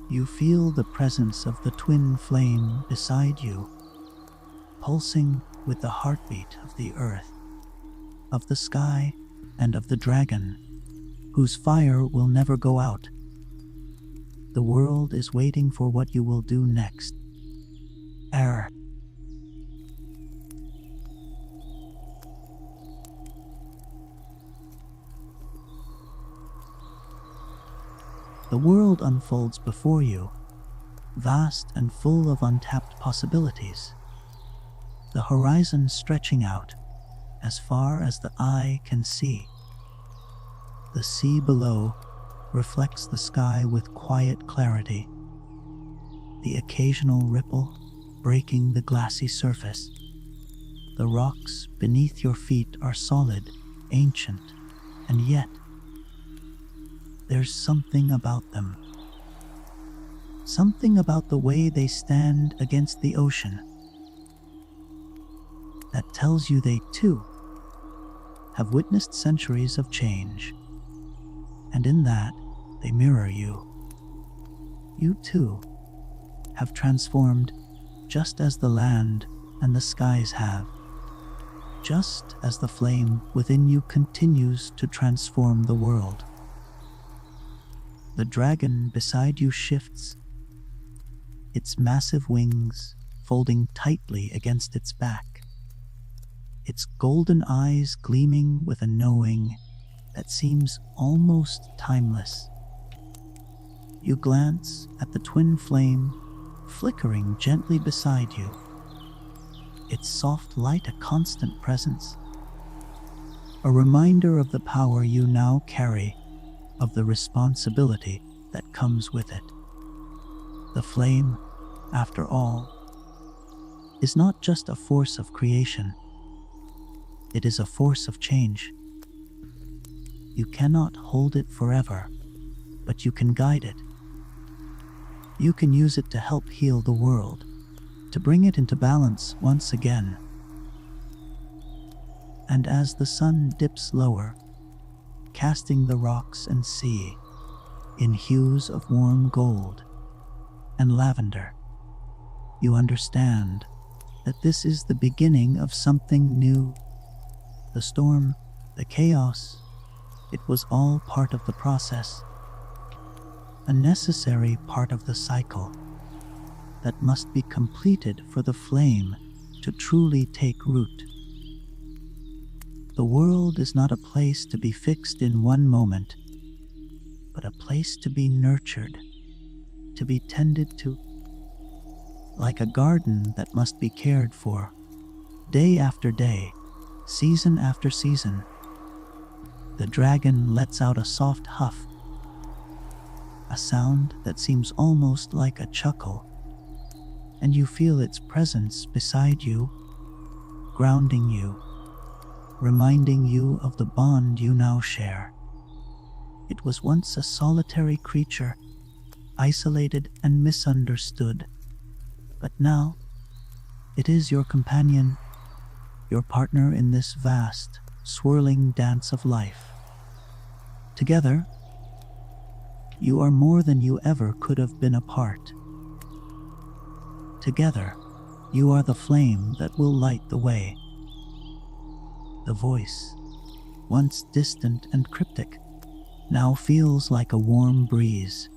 you feel the presence of the twin flame beside you, pulsing with the heartbeat of the earth, of the sky, and of the dragon, whose fire will never go out. The world is waiting for what you will do next. The world unfolds before you, vast and full of untapped possibilities. The horizon stretching out as far as the eye can see. The sea below reflects the sky with quiet clarity, the occasional ripple breaking the glassy surface. The rocks beneath your feet are solid, ancient, and yet there's something about them. Something about the way they stand against the ocean that tells you they too have witnessed centuries of change. And in that, they mirror you. You too have transformed just as the land and the skies have. Just as the flame within you continues to transform the world. The dragon beside you shifts, its massive wings folding tightly against its back, its golden eyes gleaming with a knowing that seems almost timeless. You glance at the twin flame flickering gently beside you, its soft light a constant presence, a reminder of the power you now carry, of the responsibility that comes with it. The flame, after all, is not just a force of creation, it is a force of change. You cannot hold it forever, but you can guide it. You can use it to help heal the world, to bring it into balance once again. And as the sun dips lower, casting the rocks and sea in hues of warm gold and lavender, you understand that this is the beginning of something new. The storm, the chaos, it was all part of the process, a necessary part of the cycle that must be completed for the flame to truly take root. The world is not a place to be fixed in one moment, but a place to be nurtured, to be tended to, like a garden that must be cared for, day after day, season after season. The dragon lets out a soft huff, a sound that seems almost like a chuckle, and you feel its presence beside you, grounding you, reminding you of the bond you now share. It was once a solitary creature, isolated and misunderstood, but now it is your companion, your partner in this vast, swirling dance of life. Together, you are more than you ever could have been apart. Together, you are the flame that will light the way. The voice, once distant and cryptic, now feels like a warm breeze,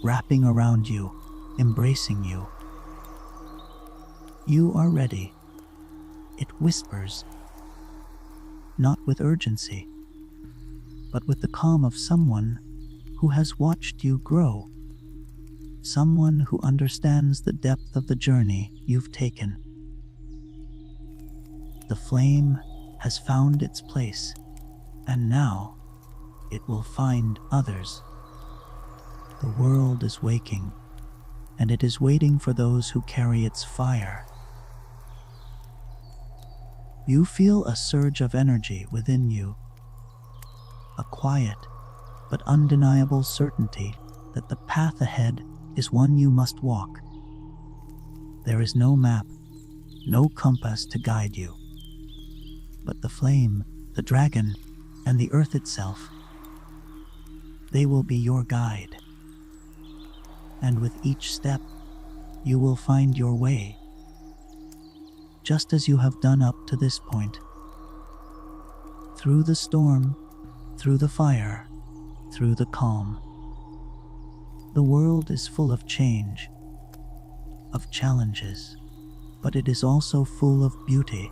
wrapping around you, embracing you. You are ready, it whispers, not with urgency, but with the calm of someone who has watched you grow, someone who understands the depth of the journey you've taken. The flame has found its place, and now it will find others. The world is waking, and it is waiting for those who carry its fire. You feel a surge of energy within you, a quiet but undeniable certainty that the path ahead is one you must walk. There is no map, no compass to guide you, but the flame, the dragon, and the earth itself. They will be your guide. And with each step, you will find your way, just as you have done up to this point. Through the storm, through the fire, through the calm. The world is full of change, of challenges, but it is also full of beauty.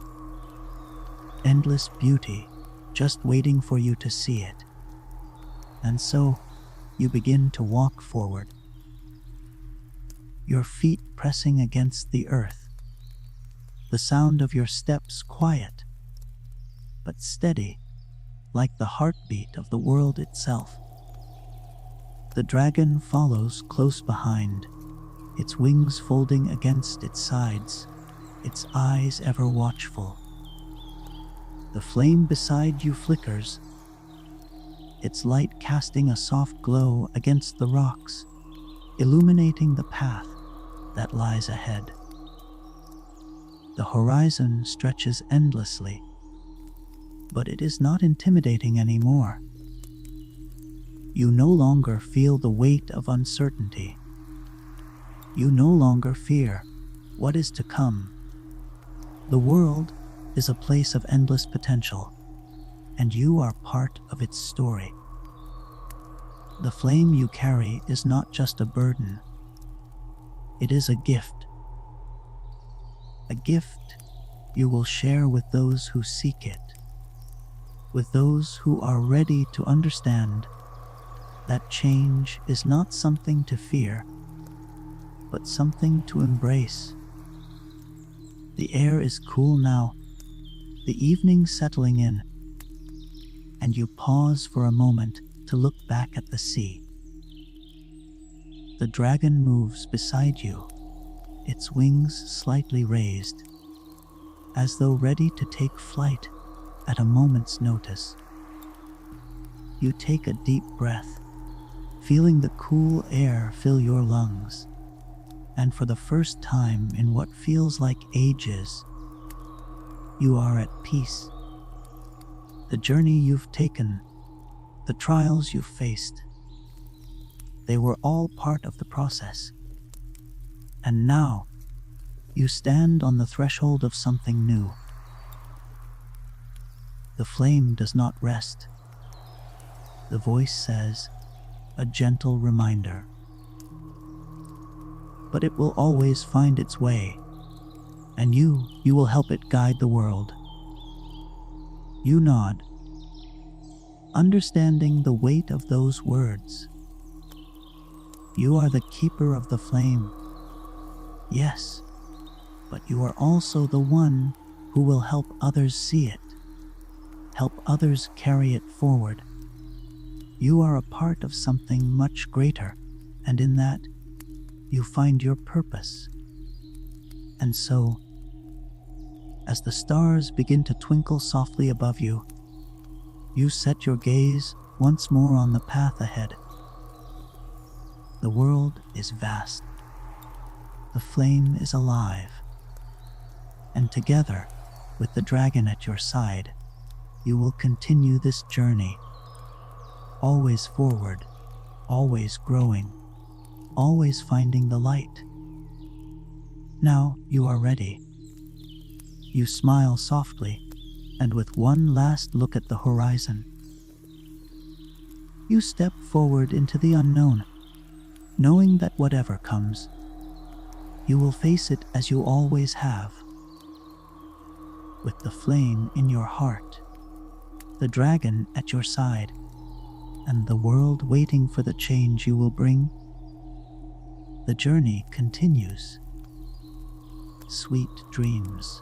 Endless beauty, just waiting for you to see it. And so, you begin to walk forward, your feet pressing against the earth, the sound of your steps quiet but steady, like the heartbeat of the world itself. The dragon follows close behind, its wings folding against its sides, its eyes ever watchful. The flame beside you flickers, its light casting a soft glow against the rocks, illuminating the path that lies ahead. The horizon stretches endlessly, but it is not intimidating anymore. You no longer feel the weight of uncertainty. You no longer fear what is to come. The world is a place of endless potential, and you are part of its story. The flame you carry is not just a burden. It is a gift. A gift you will share with those who seek it, with those who are ready to understand that change is not something to fear, but something to embrace. The air is cool now, the evening settling in, and you pause for a moment to look back at the sea. The dragon moves beside you, its wings slightly raised, as though ready to take flight at a moment's notice. You take a deep breath, feeling the cool air fill your lungs, and for the first time in what feels like ages, you are at peace. The journey you've taken, the trials you've faced, they were all part of the process. And now, you stand on the threshold of something new. The flame does not rest. The voice says, a gentle reminder. But it will always find its way, and you will help it guide the world. You nod, understanding the weight of those words. You are the keeper of the flame. Yes, but you are also the one who will help others see it, help others carry it forward. You are a part of something much greater, and in that, you find your purpose. And so, as the stars begin to twinkle softly above you, you set your gaze once more on the path ahead. The world is vast. The flame is alive. And together, with the dragon at your side, you will continue this journey, always forward, always growing, always finding the light. Now you are ready. You smile softly, and with one last look at the horizon, you step forward into the unknown, knowing that whatever comes, you will face it as you always have, with the flame in your heart, the dragon at your side, and the world waiting for the change you will bring. The journey continues. Sweet dreams.